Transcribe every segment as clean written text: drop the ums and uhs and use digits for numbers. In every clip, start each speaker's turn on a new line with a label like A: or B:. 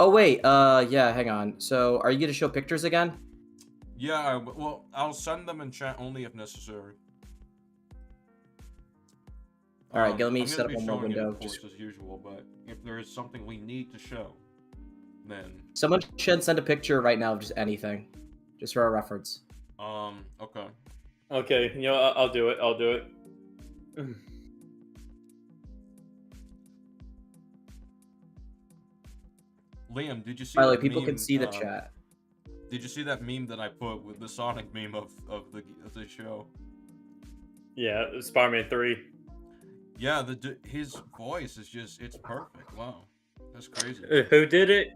A: Oh wait, yeah, hang on. So, are you gonna show pictures again?
B: Yeah, well, I'll send them in chat only if necessary.
A: All right, let me
B: I'm
A: set
B: gonna
A: up
B: be
A: one more
B: showing it,
A: window.
B: of course, as usual, but if there is something we need to show, then...
A: Someone should send a picture right now of just anything, just for our reference.
B: Okay.
C: Okay, you know, I'll do it. I'll do it.
B: Liam, did you see
A: By the way,
B: that
A: people
B: meme?
A: can see the chat.
B: Did you see that meme that I put with the Sonic meme of the show?
C: Yeah, Spider-Man 3.
B: Yeah, his voice is just—it's perfect. Wow, that's crazy.
C: Who did it?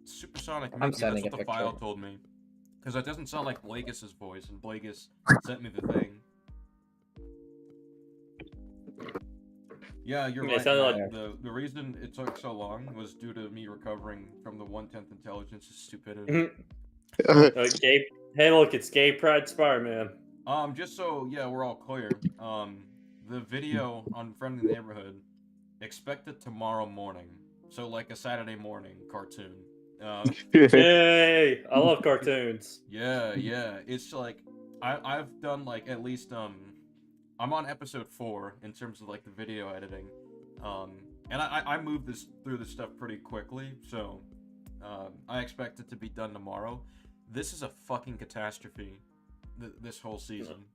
B: Supersonic
A: I'm
B: Mickey.
A: sending
B: That's
A: a
B: what the
A: picture.
B: file told me. Because it doesn't sound like Blagus' voice, and Blagus sent me the thing. Yeah, you're
C: Yeah, it
B: right.
C: sounded
B: Matt.
C: like-
B: The reason it took so long was due to me recovering from the 1/10 intelligence stupidity.
C: Gay. Hey, look, it's Gay Pride Spider-Man.
B: Just so we're all clear. The video on Friendly Neighborhood, expected tomorrow morning. So like a Saturday morning cartoon.
C: Yay! I love cartoons.
B: Yeah. It's like I've done like at least I'm on episode 4 in terms of like the video editing. And I moved through this stuff pretty quickly, so I expect it to be done tomorrow. This is a fucking catastrophe. This whole season.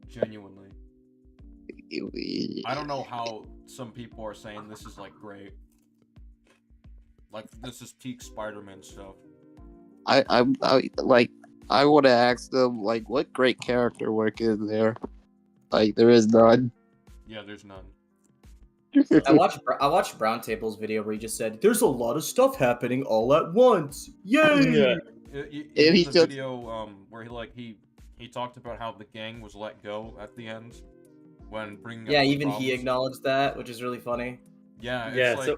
B: Genuinely. I don't know how some people are saying this is like great. Like this is peak Spider-Man stuff.
D: I would have asked them like, what great character work is there? Like, there is none.
B: Yeah, there's none.
A: I watched Brown Table's video where he just said, "There's a lot of stuff happening all at once. Yay!"
C: Yeah.
B: The video where he talked about how the gang was let go at the end when bringing up
A: Yeah,
B: the
A: even he
B: problems.
A: acknowledged that, which is really funny.
B: Yeah, it's
C: Yeah,
B: like
C: so-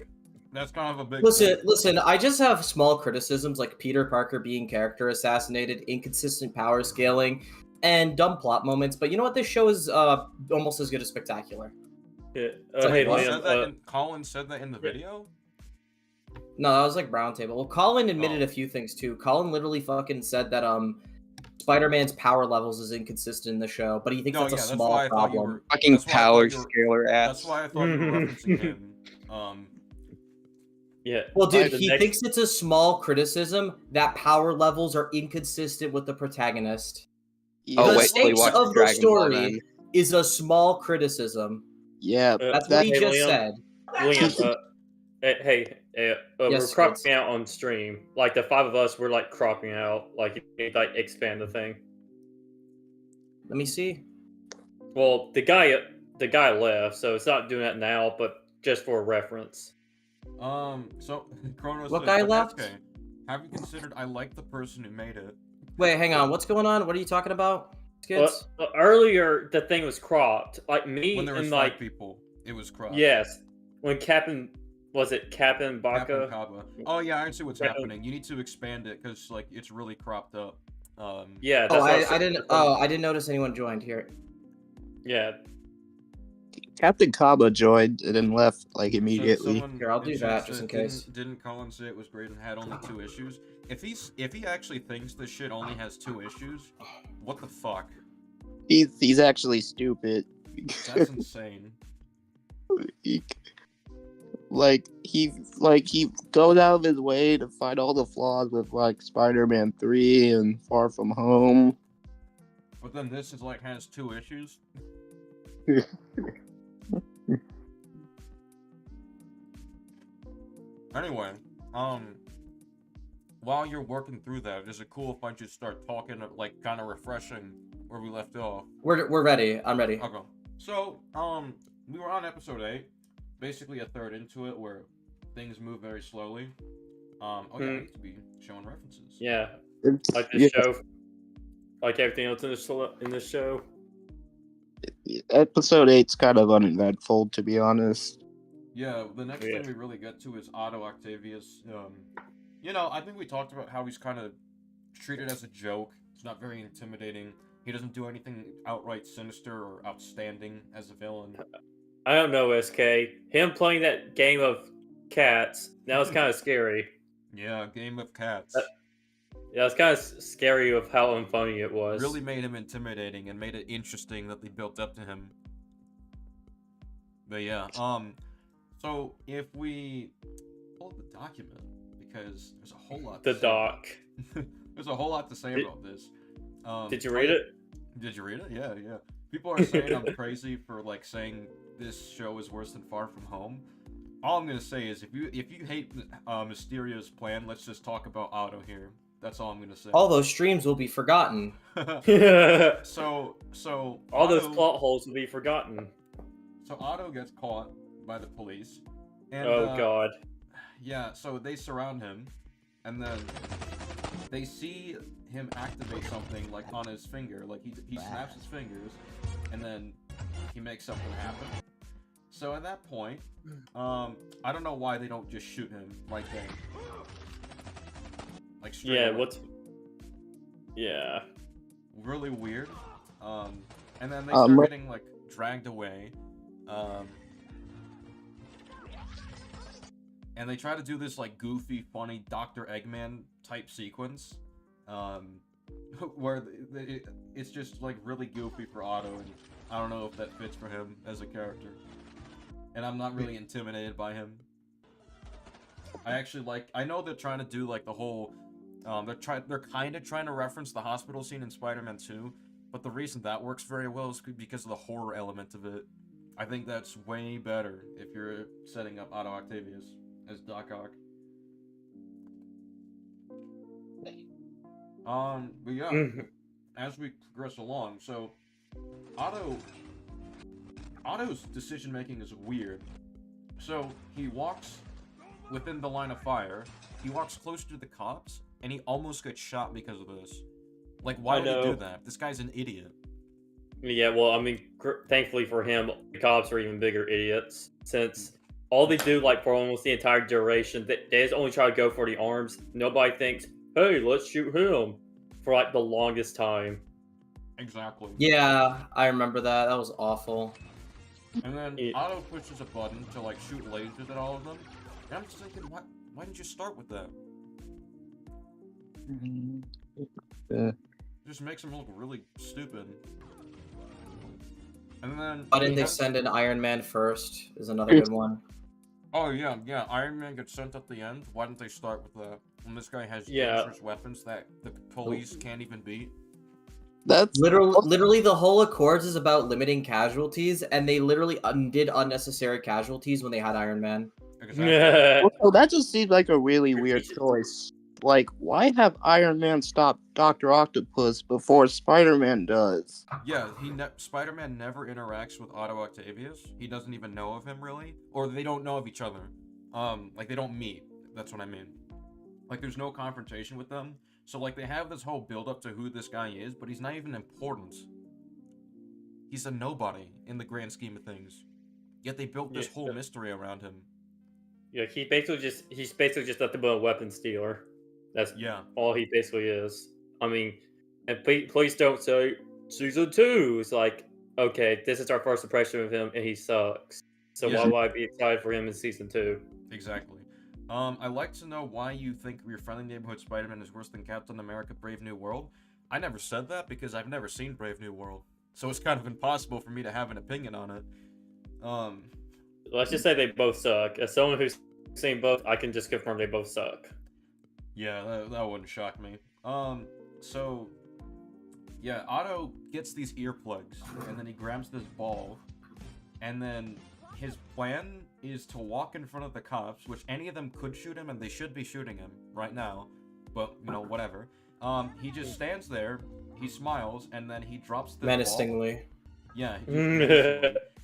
B: that's kind of a big
A: Listen, I just have small criticisms like Peter Parker being character assassinated, inconsistent power scaling, and dumb plot moments, but you know what? This show is almost as good as spectacular.
C: Yeah.
A: like,
C: Hey,
A: what?
C: Liam.
B: Colin said that in the video?
A: No, that was like Brown Table. Well, Colin admitted
B: Oh.
A: a few things too. Colin literally fucking said that Spider-Man's power levels is inconsistent in the show, but he thinks that's a small problem.
D: Fucking power scaler ass.
B: That's why I thought you were referencing him.
C: Yeah.
A: Well, dude, he thinks it's a small criticism that power levels are inconsistent with the protagonist.
D: Oh,
A: The
D: wait till you
A: stakes
D: watch
A: of the
D: Dragon Ball,
A: story
D: man.
A: is a small criticism.
D: Yeah,
A: That's what he just
C: Liam,
A: said.
C: Liam, we're
A: Yes,
C: cropping
A: kids.
C: out on stream. Like the 5 of us, we're like cropping out. Like you need to, like expand the thing.
A: Let me see.
C: Well, the guy left, so it's not doing that now, but just for reference.
B: So Chronos
A: What
B: says,
A: guy
B: "But
A: left?
B: SK, have you considered I like the person who made it?"
A: Wait, hang on. What's going on? What are you talking about, kids?
C: Earlier, the thing was cropped. Like me
B: When there was
C: and
B: 5
C: like
B: people, it was cropped.
C: yes, when Captain Captain Baka.
B: Kaba. Oh yeah, I see what's happening. You need to expand it because like it's really cropped up.
C: Yeah.
A: Oh,
C: That's
A: I didn't. Oh, I didn't notice anyone joined here.
C: Yeah.
D: Captain Kaba joined and then left like immediately.
A: Here, I'll do that just in
B: didn't-
A: case.
B: Didn't Colin say it was great and had only 2 issues? If he actually thinks this shit only has 2 issues, what the fuck?
D: He's actually stupid.
B: That's insane.
D: he goes out of his way to find all the flaws with like Spider-Man 3 and Far From Home.
B: But then this is like has 2 issues. Anyway, while you're working through that, is it cool if I just start talking, like, kind of refreshing where we left off?
A: We're ready. I'm ready.
B: Okay. So, we were on episode 8, basically a third into it, where things move very slowly. I need to be showing references.
C: Yeah. Like this show. Like everything else in this show.
D: Episode 8's kind of uneventful, to be honest.
B: Yeah, the next thing we really get to is Otto Octavius. I think we talked about how he's kind of treated as a joke. It's not very intimidating. He doesn't do anything outright sinister or outstanding as a villain.
C: I don't know, SK. Him playing that game of cats, that was kind of scary.
B: Yeah, game of cats.
C: Yeah, it's kind of scary of how unfunny it was.
B: Really made him intimidating and made it interesting that they built up to him. But yeah, so if we pull up the document, because there's a whole lot.
C: The doc.
B: There's a whole lot to say about this.
C: Did you read it?
B: Did you read it? Yeah, yeah. People are saying I'm crazy for like saying this show is worse than Far From Home. All I'm gonna say is if you hate Mysterio's plan, let's just talk about Otto here. That's all I'm gonna say.
A: All those streams will be forgotten.
B: So
C: all those
B: Otto-
C: plot holes will be forgotten.
B: So Otto gets caught by the police. And,
C: Oh god.
B: Yeah, so they surround him, and then they see him activate something like on his finger. Like he snaps his fingers, and then he makes something happen. So at that point, I don't know why they don't just shoot him right then. Like straight
C: Yeah,
B: away.
C: what's... Yeah.
B: Really weird. And then they start getting like dragged away. And they try to do this like goofy, funny Dr. Eggman type sequence, where it's just like really goofy for Otto, and I don't know if that fits for him as a character. And I'm not really intimidated by him. I know they're trying to do like the whole, they're kind of trying to reference the hospital scene in Spider-Man 2, but the reason that works very well is because of the horror element of it. I think that's way better if you're setting up Otto Octavius as Doc Ock. But yeah, as we progress along, so Otto's decision making is weird. So he walks within the line of fire, he walks closer to the cops, and he almost gets shot because of this. Like, why would he do that? This guy's an idiot.
C: Yeah, well, I mean, thankfully for him, the cops are even bigger idiots, since all they do, like, for almost the entire duration, they just only try to go for the arms. Nobody thinks, hey, let's shoot him, for, like, the longest time.
B: Exactly.
A: Yeah, I remember that. That was awful.
B: And then Otto pushes a button to, like, shoot lasers at all of them. And I'm just thinking, why didn't you start with that? It just makes him look really stupid. And then...
A: Why didn't they send an Iron Man first is another good one.
B: Oh, yeah, Iron Man gets sent at the end. Why didn't they start with that? When this guy has dangerous weapons that the police can't even beat.
D: That's
A: literally the whole Accords is about limiting casualties, and they literally undid unnecessary casualties when they had Iron Man.
B: Exactly.
D: well, that just seems like a really weird choice. Like, why have Iron Man stop Dr. Octopus before Spider-Man does?
B: Yeah, Spider-Man never interacts with Otto Octavius. He doesn't even know of him, really. Or they don't know of each other. Like, they don't meet. That's what I mean. Like, there's no confrontation with them. So, like, they have this whole build-up to who this guy is, but he's not even important. He's a nobody in the grand scheme of things. Yet they built this whole mystery around him.
C: Yeah, he's basically just nothing but a weapons dealer. That's all he basically is. I mean, and please don't say season 2. It's like, okay, this is our first impression of him, and he sucks. So why would I be excited for him in season 2?
B: Exactly. I'd like to know why you think your friendly neighborhood Spider-Man is worse than Captain America: Brave New World. I never said that because I've never seen Brave New World, so it's kind of impossible for me to have an opinion on it.
C: Let's just say they both suck. As someone who's seen both, I can just confirm they both suck.
B: Yeah, that wouldn't shock me. So, yeah, Otto gets these earplugs, and then he grabs this ball, and then his plan is to walk in front of the cops, which any of them could shoot him, and they should be shooting him right now, but, you know, whatever. He just stands there, he smiles, and then he drops the
A: Menacingly.
B: ball. Yeah.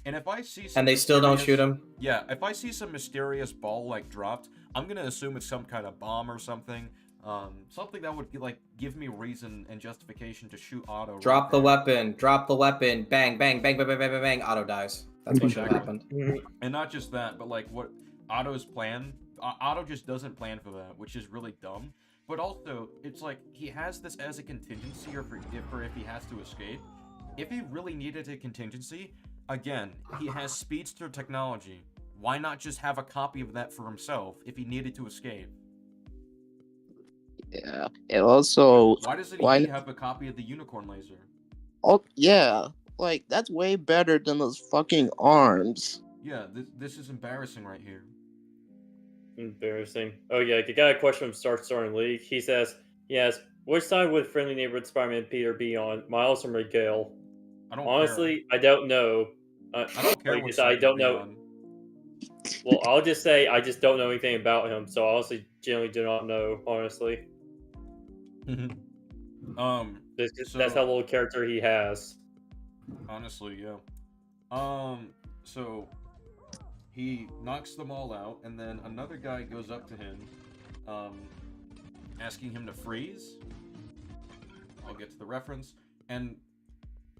B: And if I see some
A: and they still don't shoot him?
B: Yeah, if I see some mysterious ball, like, dropped, I'm gonna assume it's some kind of bomb or something. Something that would, like, give me reason and justification to shoot Otto.
A: Drop the weapon. Drop the weapon. Bang, bang, bang, bang, bang, bang, bang, bang. Otto dies. That's what should have happened.
B: And not just that, but, like, what Otto's plan... Otto just doesn't plan for that, which is really dumb. But also, it's like, he has this as a contingency or for if he has to escape. If he really needed a contingency, again, he has speedster technology. Why not just have a copy of that for himself if he needed to escape?
D: Yeah. And also,
B: Why doesn't
D: why?
B: he have a copy of the unicorn laser?
D: Oh, yeah. Like, that's way better than those fucking arms.
B: Yeah, this is embarrassing right here.
C: Embarrassing. Oh yeah, you got a question from Star and League. He says, "Yes, which side would friendly neighborhood Spider-Man Peter be on, Miles or Miguel?"
B: I don't
C: Honestly, I don't know.
B: I don't care
C: like
B: which
C: I said, I
B: side
C: don't
B: you'd be
C: know.
B: on.
C: Well, I'll just say I just don't know anything about him, so I honestly generally do not know. Honestly, that's how little character he has.
B: Honestly, yeah. So he knocks them all out, and then another guy goes up to him, asking him to freeze. I'll get to the reference, and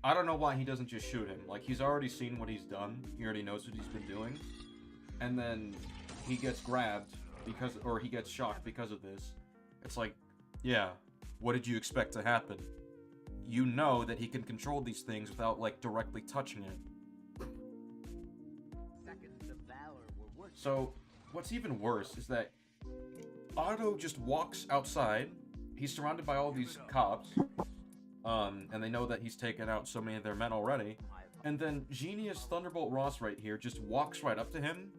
B: I don't know why he doesn't just shoot him. Like, he's already seen what he's done. He already knows what he's been doing. And then he gets grabbed or he gets shocked because of this. It's like, yeah, what did you expect to happen? You know that he can control these things without, like, directly touching it. So, what's even worse is that Otto just walks outside. He's surrounded by all these cops. And they know that he's taken out so many of their men already. And then Genius Thunderbolt Ross right here just walks right up to him.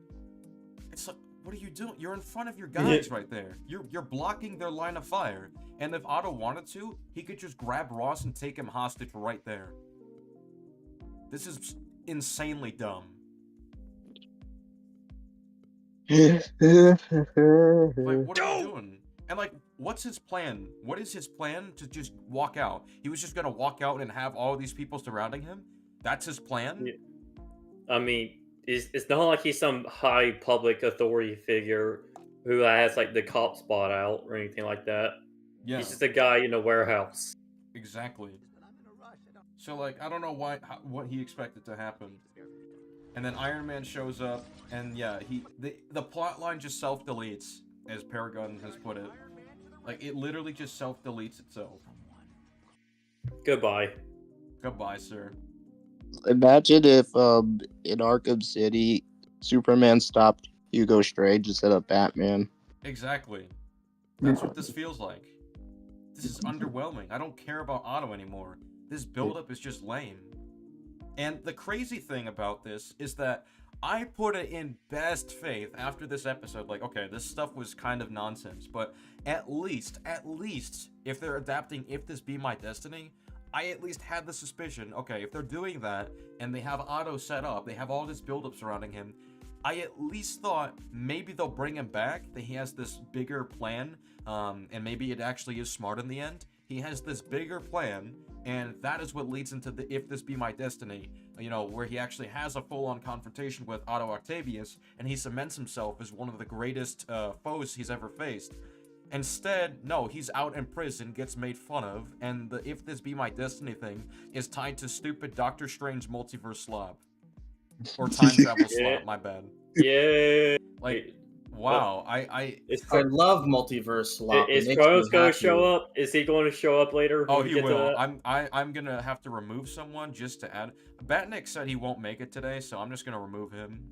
B: It's like, what are you doing? You're in front of your guys right there. You're blocking their line of fire. And if Otto wanted to, he could just grab Ross and take him hostage right there. This is insanely dumb. Like, what are you doing? And, like, what's his plan? What is his plan to just walk out? He was just gonna walk out and have all these people surrounding him? That's his plan?
C: Yeah. I mean, it's not like he's some high public authority figure who has, like, the cop spot out or anything like that.
B: Yeah.
C: He's just a guy in a warehouse.
B: Exactly. So, like, I don't know what he expected to happen. And then Iron Man shows up, and yeah, the plot line just self-deletes, as Paragon has put it. Like, it literally just self-deletes itself.
C: Goodbye.
B: Goodbye, sir.
D: Imagine if in Arkham City, Superman stopped Hugo Strange instead of Batman.
B: Exactly. That's what this feels like. This is underwhelming. I don't care about Otto anymore. This buildup is just lame. And the crazy thing about this is that I put it in best faith after this episode. Like, okay, this stuff was kind of nonsense, but at least, if they're adapting If This Be My Destiny, I at least had the suspicion, okay, if they're doing that, and they have Otto set up, they have all this buildup surrounding him, I at least thought maybe they'll bring him back, that he has this bigger plan, and maybe it actually is smart in the end. He has this bigger plan, and that is what leads into the If This Be My Destiny, you know, where he actually has a full-on confrontation with Otto Octavius, and he cements himself as one of the greatest foes he's ever faced. Instead, no, he's out in prison, gets made fun of, and the If This Be My Destiny thing is tied to stupid Doctor Strange multiverse slop. Or time travel slop, my bad.
C: Yeah.
B: Like, wow, I
A: love multiverse slop.
C: Is Kronos going to show up? Is he going to show up later?
B: Oh, he will. I'm gonna have to remove someone just to add. Batnick said he won't make it today, so I'm just gonna remove him.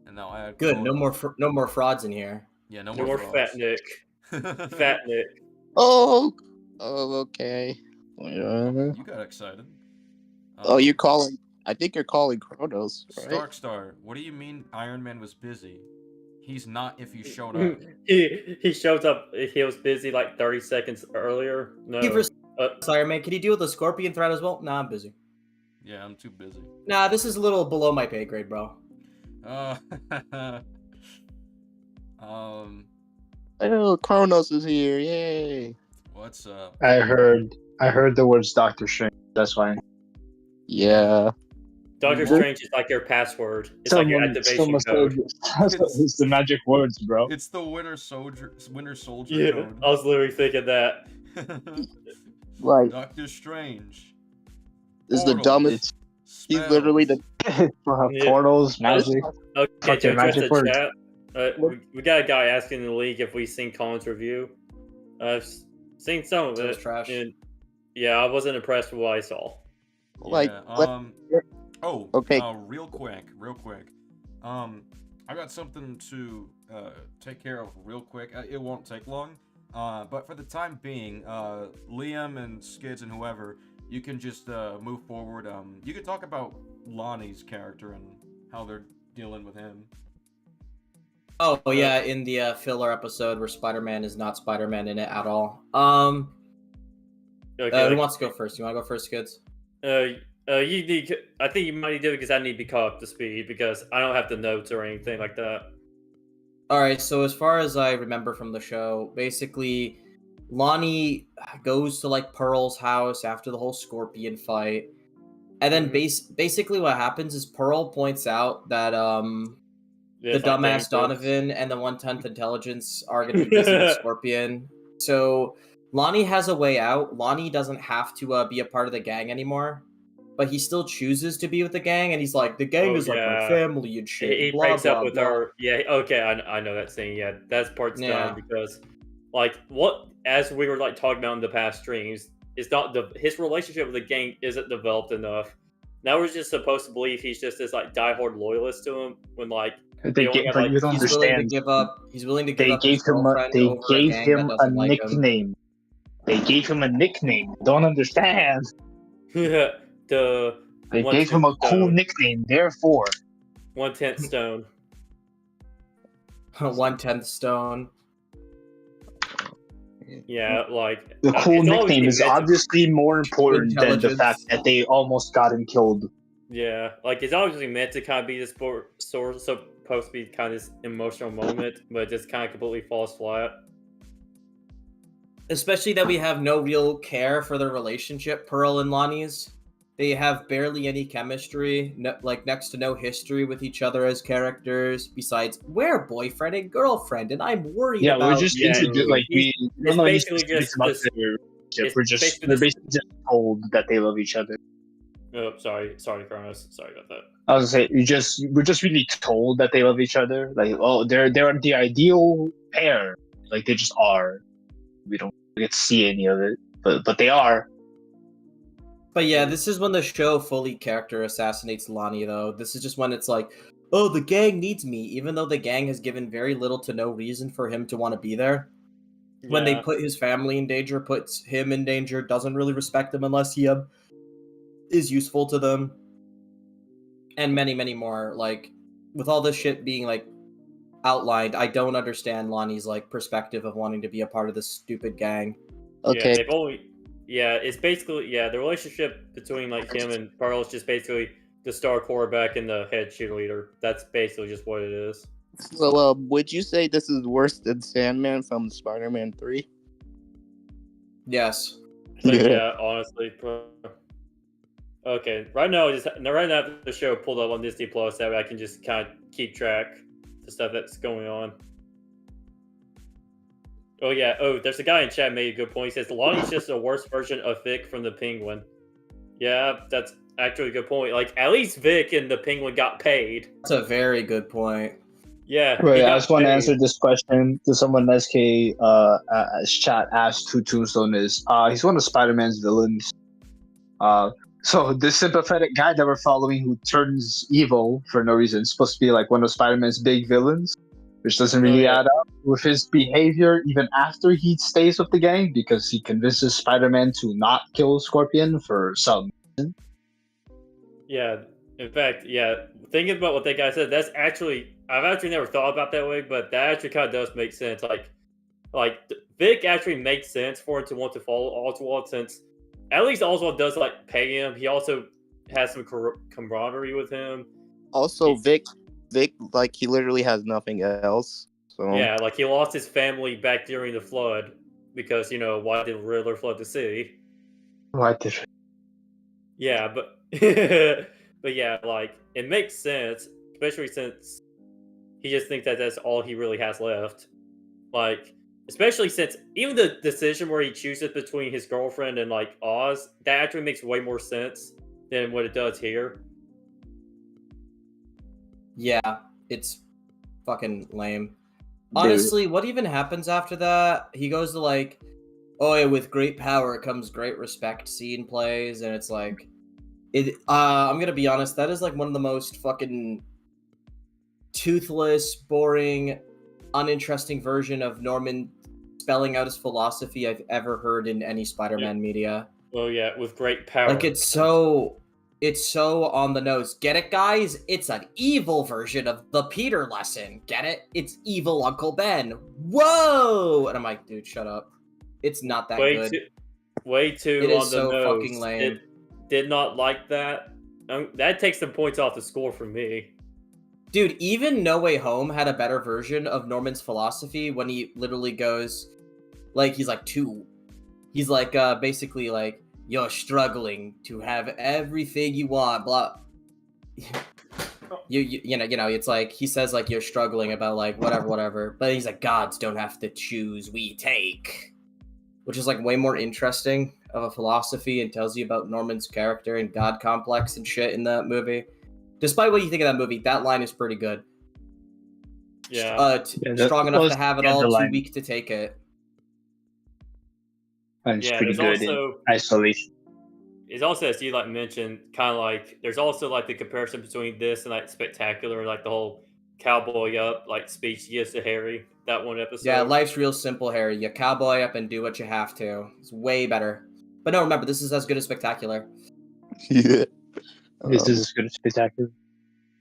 B: And now I
A: good. No more frauds in here.
B: Yeah, no
C: more Fat Nick. Fat Nick.
D: Oh, okay.
B: You got excited.
D: You're calling. I think you're calling Kronos, right?
B: Star, what do you mean Iron Man was busy? He's not if you showed up.
C: he showed up. He was busy like 30 seconds earlier. No.
A: Iron Man, can you deal with the Scorpion threat as well? Nah, I'm busy.
B: Yeah, I'm too busy.
A: Nah, this is a little below my pay grade, bro.
D: Oh, Kronos is here! Yay!
B: What's up?
E: I heard the words Doctor Strange. That's fine.
D: Yeah.
C: Doctor Strange is like your password. It's like your activation code.
E: It's the magic words, bro.
B: It's the Winter Soldier
C: yeah,
B: code.
C: I was literally thinking that.
D: Like
B: Doctor Strange.
D: This is the dumbest. He's literally the
E: portals, magic.
C: Okay, to address the chat, we got a guy asking in the league if we've seen Colin's review. I've seen some of it.
A: Trash.
C: And yeah, I wasn't impressed with what I saw.
D: Like,
B: Yeah. Oh.
D: Okay.
B: Real quick. I got something to take care of real quick. It won't take long. But for the time being, Liam and Skids and whoever, you can just move forward. You can talk about Lonnie's character and how they're dealing with him.
A: Oh yeah, in the filler episode where Spider-Man is not Spider-Man in it at all. Who wants to go first? You want to go first, Skids?
C: You need. I think you might need to do it because I need to be caught up to speed because I don't have the notes or anything like that.
A: All right. So as far as I remember from the show, basically, Lonnie goes to like Pearl's house after the whole Scorpion fight, and then basically what happens is Pearl points out that the dumbass Donovan and the 1/10 intelligence are going to be busy with Scorpion. So Lonnie has a way out. Lonnie doesn't have to be a part of the gang anymore, but he still chooses to be with the gang, and he's like, the gang is like my family and shit.
C: He
A: blah,
C: breaks
A: blah,
C: up with
A: blah.
C: her. Yeah, okay, I know that scene. Yeah, that part's done because, like, as we were like talking about in the past streams, it's not his relationship with the gang isn't developed enough. Now we're just supposed to believe he's just this like diehard loyalist to him when like
E: you don't understand.
A: He's willing to give up his girlfriend over a gang that doesn't like him.
E: They gave him a nickname. Don't understand.
C: They
E: gave him a cool nickname. Therefore,
C: 1/10 stone.
A: 1/10 stone.
C: Yeah, like
E: the cool nickname is obviously more important than the fact that they almost got him killed.
C: Yeah, like it's obviously meant to kind of be this supposed to be kind of this emotional moment, but it just kind of completely falls flat.
A: Especially that we have no real care for their relationship, Pearl and Lonnie's. They have barely any chemistry, like next to no history with each other as characters. Besides, we're boyfriend and girlfriend, and I'm worried about.
E: Yeah, we're just introduced. Like
C: it's basically just
E: they're basically just told that they love each other.
C: Oh, sorry, Kronos. Sorry about that.
E: I was gonna say we're just really told that they love each other. Like, oh, they're the ideal pair. Like they just are. We don't get to see any of it, but they are.
A: But yeah, this is when the show fully character assassinates Lonnie, though. This is just when it's like, oh, the gang needs me, even though the gang has given very little to no reason for him to want to be there. Yeah. When they put his family in danger, puts him in danger, doesn't really respect him unless he is useful to them. And many, many more. Like, with all this shit being, like, outlined, I don't understand Lonnie's, like, perspective of wanting to be a part of this stupid gang.
C: Okay. Yeah, it's basically, the relationship between, like, him and Pearl is just basically the star quarterback and the head cheerleader. That's basically just what it is.
D: So, would you say this is worse than Sandman from Spider-Man 3?
A: Yes.
C: Yeah, honestly. Okay, right now the show pulled up on Disney Plus, that way I can just kind of keep track of the stuff that's going on. Oh yeah. Oh, there's a guy in chat made a good point. He says Lonnie's just a worse version of Vic from the Penguin. Yeah, that's actually a good point. Like at least Vic and the Penguin got paid.
A: That's a very good point.
C: Yeah.
E: Wait, I just want to answer this question to someone. SK chat asked who Tombstone is. He's one of Spider-Man's villains. So this sympathetic guy that we're following who turns evil for no reason is supposed to be like one of Spider-Man's big villains, which doesn't really add up with his behavior even after he stays with the gang because he convinces Spider-Man to not kill Scorpion for some reason.
C: Yeah, in fact, thinking about what that guy said, I've actually never thought about that way, but that actually kind of does make sense. Like Vic actually makes sense for him to want to follow Oswald since at least Oswald does like pay him. He also has some camaraderie with him.
D: Also, Vic, like he literally has nothing else. So
C: yeah, like he lost his family back during the flood because why did Riddler flood the city?
E: Why did?
C: Yeah, but but yeah, like it makes sense, especially since he just thinks that that's all he really has left. Like, especially since even the decision where he chooses between his girlfriend and like Oz, that actually makes way more sense than what it does here.
A: Yeah, it's fucking lame. Honestly, what even happens after that? He goes to like, oh yeah, with great power comes great respect scene plays, and it's like, I'm gonna be honest. That is like one of the most fucking toothless, boring, uninteresting version of Norman spelling out his philosophy I've ever heard in any Spider-Man media.
C: Oh yeah, with great power.
A: Like it's so on the nose. Get it, guys? It's an evil version of the Peter lesson. Get it? It's evil Uncle Ben. Whoa! And I'm like, dude, shut up. It's not that good.
C: Way too
A: It
C: on
A: is
C: the
A: so
C: nose.
A: fucking lame.
C: Did not like that. That takes some points off the score for me.
A: Dude, even No Way Home had a better version of Norman's philosophy when he literally goes, like, he's like, basically like, you're struggling to have everything you want, blah. You know, it's like, he says, like, you're struggling about, like, whatever. But he's like, gods don't have to choose, we take. Which is, like, way more interesting of a philosophy and tells you about Norman's character and god complex and shit in that movie. Despite what you think of that movie, that line is pretty good.
C: Yeah.
A: Strong enough to have it all, too weak to take it.
E: And it's pretty good in isolation.
C: It's also, as you like mentioned, kind of like there's also like the comparison between this and like Spectacular, like the whole cowboy up like speech he gives to Harry, that one episode.
A: Yeah, life's real simple, Harry. You cowboy up and do what you have to. It's way better. But no, remember, this is as good as Spectacular.
D: Yeah.
E: This is as good as Spectacular.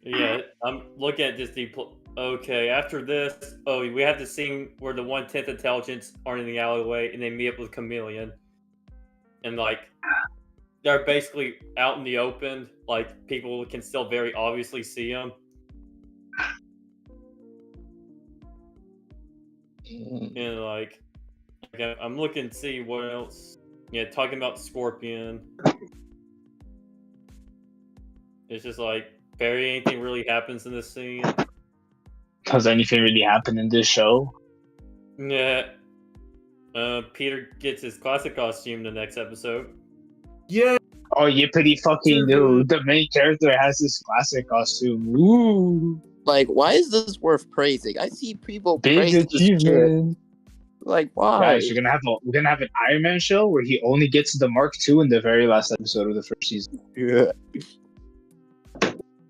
C: Yeah, I'm looking at just the. Okay, after this, we have the scene where the 1/10 intelligence are in the alleyway and they meet up with Chameleon. And, like, they're basically out in the open. Like, people can still very obviously see them. And, like, I'm looking to see what else. Yeah, talking about Scorpion. It's just like, barely anything really happens in this scene.
E: Does anything really happen in this show?
C: Yeah. Peter gets his classic costume the next episode.
A: Yeah.
E: Oh, yippity fucking dude. The main character has his classic costume. Ooh.
D: Like, why is this worth praising? I see people
E: Big
D: praise
E: achievement.
D: Like, why?
E: Guys, we're gonna have an Iron Man show where he only gets the Mark II in the very last episode of the first season.
D: Yeah.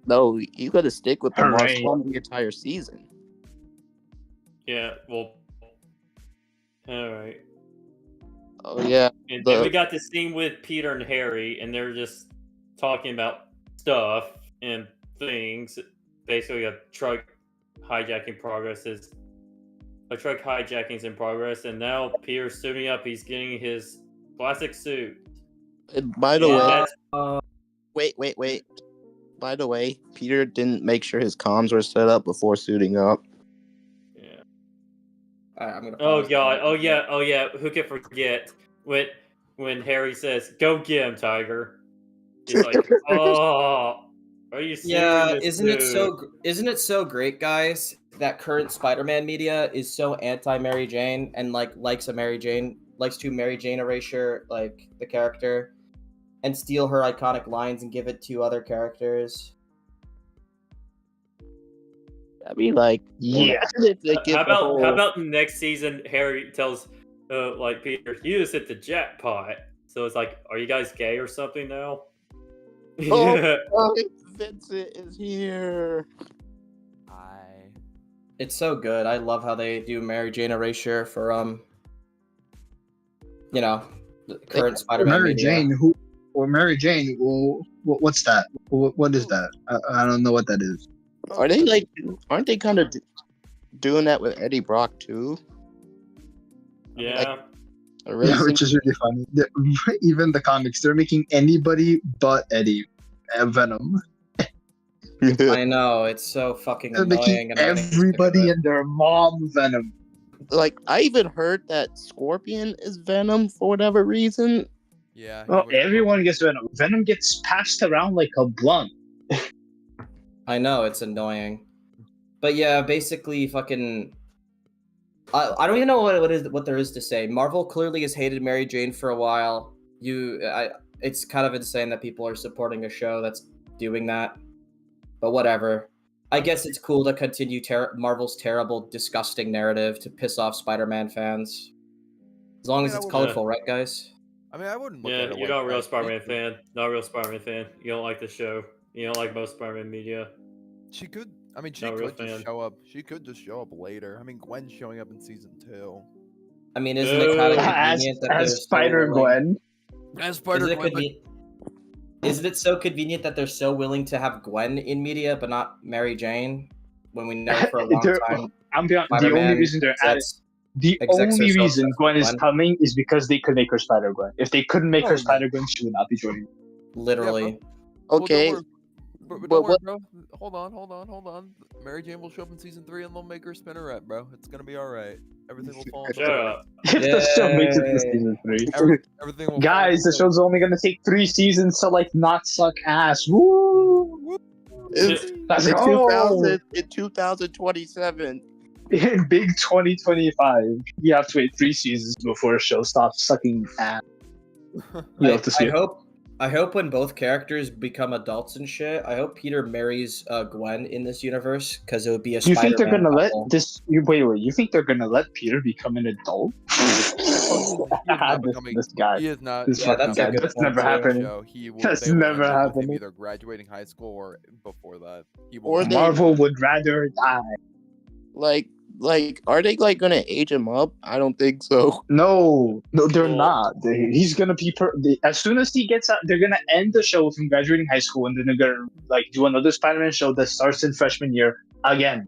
D: No, you gotta stick with the Mark
E: Hooray.
D: I the entire season.
C: Yeah, well, alright.
D: Oh, yeah.
C: And then we got this scene with Peter and Harry, and they're just talking about stuff and things. Basically, a truck hijacking is in progress, and now Peter's suiting up. He's getting his classic suit.
D: And by the way, wait. By the way, Peter didn't make sure his comms were set up before suiting up.
C: Yeah.
A: Alright, I'm gonna.
C: Oh god. Oh yeah. Who could forget when Harry says, "Go get him, Tiger." He's like, "Oh, are you serious?"
A: Yeah, isn't it so great, guys, that current Spider-Man media is so anti-Mary Jane and likes to Mary Jane erasure like the character and steal her iconic lines and give it to other characters.
D: I mean, like,
E: yeah.
C: How about next season? Harry tells Peter, "You just hit the jackpot." So it's like, are you guys gay or something now?
D: Oh, Vincent is here.
F: Hi.
A: It's so good. I love how they do Mary Jane erasure for the current Spider-Man
E: Mary
A: media.
E: Jane, what's that? What is that? I don't know what that is.
D: Aren't they kind of doing that with Eddie Brock too?
C: Yeah.
E: Yeah, which is really funny. Even the comics, they're making anybody but Eddie Venom.
A: I know, it's so fucking
E: They're
A: annoying.
E: making everybody and their mom Venom.
D: Like, I even heard that Scorpion is Venom for whatever reason.
F: Yeah.
E: Well, everyone gets Venom. Venom gets passed around like a blunt.
A: I know, it's annoying. But yeah, basically fucking I don't even know what there is to say. Marvel clearly has hated Mary Jane for a while. It's kind of insane that people are supporting a show that's doing that. But whatever. I guess it's cool to continue Marvel's terrible, disgusting narrative to piss off Spider-Man fans. As long as it's colorful, right, guys?
F: I mean, I wouldn't look
C: Yeah,
F: at it
C: you're
F: like
C: not a real
F: that.
C: Spider-Man fan. Not a real Spider-Man fan. You don't like the show. You don't like most Spider-Man media.
F: She could. I mean, she
C: Not a real
F: could just
C: fan.
F: show up. She could just show up later. I mean, Gwen's showing up in season 2.
A: I mean, isn't it kind of
C: As
A: convenient that they're
E: as
A: so
E: Spider
A: willing?
E: Gwen.
F: As Spider
A: Isn't it,
F: Gwen,
A: isn't it so convenient that they're so willing to have Gwen in media but not Mary Jane? When we know for a long time,
E: I'm the only
A: Spider-Man
E: reason they're at it.
A: execs-
E: The
A: execs are
E: only
A: so
E: reason
A: obsessed with
E: Gwen is coming is because they could make her Spider Gwen. If they couldn't make
F: Oh,
E: her
F: yeah.
E: Spider Gwen, she would not be joining.
A: Literally.
D: Okay,
F: Well, don't
D: but
F: worry,
D: what-
F: bro. Hold on. Mary Jane will show up in season 3, and they'll make her Spinneret, bro. It's gonna be all right. Everything will fall into
C: Shut
F: place.
C: up.
E: If the show makes it to
A: Yay.
E: season 3.
F: Everything will.
E: Guys, the show's only gonna take 3 seasons to like not suck ass. Woo!
D: it's
E: Let's
D: in
E: go!
D: 2027.
E: In big 2025, you have to wait 3 seasons before a show stops sucking ass. You have to see it.
A: I hope when both characters become adults and shit, I hope Peter marries Gwen in this universe because it would be a
E: You think they're
A: Spider-Man
E: gonna let
A: couple.
E: this? Wait. You think they're gonna let Peter become an adult? this guy.
F: He is not.
E: This
A: Yeah,
E: fucking
A: that's a
E: guy.
A: good
E: That's
A: point,
E: never
A: too.
E: happening. That's
F: They will
E: never
F: end up with him
E: happening.
F: either graduating high school or before that. He
D: Or
F: will.
D: they-
E: Marvel would rather die.
D: Like, are they like gonna age him up? I don't think so.
E: No, they're
C: Well-
E: not. He's gonna be as soon as he gets out. They're gonna end the show with him graduating high school, and then they're gonna like do another Spider-Man show that starts in freshman year again.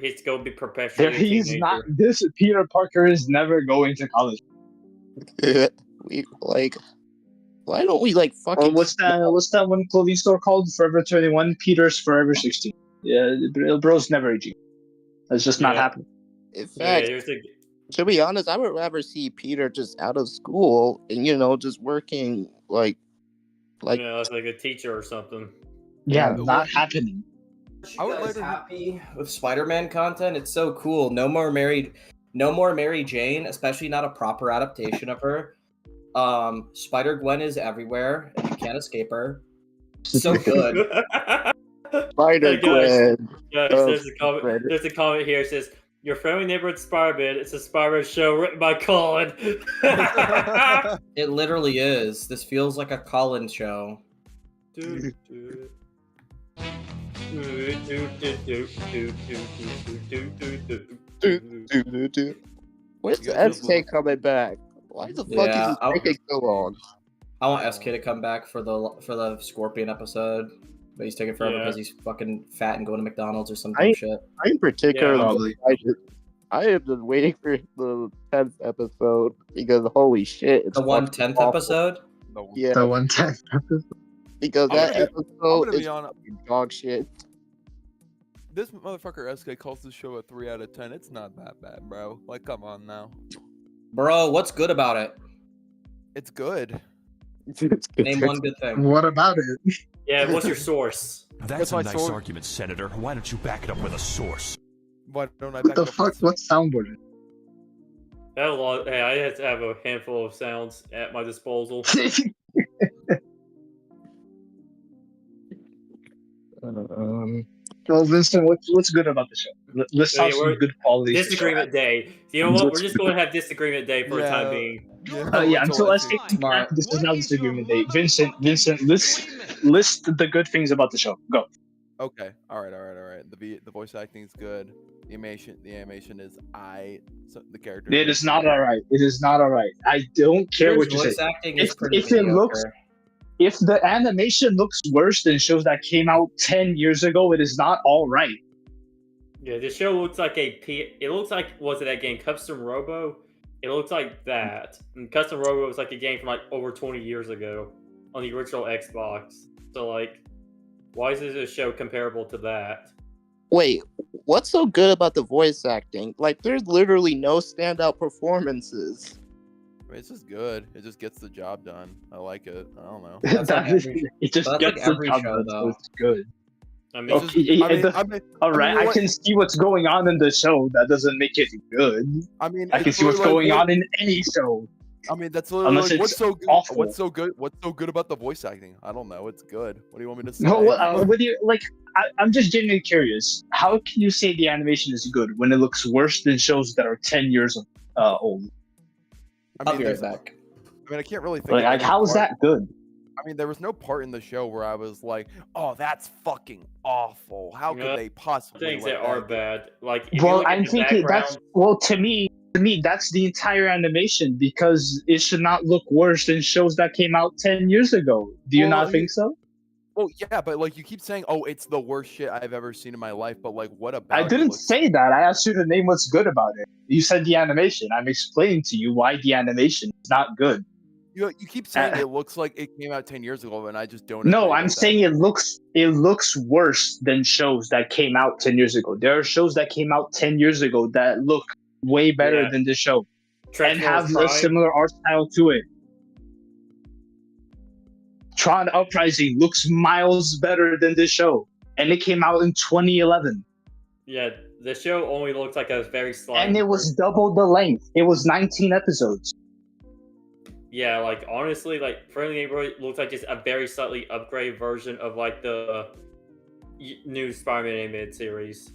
C: He's going to be perpetually a
E: He's
C: teenager.
E: not. This Peter Parker is never going to college.
D: We like. Why don't we like fucking?
E: Or what's that one clothing store called? Forever 21. Peter's Forever 16. Yeah, bro's never aging. That's just not
C: Yeah.
E: happening.
D: In
C: Yeah,
D: fact,
C: here's the...
D: to be honest, I would rather see Peter just out of school and just working like.
C: Yeah, it's like a teacher or something.
E: Yeah,
F: Yeah.
E: not happening.
F: I would
A: You guys
F: later-
A: happy with Spider-Man content? It's so cool. No more Mary Jane, especially not a proper adaptation of her. Spider-Gwen is everywhere, and you can't escape her. So good.
D: Spider Gwen.
C: Guys,
D: Oh,
C: there's a comment.
D: right.
C: There's a comment here. It says, "Your friendly neighborhood Spider-Man. It's a Spider-Man show written by Colin."
A: It literally is. This feels like a Colin show.
D: When's SK coming back? Why the fuck
A: Yeah,
D: is this taking so long?
A: I want SK to come back for the Scorpion episode, but he's taking forever
C: Yeah.
A: because he's fucking fat and going to McDonald's or some
D: I-
A: dumb shit.
D: I'm particularly
E: probably.
D: excited. I have been waiting for the 10th episode because holy shit, it's
A: The
D: fucking
A: 1/10th
D: awful.
A: episode.
D: Yeah,
E: The 110.
D: because
F: I'm
D: that
F: gonna
D: episode
F: be
D: is
F: honest.
D: fucking dog shit.
F: This motherfucker SK calls this show a 3 out of 10. It's not that bad, bro. Like, come on now.
A: Bro, what's good about it?
F: It's good.
A: Name one good thing.
E: What about it?
C: Yeah, what's your source?
G: That's
F: my
G: a nice
F: sword.
G: argument, Senator. Why don't you back it up with a source?
F: Why don't I
E: What
F: back
E: the
F: up
E: fuck?
F: with-
E: What soundboard?
C: Hey, I had to have a handful of sounds at my disposal.
E: Well, Vincent, what's good about the show? Let's
C: Yeah,
E: talk some
C: we're-
E: good quality.
C: Disagreement day. You know what? We're just going to have disagreement day for the time
F: Yeah.
C: being.
E: Yeah, until SK
A: Smart.
E: comes back, this is not disagreement day. Vincent, list the good things about the show. Go.
F: Okay. All right. The voice acting is good. The animation is so the character.
E: It is not alright. It is not alright. I don't care what you
A: Voice
E: say.
A: acting is pretty
E: If it looks-
A: mediocre.
E: If the animation looks worse than shows that came out 10 years ago, it is not alright.
C: Yeah, the show looks like it looks like, was it that game, Custom Robo? It looks like that. And Custom Robo was like a game from like over 20 years ago on the original Xbox. So like, why is this a show comparable to that?
D: Wait, what's so good about the voice acting? Like, there's literally no standout performances.
F: I mean, it's just good. It just gets the job done. I like it. I don't know.
A: That's like every-
E: it just
A: that's like
E: gets the
A: every
E: job
A: show,
E: done, so
A: though.
E: it's good.
C: I mean,
F: It's
E: Okay,
F: just-
E: all right, I
F: what-
E: can see what's going on in the show. That doesn't make it good.
F: I mean,
E: I can see what's going on in any show.
F: I mean, that's literally
E: Unless
F: like,
E: it's
F: what's
E: awful.
F: so good? What's so good about the voice acting? I don't know. It's good. What do you want me to say?
E: No, what do you like? I'm just genuinely curious. How can you say the animation is good when it looks worse than shows that are 10 years old?
F: I
A: I'll
F: mean,
A: be right
F: there's,
A: back.
F: I mean, I can't really think of
E: Like
F: any
E: how is
F: part.
E: that good?
F: I mean, there was no part in the show where I was like, "Oh, that's fucking awful. How could they possibly
C: things
F: let
C: that are
F: that get-"
C: bad. Like if you
E: Well,
C: look at
E: I'm
C: the
E: thinking that's
C: background,
E: to me that's the entire animation because it should not look worse than shows that came out 10 years ago. Do you
F: Well,
E: not think so?
F: well, yeah, but like you keep saying, "Oh, it's the worst shit I've ever seen in my life," but like, what
E: I
F: about it
E: didn't
F: looks?
E: say that. I asked you to name what's good about it. You said the animation. I'm explaining to you why the animation is not good.
F: You keep saying it looks like it came out 10 years ago, and I just don't
E: No,
F: agree
E: I'm
F: with that.
E: saying it looks worse than shows that came out 10 years ago. There are shows that came out 10 years ago that look way better
C: Yeah.
E: than this show and have
C: Transformers
E: a
C: Prime.
E: similar art style to it. Tron Uprising looks miles better than this show, and it came out in 2011.
C: Yeah, the show only looks like a very slight.
E: And it was double the length. It was 19 episodes.
C: Yeah, like honestly, like Friendly Neighborhood looks like just a very slightly upgraded version of like the new Spider-Man animated series,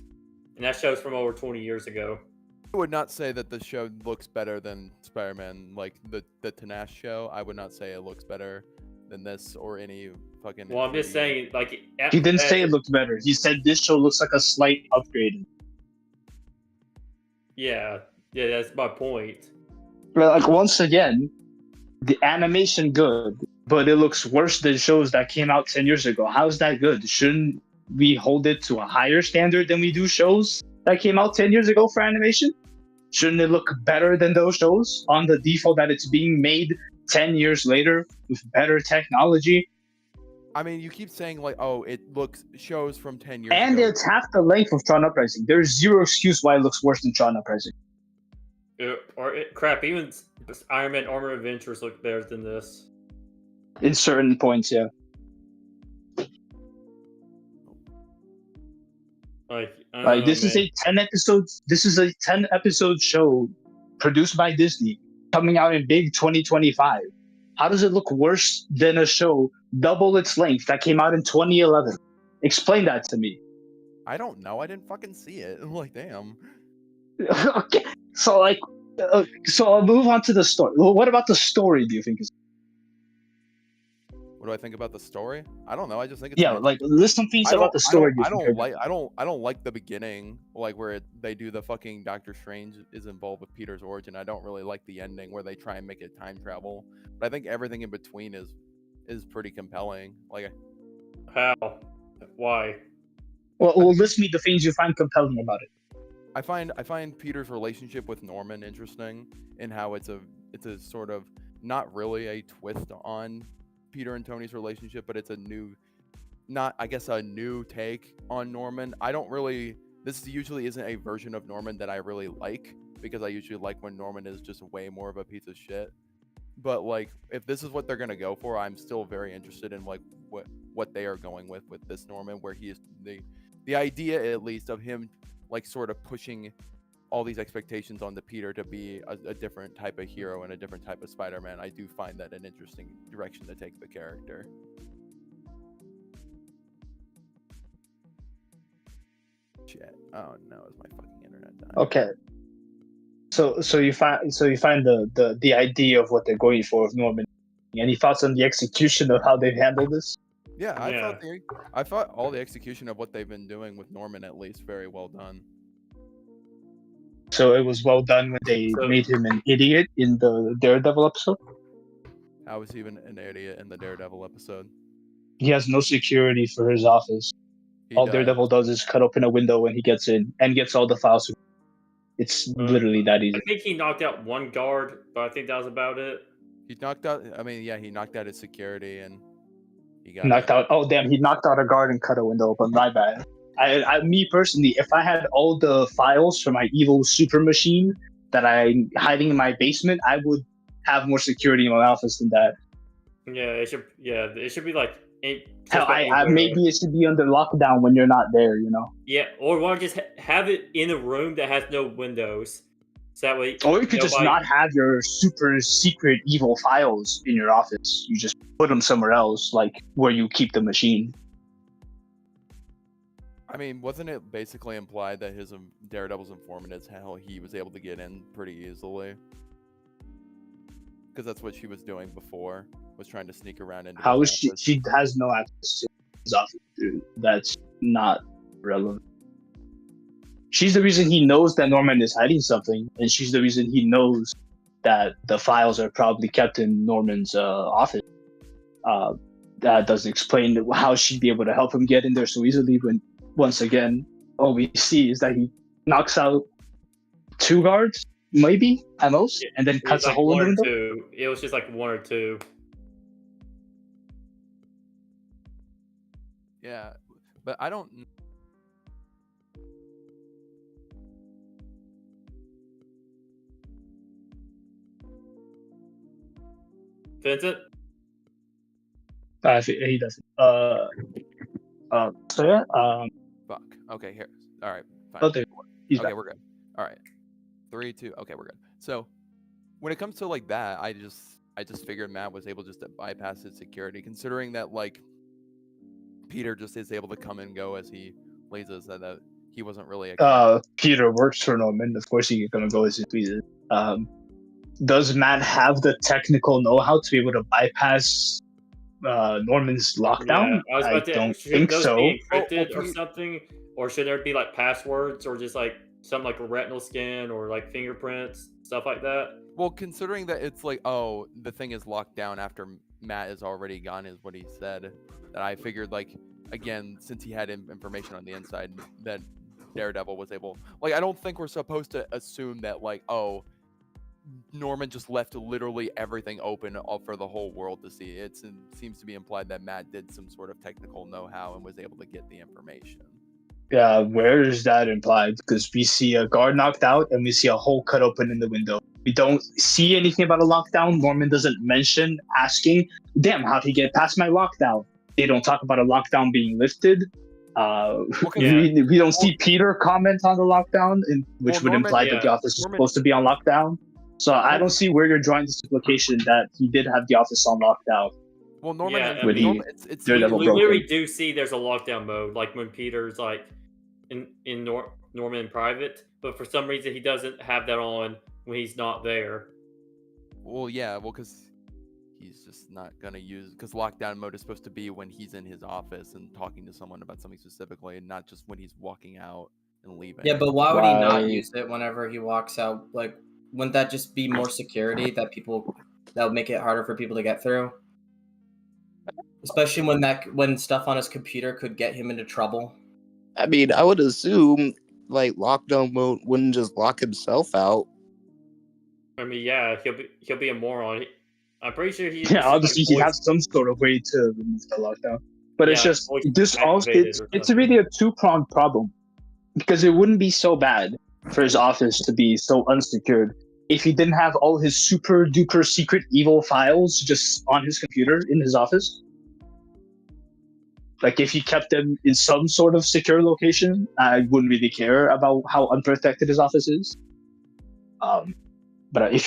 C: and that show's from over 20 years ago.
F: I would not say that the show looks better than Spider-Man, like the Tanash show. I would not say it looks better than this or any fucking.
C: Well, I'm just saying, like
E: He didn't say it looked better. He said this show looks like a slight upgrade.
C: Yeah, that's my point.
E: But like once again, the animation good, but it looks worse than shows that came out 10 years ago. How's that good? Shouldn't we hold it to a higher standard than we do shows that came out 10 years ago for animation? Shouldn't it look better than those shows on the default that it's being made 10 years later with better technology?
F: I mean, you keep saying like, "Oh, it looks shows from 10 years
E: And
F: ago."
E: it's half the length of Tron Uprising. There's zero excuse why it looks worse than Tron Uprising.
C: Crap, even Iron Man Armor Adventures look better than this.
E: In certain points, yeah.
C: Like
E: this is a 10 episodes. This is a 10 episode show produced by Disney, coming out in big 2025. How does it look worse than a show double its length that came out in 2011? Explain that to me.
F: I don't know. I didn't fucking see it. I'm like, damn.
E: Okay, so like, so I'll move on to the story. Well, what about the story? Do you think is?
F: What do I think about the story? I don't know. I just think it's
E: like list some things about the story.
F: I don't like the beginning, like where they do the fucking Doctor Strange is involved with Peter's origin. I don't really like the ending where they try and make it time travel. But I think everything in between is pretty compelling. Like,
C: how? Why?
E: Well, list me the things you find compelling about it.
F: I find Peter's relationship with Norman interesting in how it's a sort of not really a twist on Peter and Tony's relationship, but it's a new take on Norman. This usually isn't a version of Norman that I really like, because I usually like when Norman is just way more of a piece of shit. But like, if this is what they're gonna go for, I'm still very interested in like what they are going with this Norman, where he is the idea at least of him like sort of pushing all these expectations on the Peter to be a different type of hero and a different type of Spider-Man. I do find that an interesting direction to take the character. Shit. Oh no, is my fucking internet dying?
E: Okay. So you find the idea of what they're going for with Norman. Any thoughts on the execution of how they've handled this?
F: Yeah, I thought all the execution of what they've been doing with Norman at least very well done.
E: So it was well done when they made him an idiot in the Daredevil episode?
F: How was he even an idiot in the Daredevil episode?
E: He has no security for his office. All Daredevil does is cut open a window when he gets in and gets all the files. It's literally that easy.
C: I think he knocked out one guard, but I think that was about it.
F: He knocked out his security and he got
E: knocked out. Oh damn! He knocked out a guard and cut a window open. My bad. Me personally, if I had all the files for my evil super machine that I'm hiding in my basement, I would have more security in my office than that.
C: Yeah, it should be like.
E: Hell, maybe it should be under lockdown when you're not there. You know.
C: Yeah, or why just have it in a room that has no windows. So that way.
E: Or you could just not have your super secret evil files in your office. You just put them somewhere else, like where you keep the machine.
F: I mean, wasn't it basically implied that his Daredevil's informant is how he was able to get in pretty easily? because that's what she was doing before, was trying to sneak around into
E: How
F: his
E: is she?
F: office.
E: She has no access to his office. Dude. That's not relevant. She's the reason he knows that Norman is hiding something, and she's the reason he knows that the files are probably kept in Norman's office. That doesn't explain how she'd be able to help him get in there so easily when, once again, all we see is that he knocks out 2 guards, maybe, at most, and then cuts a hole in the window.
C: 2. It was just like 1 or 2.
F: Yeah, but I don't...
C: Vincent?
E: He doesn't. So yeah.
F: Fuck. Okay, here. All right. Fine.
E: Oh, there. He's
F: Okay,
E: back.
F: we're good. All right. 3, 2. Okay, we're good. So, when it comes to like that, I just figured Matt was able just to bypass his security, considering that like Peter just is able to come and go as he pleases, that he wasn't really a
E: Peter works for Norman. Of course, he's gonna go as he pleases. Does Matt have the technical know-how to be able to bypass Norman's lockdown?
C: Yeah, I was about to
E: don't
C: should
E: think
C: those
E: so.
C: be encrypted
F: Well,
C: or something? Or should there be like passwords or just like something like a retinal scan or like fingerprints, stuff like that?
F: Well, considering that it's like, oh, the thing is locked down after Matt is already gone, is what he said. That I figured, like, again, since he had information on the inside, that Daredevil was able. Like, I don't think we're supposed to assume that, like, oh, Norman just left literally everything open for the whole world to see. It seems to be implied that Matt did some sort of technical know-how and was able to get the information.
E: Yeah, where is that implied? Because we see a guard knocked out and we see a hole cut open in the window. We don't see anything about a lockdown. Norman doesn't mention asking, damn, how'd he get past my lockdown? They don't talk about a lockdown being lifted. We don't see Peter comment on the lockdown, which would
F: Norman,
E: imply that the office is supposed to be on lockdown. So I don't see where you're drawing this implication that he did have the office on lockdown.
F: Well, Norman,
C: we
E: Daredevil
C: literally do see there's a lockdown mode, like when Peter's like in Norman in private, but for some reason he doesn't have that on when he's not there.
F: Well, yeah, because he's just not gonna use, because lockdown mode is supposed to be when he's in his office and talking to someone about something specifically, and not just when he's walking out and leaving.
A: Yeah, but why would he not use it whenever he walks out? Like, wouldn't that just be more security that would make it harder for people to get through? Especially when stuff on his computer could get him into trouble.
D: I mean, I would assume like lockdown mode wouldn't just lock himself out.
C: I mean, yeah, he'll be a moron. I'm pretty sure he.
E: Yeah, obviously he has some sort of way to remove the lockdown, but it's just this also it's really a 2-pronged problem, because it wouldn't be so bad for his office to be so unsecured if he didn't have all his super duper secret evil files just on his computer in his office. Like, if he kept them in some sort of secure location, I wouldn't really care about how unprotected his office is. But if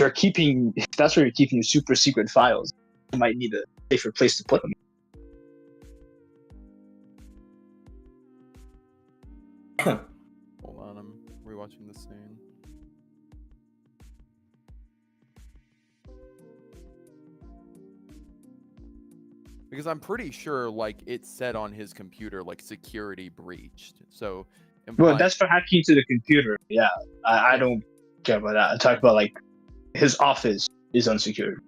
E: that's where you're keeping your super secret files, you might need a safer place to put them.
F: Hold on, I'm rewatching the scene. Because I'm pretty sure, like, it said on his computer, like, security breached. So,
E: well, that's for hacking to the computer. Yeah, I don't care about that. I talk about, like, his office is unsecured.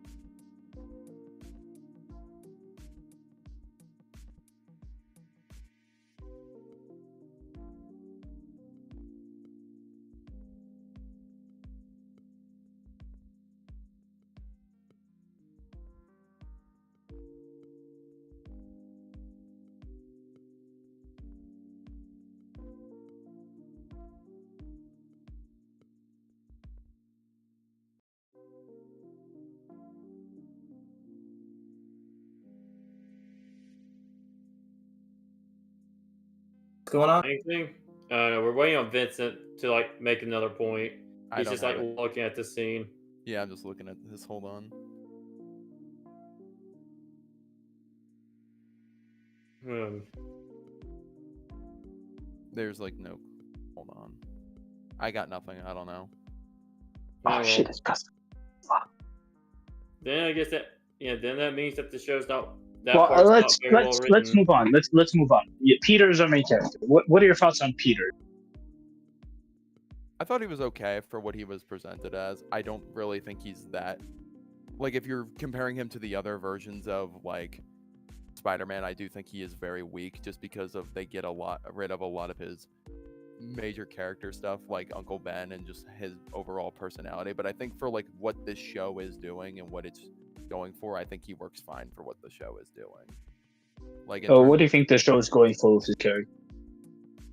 A: What's going on?
C: Anything? No, we're waiting on Vincent to like make another point. He's just like
F: it.
C: looking at the scene.
F: Yeah, I'm just looking at this. Hold on. There's like no. Hold on. I got nothing. I don't know.
E: Oh shit! It's custom. Fuck.
C: then I guess then that means that the show's not that
E: Well,
C: part's not
E: let's
C: very well
E: let's
C: written.
E: let's move on. Let's move on. Yeah, Peter's our main character. What are your thoughts on Peter?
F: I thought he was okay for what he was presented as. I don't really think he's that. Like, if you're comparing him to the other versions of, like, Spider-Man, I do think he is very weak just because of they get rid of a lot of his major character stuff, like Uncle Ben and just his overall personality. But I think for, like, what this show is doing and what it's going for, I think he works fine for what the show is doing. Like,
E: What do you think the show is going for with his character?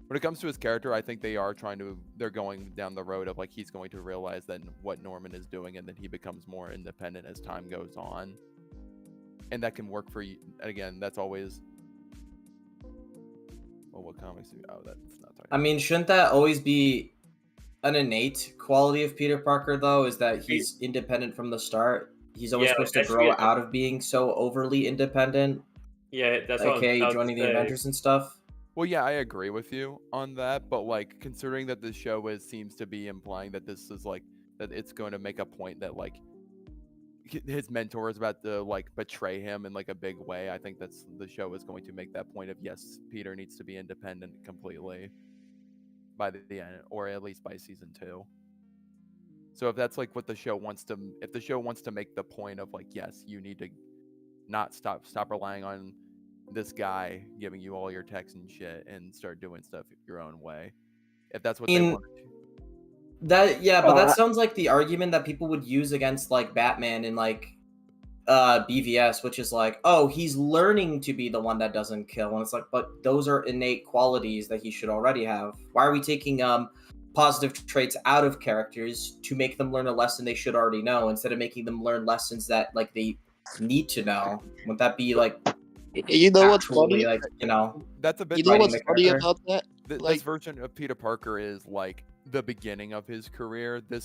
F: When it comes to his character, I think they're going down the road of, like, he's going to realize that what Norman is doing, and then he becomes more independent as time goes on. And that can work for you. Again, that's always... Well, what comics do you... Oh, that's not talking
A: I mean, shouldn't that always be an innate quality of Peter Parker, though, is that he's independent from the start? He's always supposed to grow out of being so overly independent.
C: Yeah, that's
A: what
C: I'm
A: joining the Avengers and stuff.
F: Well, yeah, I agree with you on that, but, like, considering that the show seems to be implying that this is, like, that it's going to make a point that, like, his mentor is about to, like, betray him in, like, a big way, I think that's the show is going to make that point of, yes, Peter needs to be independent completely by the end, or at least by season 2. So if that's, like, what the show wants to, if the show wants to make the point of, like, yes, you need to not stop relying on this guy giving you all your texts and shit and start doing stuff your own way. If that's what they want to do.
A: That sounds like the argument that people would use against, like, Batman and, like, BVS, which is like, oh, he's learning to be the one that doesn't kill. And it's like, but those are innate qualities that he should already have. Why are we taking positive traits out of characters to make them learn a lesson they should already know instead of making them learn lessons that, like, they need to know? Wouldn't that be, like,
D: you know what's funny?
A: Like, you know,
F: that's a bit.
D: You know what's funny about that?
F: This version of Peter Parker is, like, the beginning of his career. The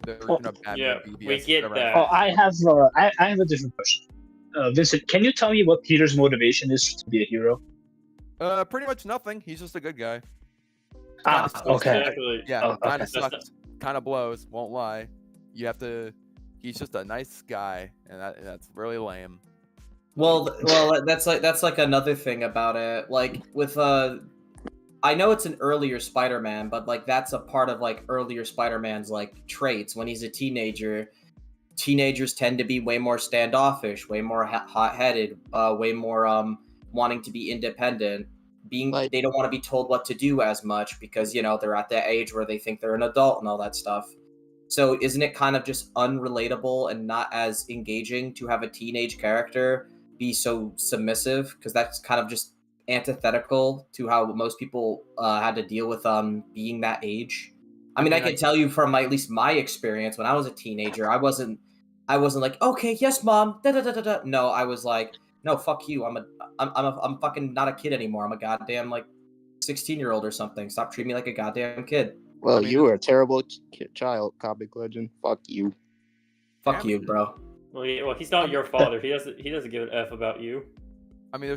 F: version of Batman BVS
C: we get that.
E: Oh, I have a different question. Vincent, can you tell me what Peter's motivation is to be a hero?
F: Pretty much nothing. He's just a good guy.
E: Okay.
C: Exactly.
F: Yeah, kind of sucks. Kind of blows. Won't lie. You have to. He's just a nice guy, and that's really lame.
A: Well, that's like another thing about it. Like with I know it's an earlier Spider-Man, but, like, that's a part of, like, earlier Spider-Man's, like, traits. When he's a teenager, teenagers tend to be way more standoffish, way more hot-headed, way more wanting to be independent. They don't want to be told what to do as much because, you know, they're at that age where they think they're an adult and all that stuff. So isn't it kind of just unrelatable and not as engaging to have a teenage character be so submissive? Because that's kind of just antithetical to how most people had to deal with being that age. I mean, I can tell you from at least my experience when I was a teenager, I wasn't like, okay, yes, mom, da da da da da. No, I was like, no, fuck you. I'm fucking not a kid anymore. I'm a goddamn, like, 16-year-old or something. Stop treating me like a goddamn kid.
D: Well, you were a terrible child, comic legend. Fuck you.
A: Fuck you, bro.
C: Well, he's not your father. He doesn't give an F about you.
F: I mean,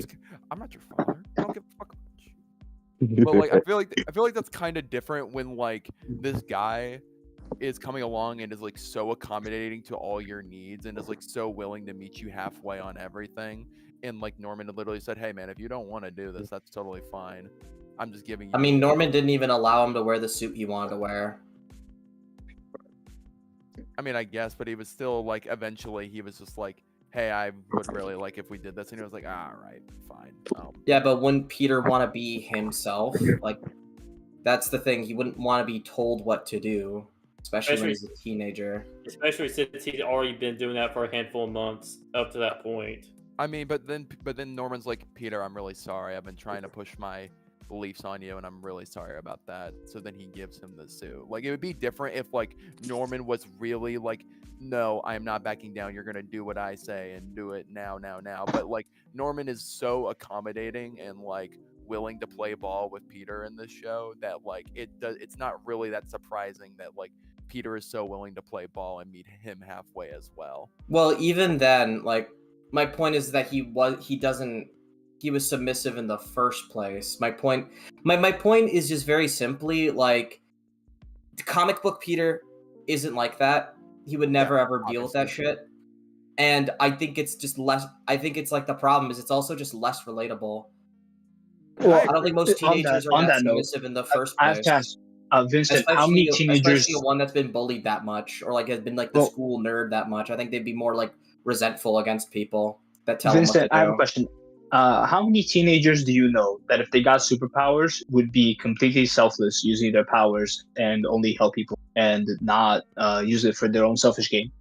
F: I'm not your father. I don't give a fuck about you. But, like, I feel like that's kind of different when, like, this guy is coming along and is, like, so accommodating to all your needs and is, like, so willing to meet you halfway on everything. And, like, Norman literally said, hey, man, if you don't want to do this, that's totally fine. I'm just giving you...
A: I mean, Norman didn't even allow him to wear the suit he wanted to wear.
F: I mean, I guess, but he was still, like, eventually he was just like, hey, I would really like if we did this. And he was like, all right, fine.
A: Yeah, but wouldn't Peter want to be himself? Like, that's the thing. He wouldn't want to be told what to do, especially when he's a teenager.
C: Especially since he's already been doing that for a handful of months up to that point.
F: I mean, but then Norman's like, Peter, I'm really sorry. I've been trying to push my beliefs on you, and I'm really sorry about that. So then he gives him the suit. Like, it would be different if, like, Norman was really like, no, I'm not backing down. You're gonna do what I say and do it now. But, like, Norman is so accommodating and, like, willing to play ball with Peter in this show that, like, it's not really that surprising that, like, Peter is so willing to play ball and meet him halfway as well.
A: Well, even then, like, my point is that he was submissive in the first place. My point is just very simply, like, the comic book Peter isn't like that. He would never ever deal with that shit. And I think it's just less. I think it's like the problem is it's also just less relatable.
E: Well,
A: I don't think most teenagers are that
E: note,
A: submissive in the first
E: I have
A: place.
E: to ask, Vincent, how many teenagers?
A: Especially one that's been bullied that much, or like has been like the school nerd that much. I think they'd be more like resentful against people that tell
E: Vincent,
A: them what to do.
E: I have a question. How many teenagers do you know that if they got superpowers would be completely selfless using their powers and only help people and not use it for their own selfish gain?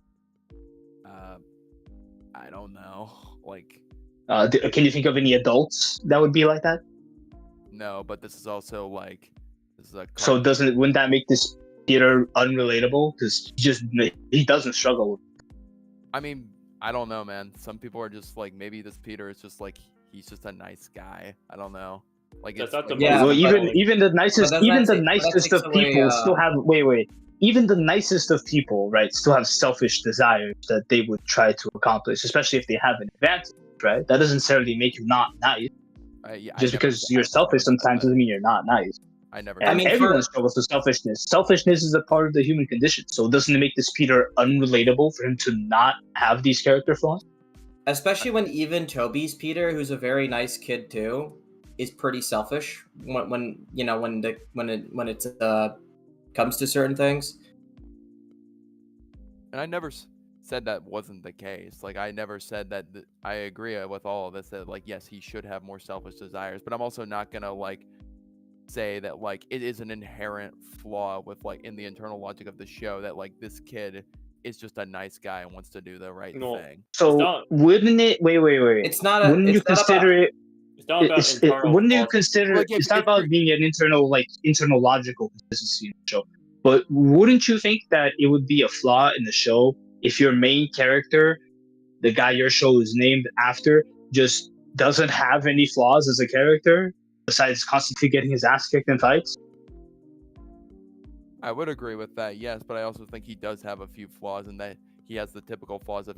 F: I don't know. Like,
E: can you think of any adults that would be like that?
F: No, but this is also like
E: So wouldn't that make this Peter unrelatable? Because he doesn't struggle.
F: I mean, I don't know, man. Some people are just like, maybe this Peter is just like, he's just a nice guy. I don't know. Like,
C: That's
F: it's
C: not the
F: like,
A: Yeah,
E: well,
A: but-
E: even the nicest
A: but that
E: of
A: takes away,
E: people still have wait. Even the nicest of people, right, still have selfish desires that they would try to accomplish, especially if they have an advantage, right? That doesn't necessarily make you not nice. Just because you're selfish sometimes doesn't mean you're not nice.
F: I never.
E: And everyone struggles with selfishness. Selfishness is a part of the human condition. So doesn't it make this Peter unrelatable for him to not have these character flaws?
A: Especially when even Toby's Peter, who's a very nice kid too, is pretty selfish when it comes to certain things.
F: And I never said that wasn't the case. Like, I never said that. I agree with all of this. That like, yes, he should have more selfish desires. But I'm also not gonna like say that like it is an inherent flaw with like in the internal logic of the show that like this kid is just a nice guy and wants to do the right thing.
E: So wouldn't it? Wait.
A: It's not a.
E: Wouldn't you consider it?
C: It's not about internal
E: wouldn't you
C: flaws.
E: consider
F: Like,
E: it's not about being an internal logical consistency in the show, but wouldn't you think that it would be a flaw in the show if your main character, the guy your show is named after, just doesn't have any flaws as a character besides constantly getting his ass kicked in fights?
F: I would agree with that, yes, but I also think he does have a few flaws, and that he has the typical flaws of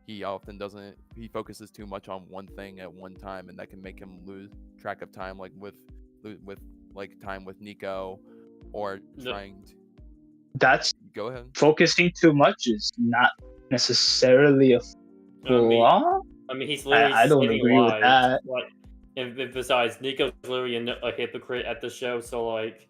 F: he often doesn't, he focuses too much on one thing at one time, and that can make him lose track of time, like with like time with Nico, or trying to...
E: That's
F: Go ahead.
E: Focusing too much is not necessarily a flaw.
C: I mean, he's literally
E: I don't agree with that.
C: Like, and besides, Nico's literally a hypocrite at the show, so like,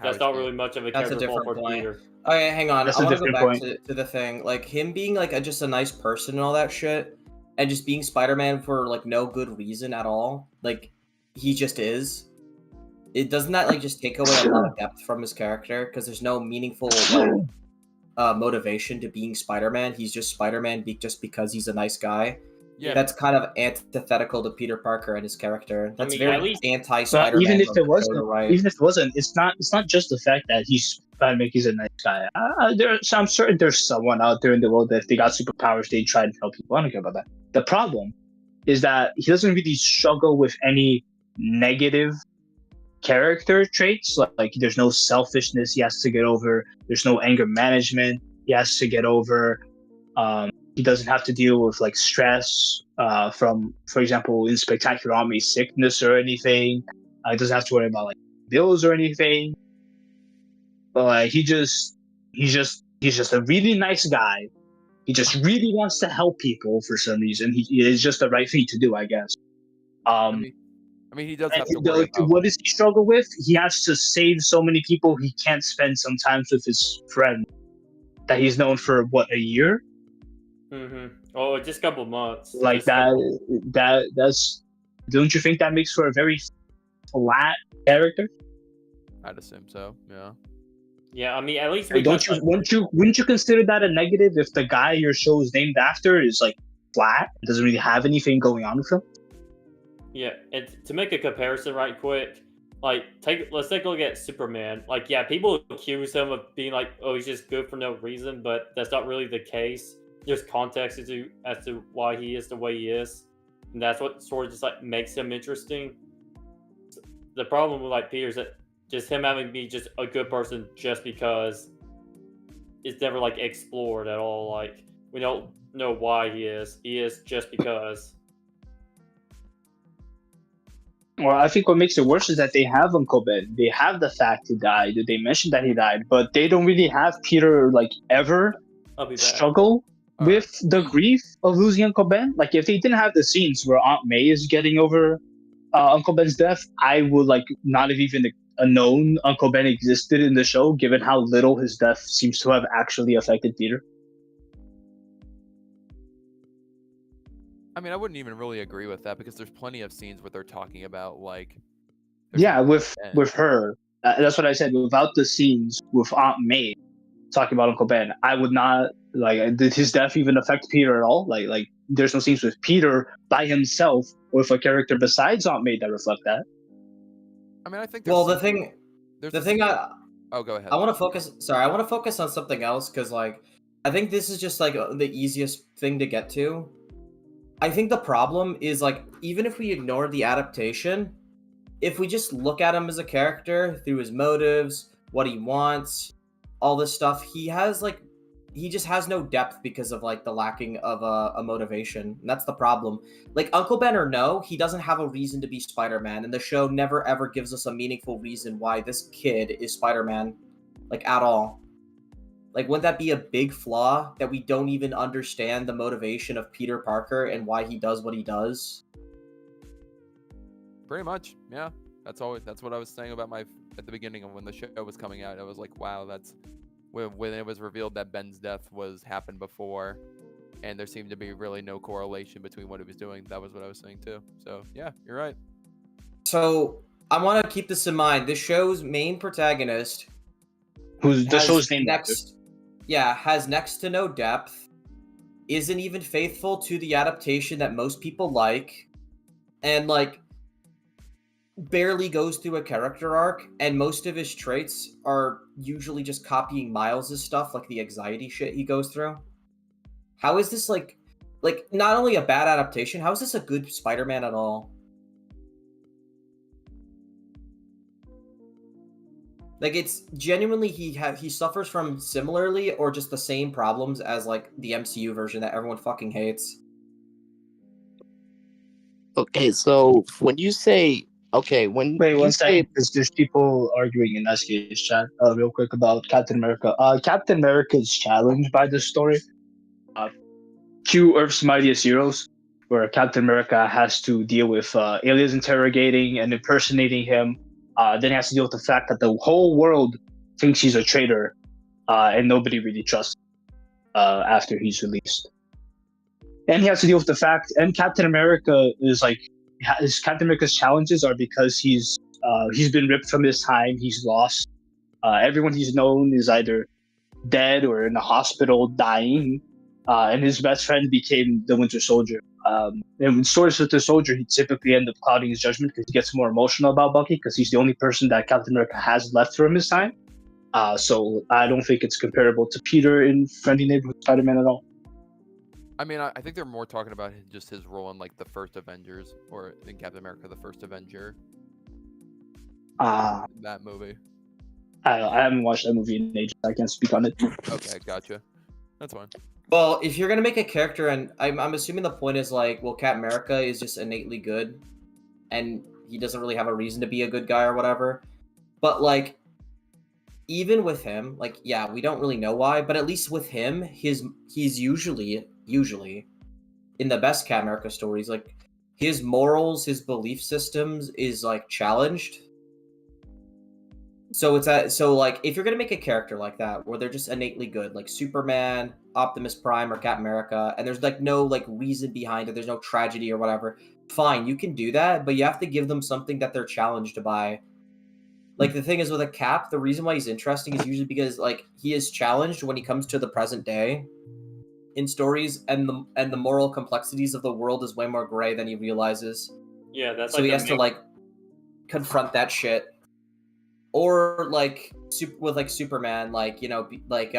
C: that's not really much of a
A: That's a
C: character flaw
A: different
C: for
A: point.
C: Peter.
A: Okay, hang on.
E: That's
A: I
E: a
A: want to go
E: different
A: back to the thing. Like, him being like just a nice person and all that shit, and just being Spider-Man for like no good reason at all. Like, he just is. It doesn't that like just take away a lot of depth from his character because there's no meaningful motivation to being Spider-Man. He's just Spider-Man just because he's a nice guy.
F: Yeah,
A: that's kind of antithetical to Peter Parker and his character. That's
C: I mean,
A: very
C: at least-
A: anti-Spider-Man.
E: Even if
A: from
E: it
A: the
E: wasn't,
A: right.
E: it's not just the fact that he's he's a nice guy. I'm certain there's someone out there in the world that if they got superpowers, they'd try to help people. I don't care about that. The problem is that he doesn't really struggle with any negative character traits. Like there's no selfishness he has to get over. There's no anger management he has to get over. He doesn't have to deal with like stress from, for example, in Spectacular Army, sickness or anything. He doesn't have to worry about like bills or anything. But like he's just a really nice guy. He just really wants to help people for some reason. It's just the right thing to do, I guess.
F: I mean, he does have to worry about...
E: What does he struggle with? He has to save so many people. He can't spend some time with his friend that he's known for what, a year?
C: Mm-hmm. Oh, just a couple months.
E: Like that's. Don't you think that makes for a very flat character?
F: I'd assume so. Yeah.
C: Yeah, I mean, at least
E: wouldn't you consider that a negative if the guy your show is named after is like flat, doesn't really have anything going on with him?
C: Yeah, and to make a comparison right quick, like let's take a look at Superman. Like, yeah, people accuse him of being like, oh, he's just good for no reason, but that's not really the case. There's context as to why he is the way he is, and that's what sort of just like makes him interesting. The problem with like Peter is that just him having to be just a good person just because it's never like explored at all. Like, we don't know why he is. He is just because.
E: Well, I think what makes it worse is that they have Uncle Ben. They have the fact he died. They mentioned that he died, but they don't really have Peter like ever struggle with the grief of losing Uncle Ben, like if they didn't have the scenes where Aunt May is getting over Uncle Ben's death, I would like not have even known Uncle Ben existed in the show, given how little his death seems to have actually affected Peter.
F: I mean, I wouldn't even really agree with that because there's plenty of scenes where they're talking about like.
E: Yeah, with her. That's what I said. Without the scenes with Aunt May talking about Uncle Ben, I would not like. Did his death even affect Peter at all? Like, there's no scenes with Peter by himself or with a character besides Aunt May that reflect that.
F: I mean, I think.
A: Well,
F: oh, go ahead.
A: I want to focus. Sorry, I want to focus on something else because, like, I think this is just like the easiest thing to get to. I think the problem is like even if we ignore the adaptation, if we just look at him as a character through his motives, what he wants, all this stuff, he just has no depth because of like the lacking of a motivation. And that's the problem. Like Uncle Ben or no, he doesn't have a reason to be Spider-Man, and the show never ever gives us a meaningful reason why this kid is Spider-Man, like at all. Like, wouldn't that be a big flaw that we don't even understand the motivation of Peter Parker and why he does what he does?
F: Pretty much, yeah. That's what I was saying about at the beginning of when the show was coming out. I was like, wow, that's when it was revealed that Ben's death happened before, and there seemed to be really no correlation between what he was doing. That was what I was saying too. So yeah, you're right.
A: So I want to keep this in mind. This show's main protagonist,
E: who's the show's named
A: next. Yeah, has next to no depth, isn't even faithful to the adaptation that most people like, and like barely goes through a character arc, and most of his traits are usually just copying Miles' stuff, like the anxiety shit he goes through. How is this like not only a bad adaptation, how is this a good Spider-Man at all? Like, it's genuinely he suffers from similarly or just the same problems as like the MCU version that everyone fucking hates.
D: Okay, so when you say
E: wait one second, because there's people arguing in SK's chat real quick about Captain America. Captain America is challenged by this story. Q Earth's Mightiest Heroes, where Captain America has to deal with aliens interrogating and impersonating him. Then he has to deal with the fact that the whole world thinks he's a traitor, and nobody really trusts him after he's released. And he has to deal with the fact, and Captain America is like, Captain America's challenges are because he's been ripped from his time, he's lost. Everyone he's known is either dead or in a hospital dying, and his best friend became the Winter Soldier. And in stories with the Soldier, he typically ends up clouding his judgment because he gets more emotional about Bucky because he's the only person that Captain America has left from his time. So I don't think it's comparable to Peter in Friendly Neighborhood Spider-Man at all.
F: I mean, I think they're more talking about just his role in like the first Avengers, or in Captain America: The First Avenger. That movie.
E: I haven't watched that movie in ages. I can't speak on it.
F: Okay, gotcha. That's fine.
A: Well, if you're gonna make a character, and I'm assuming the point is like, well, Captain America is just innately good, and he doesn't really have a reason to be a good guy or whatever. But like, even with him, like, yeah, we don't really know why, but at least with him, he's usually in the best Captain America stories, like his morals, his belief systems is like challenged. So so like if you're gonna make a character like that where they're just innately good, like Superman, Optimus Prime, or Captain America, and there's like no like reason behind it, there's no tragedy or whatever, fine, you can do that, but you have to give them something that they're challenged by. Like the thing is with a Cap, the reason why he's interesting is usually because like he is challenged when he comes to the present day in stories, and the moral complexities of the world is way more gray than he realizes.
C: Yeah, that's
A: so he has to like confront that shit. Or like with like Superman, like, you know, like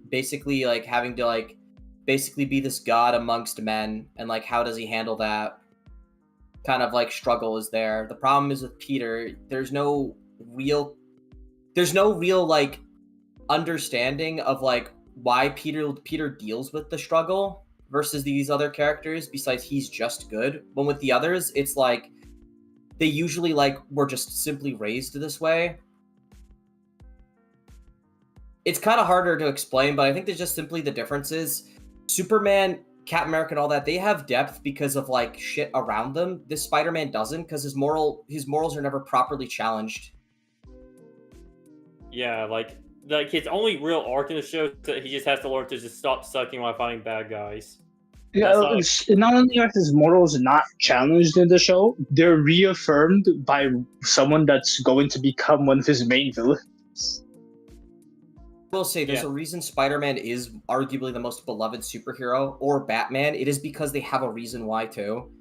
A: basically like having to like basically be this god amongst men, and like how does he handle that kind of like struggle is there. The problem is with Peter, there's no real like understanding of like why Peter deals with the struggle versus these other characters, besides he's just good. When with the others, it's like they usually like were just simply raised this way. It's kind of harder to explain, but I think there's just simply the differences. Superman, Captain America, and all that, they have depth because of like shit around them. This Spider-Man doesn't, because his morals are never properly challenged.
C: Yeah, like his only real arc in the show is that he just has to learn to just stop sucking while fighting bad guys.
E: Yeah, not only are his morals not challenged in the show, they're reaffirmed by someone that's going to become one of his main villains.
A: I will say there's a reason Spider-Man is arguably the most beloved superhero, or Batman. It is because they have a reason why too.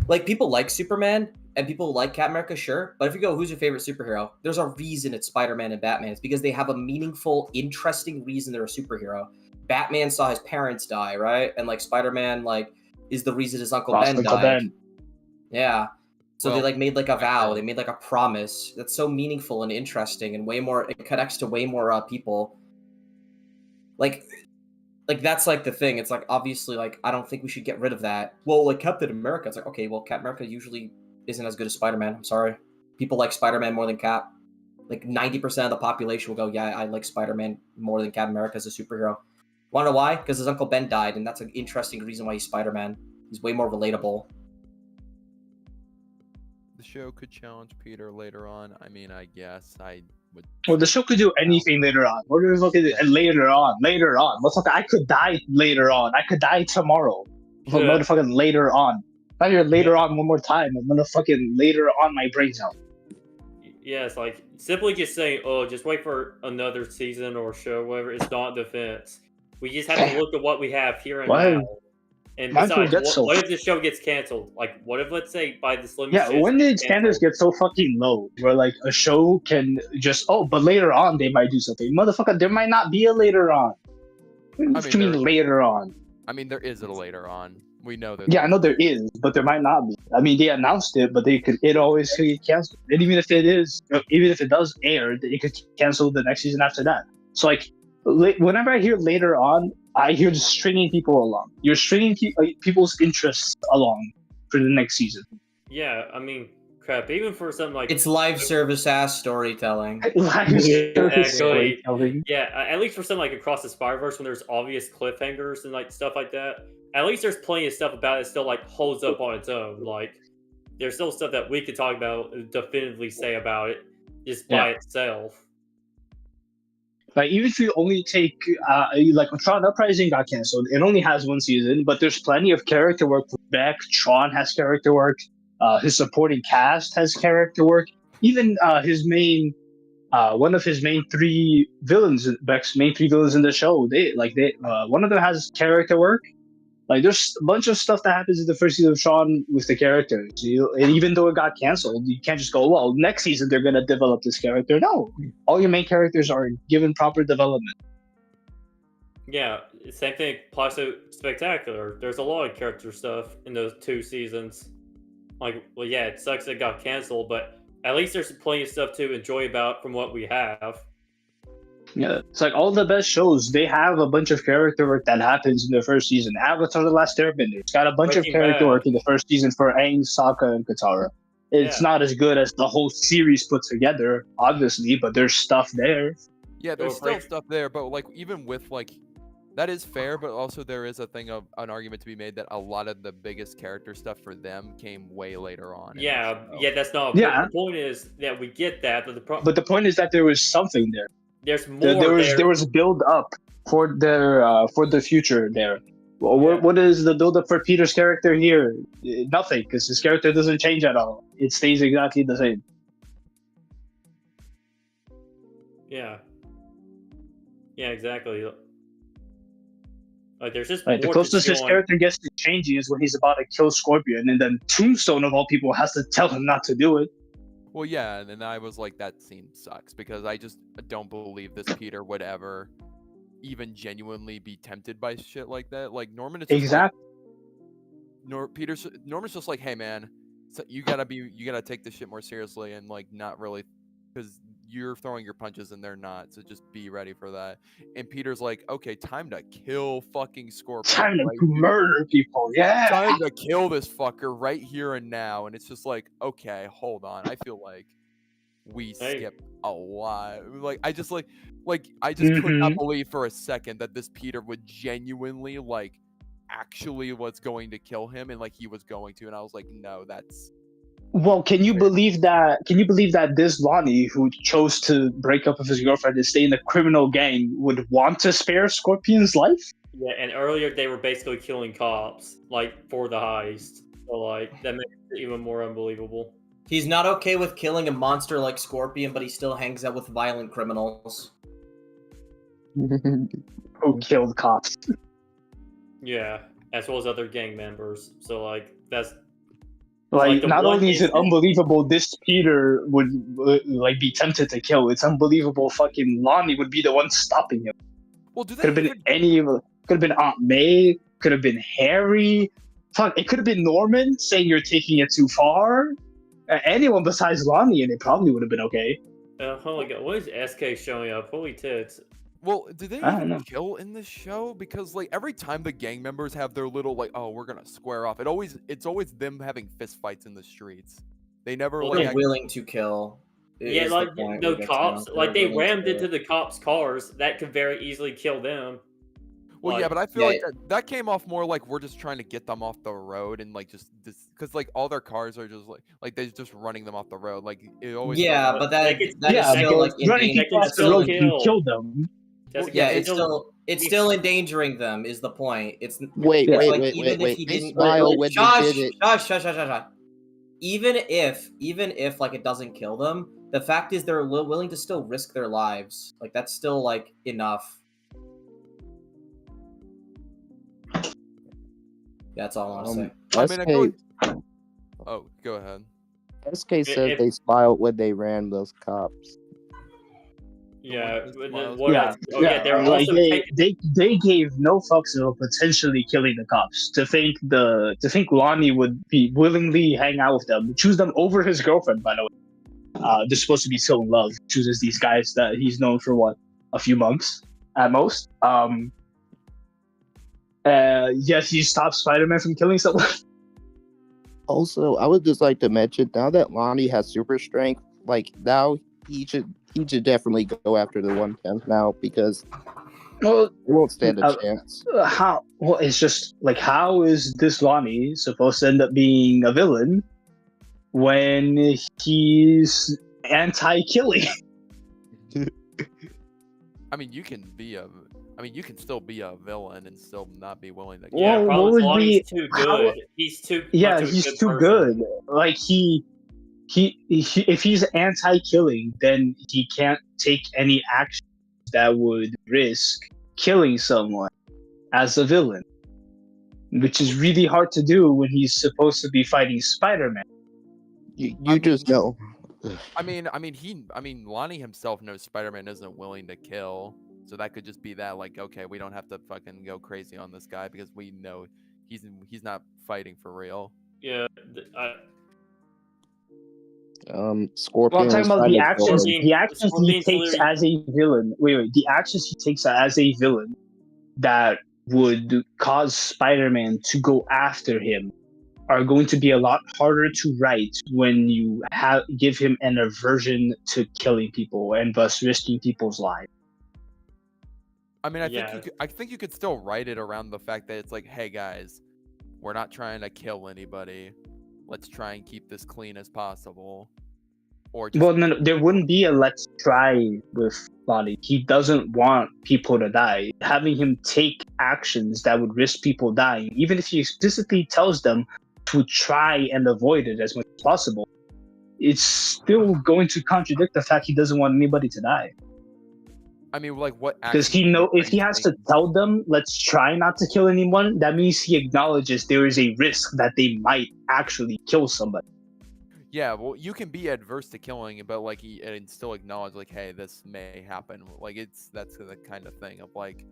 A: Like, people like Superman and people like Captain America, sure, but if you go, who's your favorite superhero? There's a reason it's Spider-Man and Batman. It's because they have a meaningful, interesting reason they're a superhero. Batman saw his parents die, right? And like Spider-Man, like, is the reason his Uncle Ben died. Yeah. So they like made like a vow. They made like a promise that's so meaningful and interesting and way more. It connects to way more people. Like that's like the thing. It's like, obviously, like, I don't think we should get rid of that. Well, like Captain America, it's like, okay, well, Captain America usually isn't as good as Spider-Man. I'm sorry. People like Spider-Man more than Cap. Like 90% of the population will go, yeah, I like Spider-Man more than Captain America as a superhero. Wanna know why? Because his Uncle Ben died, and that's an interesting reason why he's Spider-Man. He's way more relatable.
F: The show could challenge Peter later on. I mean, I guess I would.
E: Well, the show could do anything later on. What are we looking at? Later on. Motherfucker, I could die later on. I could die tomorrow. But motherfucking later on. Not here later on one more time. I'm gonna fucking later on my brains out.
C: Yeah, it's like simply just saying, "Oh, just wait for another season or show, whatever." It's not defense. We just have to look at what we have here and now. And besides, what if the show gets canceled? Like, what if, let's say, by this limited
E: when did standards get so fucking low? Where, like, a show can just, but later on they might do something. Motherfucker, there might not be a later on. What do you mean later on?
F: I mean, there is a later on. We know that.
E: Yeah, I know there is, but there might not be. I mean, they announced it, but it always could get canceled. And even if it does air, it could cancel the next season after that. So, like, whenever I hear later on, I hear just stringing people along. You're stringing people's interests along for the next season.
C: Yeah, I mean, crap. Even for something like
A: it's live service ass storytelling.
E: Storytelling.
C: Yeah, at least for something like Across the Spider-Verse, when there's obvious cliffhangers and like stuff like that. At least there's plenty of stuff about it that still like holds up on its own. Like, there's still stuff that we could talk about, definitively say about it, just by itself.
E: Like, even if you only take, like, Tron Uprising got canceled, it only has one season, but there's plenty of character work for Beck. Tron has character work. His supporting cast has character work. Even his main, one of his main three villains, Beck's main three villains in the show, one of them has character work. Like, there's a bunch of stuff that happens in the first season of Tron with the characters. And even though it got canceled, you can't just go, well, next season they're going to develop this character. No. All your main characters are given proper development.
C: Yeah, same thing applies to Spectacular. There's a lot of character stuff in those 2 seasons. Like, well, yeah, it sucks it got canceled, but at least there's plenty of stuff to enjoy about from what we have.
E: Yeah, it's like all the best shows, they have a bunch of character work that happens in the first season. Avatar: The Last Airbender, it's got a bunch of character work in the first season for Aang, Sokka, and Katara. It's not as good as the whole series put together, obviously, but there's stuff there.
F: Yeah, there's still stuff there, but like, even with like, that is fair, but also there is an argument to be made that a lot of the biggest character stuff for them came way later on.
C: Yeah, that's not.
E: Yeah.
C: The point is that we get that,
E: but the point is that there was something there.
C: There's more.
E: There was build up for the future there. Well, what is the build up for Peter's character here? Nothing, because his character doesn't change at all. It stays exactly the same.
C: Yeah, exactly. Like, there's just
E: the closest his character gets to changing is when he's about to kill Scorpion, and then Tombstone of all people has to tell him not to do it.
F: Well, yeah, and I was like, that scene sucks, because I just don't believe this Peter would ever even genuinely be tempted by shit like that. Like, Norman is just
E: exactly.
F: Norman's just like, hey man, so you gotta take this shit more seriously, and like, not really, because you're throwing your punches and they're not, so just be ready for that. And Peter's like, okay, time to kill fucking Scorpion.
E: Time to murder people, yeah.
F: Time to kill this fucker right here and now. And it's just like, okay, hold on. I feel like we skipped a lot. Like, I just could not believe for a second that this Peter would genuinely like actually was going to kill him, and like he was going to, and I was like, no, that's.
E: Well, can you believe that? Can you believe that this Lonnie, who chose to break up with his girlfriend and stay in the criminal gang, would want to spare Scorpion's life?
C: Yeah, and earlier they were basically killing cops, like, for the heist. So, like, that makes it even more unbelievable.
A: He's not okay with killing a monster like Scorpion, but he still hangs out with violent criminals.
E: Who killed cops?
C: Yeah, as well as other gang members. So, like, that's...
E: Like,
C: the
E: not
C: one
E: only is it
C: instant-
E: unbelievable this Peter would like be tempted to kill, it's unbelievable fucking Lonnie would be the one stopping him.
F: Well, do they
E: Could have been any of could have been Aunt May, could have been Harry. Fuck, it could have been Norman saying you're taking it too far. Anyone besides Lonnie, and it probably would have been okay.
C: Holy God, what is SK showing up? Holy tits.
F: Well, do they
E: I don't
F: even
E: know.
F: kill in this show? Because like every time the gang members have their little like, oh, we're gonna square off. It's always them having fist fights in the streets. They never
C: Well,
F: like.
A: They're willing to kill.
C: Yeah,
A: is
C: like,
A: the point
C: no
A: we get to
C: cops,
A: know.
C: like,
A: They're
C: they
A: willing to
C: rammed
A: do
C: into
A: it.
C: the cops' cars. That could very easily kill them.
F: Well, yeah,
C: Like,
F: but I feel
A: yeah,
F: like that came off more like we're just trying to get them off the road and like just because like all their cars are just like they're just running them off the road. Like it always.
A: Yeah,
F: felt
A: but
F: like-
A: that is still like
E: running
A: endanger-
E: people off
A: that's
E: the
A: still
E: road
A: en-
E: can kill them.
C: Jessica,
A: yeah,
C: it's
A: it's still endangering them is the point. It's
D: Wait,
E: Yeah.
D: wait,
A: like
D: wait,
A: even
D: wait,
A: if he
D: wait. They
A: didn't
D: smile when they did it.
A: shush. Even if like it doesn't kill them, the fact is they're willing to still risk their lives. Like that's still like enough. Yeah, that's all I want to say.
F: I mean, I feel
D: SK,
F: like... Oh, go ahead.
D: SK said
C: If-
D: they smiled when they ran those cops.
C: Yeah,
F: The
C: but
F: one that
C: what
E: Yeah,
C: else? Oh, yeah, they're
E: like
C: also
E: they gave no fucks about potentially killing the cops. To think Lonnie would be willingly hang out with them, choose them over his girlfriend. By the way, they're supposed to be so in love. Chooses these guys that he's known for a few months at most. Yes, he stopped Spider-Man from killing someone.
D: Also, I would just like to mention now that Lonnie has super strength, like now he should definitely go after the 110th now because
E: Well,
D: he won't stand a chance.
E: how? Well, it's just like how is this Lonnie supposed to end up being a villain when he's anti-killing?
F: I mean, you can still be a villain and still not be willing to.
C: Yeah,
E: Well,
C: problem
E: what
C: is
E: would
C: Lonnie's
E: be-
C: too
E: how-
C: good. He's too
E: Yeah,
C: much of a
E: he's
C: good
E: too
C: person.
E: good. Like he if he's anti-killing, then he can't take any action that would risk killing someone as a villain, which is really hard to do when he's supposed to be fighting Spider-Man.
D: You just know.
F: I mean, Lonnie himself knows Spider-Man isn't willing to kill, so that could just be that. Like, okay, we don't have to fucking go crazy on this guy because we know he's not fighting for real.
C: Yeah,
D: Scorpion.
E: Well, I'm talking
D: was
E: about
D: trying
E: the
D: to kill
E: actions.
D: him.
E: The actions he
C: Scorpion's
E: takes
C: literally-
E: as a villain. Wait. The actions he takes as a villain that would cause Spider-Man to go after him are going to be a lot harder to write when you give him an aversion to killing people and thus risking people's lives.
F: I mean,
C: Yeah.
F: I think you could still write it around the fact that it's like, hey guys, we're not trying to kill anybody. Let's try and keep this clean as possible. Or just,
E: Well, no, there wouldn't be a let's try with Lonnie. He doesn't want people to die. Having him take actions that would risk people dying, even if he explicitly tells them to try and avoid it as much as possible, it's still going to contradict the fact he doesn't want anybody to die.
F: I mean, like what?
E: Because he if he has to tell them, let's try not to kill anyone, that means he acknowledges there is a risk that they might actually kill somebody.
F: Yeah, well, you can be adverse to killing, but like and still acknowledge like, hey, this may happen. Like that's the kind of thing of like,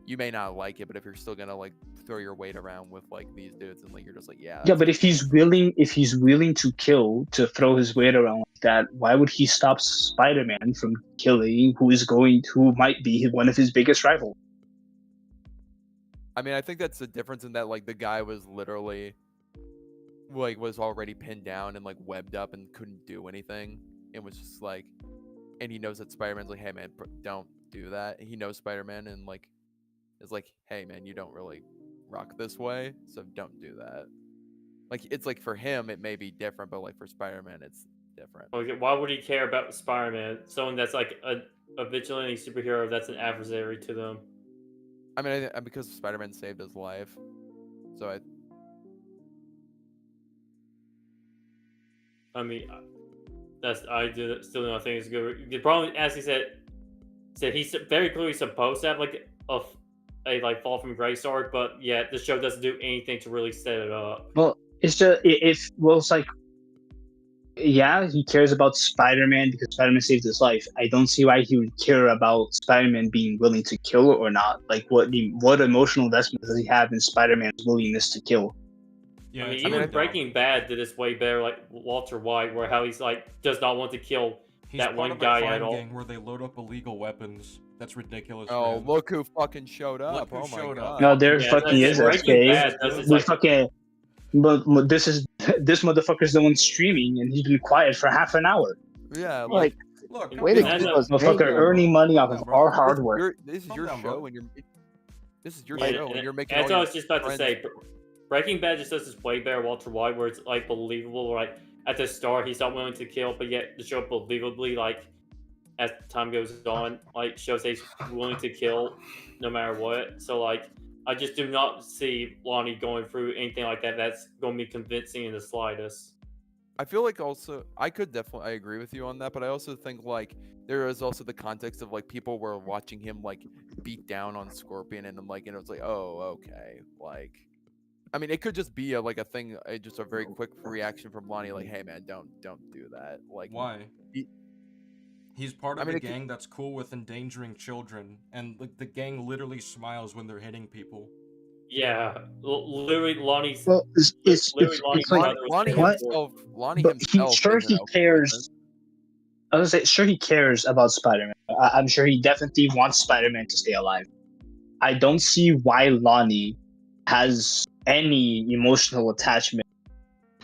F: you may not like it, but if you're still gonna like throw your weight around with like these dudes, and like you're just like, yeah.
E: Yeah, but if he's willing to kill, to throw his weight around like that, why would he stop Spider-Man from killing who might be one of his biggest rivals?
F: I mean, I think that's the difference in that like the guy was literally like was already pinned down and like webbed up and couldn't do anything. It was just like, and he knows that Spider-Man's like, hey man, don't do that. He knows Spider-Man and like is like, hey man, you don't really rock this way, so don't do that. Like it's like for him it may be different, but like for Spider-Man it's different.
C: Okay, why would he care about Spider-Man? Someone that's like a vigilante superhero that's an adversary to them.
F: I mean, because Spider-Man saved his life, so
C: I mean, still don't think it's good. The problem, as he said he's very clearly supposed to have like a like fall from grace arc, but yeah, the show doesn't do anything to really set it up.
E: Well, it's just it's like, yeah, he cares about Spider-Man because Spider-Man saved his life. I don't see why he would care about Spider-Man being willing to kill or not. Like, what emotional investment does he have in Spider-Man's willingness to kill?
C: Yeah, I mean, even Breaking Bad did this way better, like Walter White, where how he's like does not want to kill that one guy at all.
B: Gang where they load up illegal weapons. That's ridiculous.
F: Oh,
B: man.
F: look who fucking showed up!
B: Look who
F: Oh my
B: showed
F: god!
B: up.
E: No, there fucking is SK. But this motherfucker's the one streaming, and he's been quiet for half an hour.
F: Yeah,
E: Like,
B: Look,
D: Way to keep us
E: motherfucker earning money off of our hard work.
F: This is your show, and you're. This is your
C: Yeah,
F: show, and you're making.
C: That's
F: all
C: what I
F: your
C: was just about to
F: friends-
C: say. Breaking Bad just does this way better Walter White, where it's like believable. Like at the start, he's not willing to kill, but yet the show believably, like as time goes on, like shows he's willing to kill no matter what. So like, I just do not see Lonnie going through anything like that. That's going to be convincing in the slightest.
F: I feel like also I agree with you on that, but I also think like there is also the context of like people were watching him like beat down on Scorpion, and then like, and it was like, oh, okay, like. I mean, it could just be a thing, just a very quick reaction from Lonnie, like, "Hey, man, don't do that." Like,
B: why? He's part of the gang that's cool with endangering children, and like the gang literally smiles when they're hitting people.
C: Yeah, literally, Lonnie's.
E: Well, it's like
F: Lonnie
E: what?
F: himself.
E: He cares. I was gonna say, sure, he cares about Spider-Man. I'm sure he definitely wants Spider-Man to stay alive. I don't see why Lonnie has any emotional attachment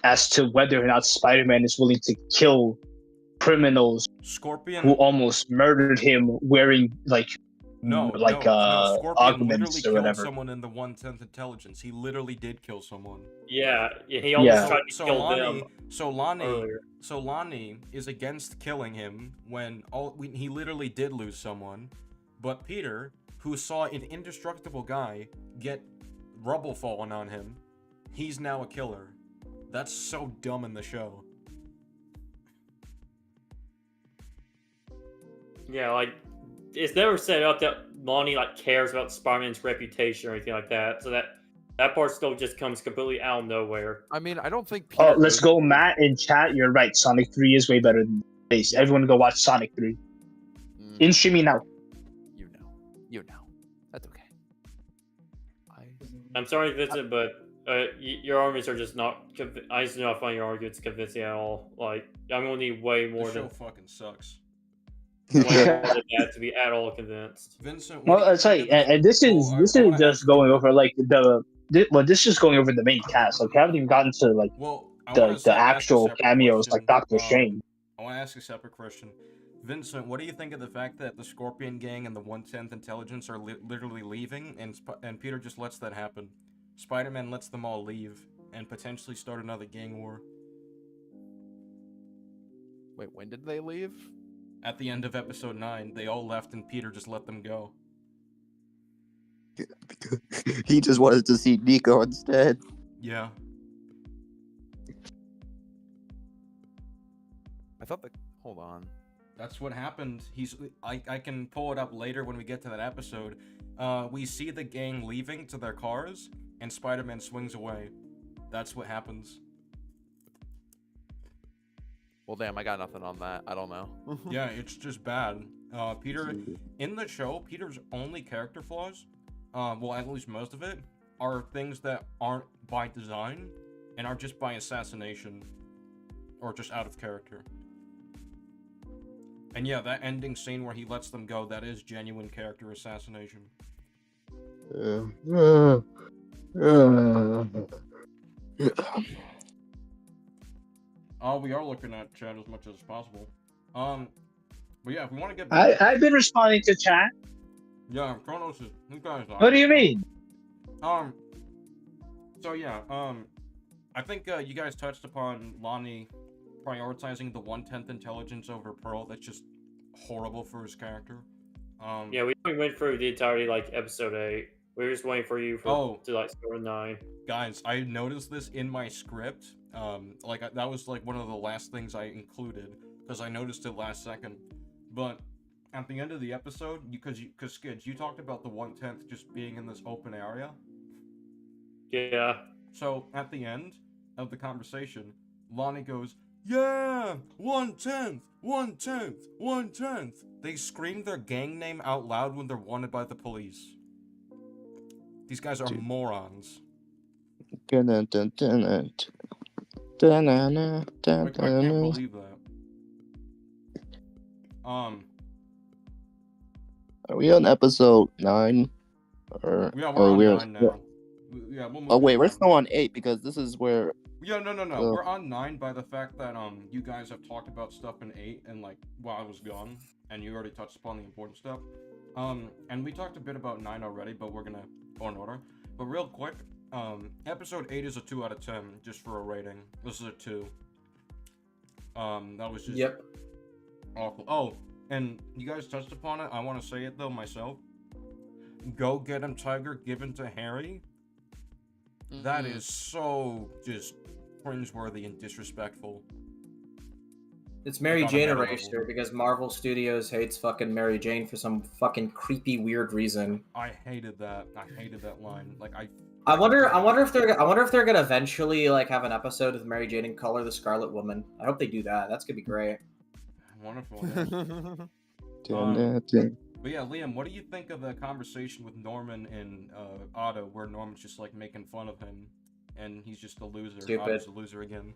E: as to whether or not Spider-Man is willing to kill criminals who almost murdered him wearing
B: Scorpion
E: augments
B: literally
E: or whatever.
B: killed someone in the 1/10 intelligence. He literally did kill someone.
C: Yeah, he almost tried to kill them.
B: So Lonnie is against killing him when he literally did lose someone, but Peter, who saw an indestructible guy get rubble falling on him, he's now a killer. That's so dumb in the show.
C: Yeah, like it's never set up that Lonnie like cares about Spider-Man's reputation or anything like that. So that part still just comes completely out of nowhere.
F: I mean, I don't think. Peter
E: Let's go, Matt in chat. You're right. Sonic 3 is way better than this. Everyone go watch Sonic 3. In streaming now.
F: You know. That's okay.
C: I'm sorry, Vincent, but your arguments are just not. I just do not find your arguments convincing at all. Like I'm gonna need way more
B: The show
C: than
B: fucking sucks.
C: way more than that to be at all convinced.
B: Vincent,
E: Well, I'll tell you, and this is just going over like this is just going over the main cast. Like, we haven't even gotten to like the actual cameos, like Doctor Strange.
B: I want to ask a separate question. Vincent, what do you think of the fact that the Scorpion gang and the 1/10 intelligence are literally leaving, and Peter just lets that happen? Spider-Man lets them all leave and potentially start another gang war.
F: Wait, when did they leave?
B: At the end of episode 9, they all left and Peter just let them go.
D: He just wanted to see Nico instead.
B: Yeah.
F: I thought hold on.
B: That's what happened. I can pull it up later when we get to that episode. We see the gang leaving to their cars, and Spider-Man swings away. That's what happens.
F: Well, damn, I got nothing on that. I don't know.
B: Yeah, it's just bad. Peter, in the show, Peter's only character flaws, well, at least most of it, are things that aren't by design and are just by assassination or just out of character. And yeah, that ending scene where he lets them go, that is genuine character assassination. We are looking at chat as much as possible. But yeah, if we want to get back...
E: I've been responding to chat.
B: Yeah, Kronos is...
E: What do you mean?
B: So yeah, I think you guys touched upon Lonnie prioritizing the 1/10 intelligence over Pearl. That's just horrible for his character.
C: Yeah, we went through the entirety like episode 8. We were just waiting for you to like start 9.
B: Guys, I noticed this in my script. That was like one of the last things I included because I noticed it last second. But at the end of the episode, because Skids, you talked about the 1/10 just being in this open area.
C: Yeah.
B: So at the end of the conversation, Lonnie goes, "Yeah, 1/10, 1/10, 1/10." They scream their gang name out loud when they're wanted by the police. These guys are morons.
D: I can't
B: believe that.
D: Are we on episode 9? Or
B: yeah, we're on 9 now. Yeah,
D: oh wait, we're still on 8 because this is where.
B: Yeah, no. We're on 9 by the fact that you guys have talked about stuff in 8 and like while I was gone, and you already touched upon the important stuff. And we talked a bit about 9 already, but we're gonna go in order. But real quick, episode 8 is a 2 out of 10 just for a rating. This is a 2. That was just awful. Oh, and you guys touched upon it. I want to say it though myself. Go get him, Tiger, given to Harry. That is so just cringeworthy and disrespectful.
A: It's Mary Jane erasure because Marvel Studios hates fucking Mary Jane for some fucking creepy weird reason.
B: I hated that. I hated that line. Like
A: I wonder if they're gonna eventually like have an episode with Mary Jane in color, the Scarlet Woman. I hope they do that. That's gonna be great.
B: Wonderful. But yeah, Liam, what do you think of the conversation with Norman and Otto, where Norman's just like making fun of him, and he's just a loser?
A: Stupid.
B: Otto's a loser again.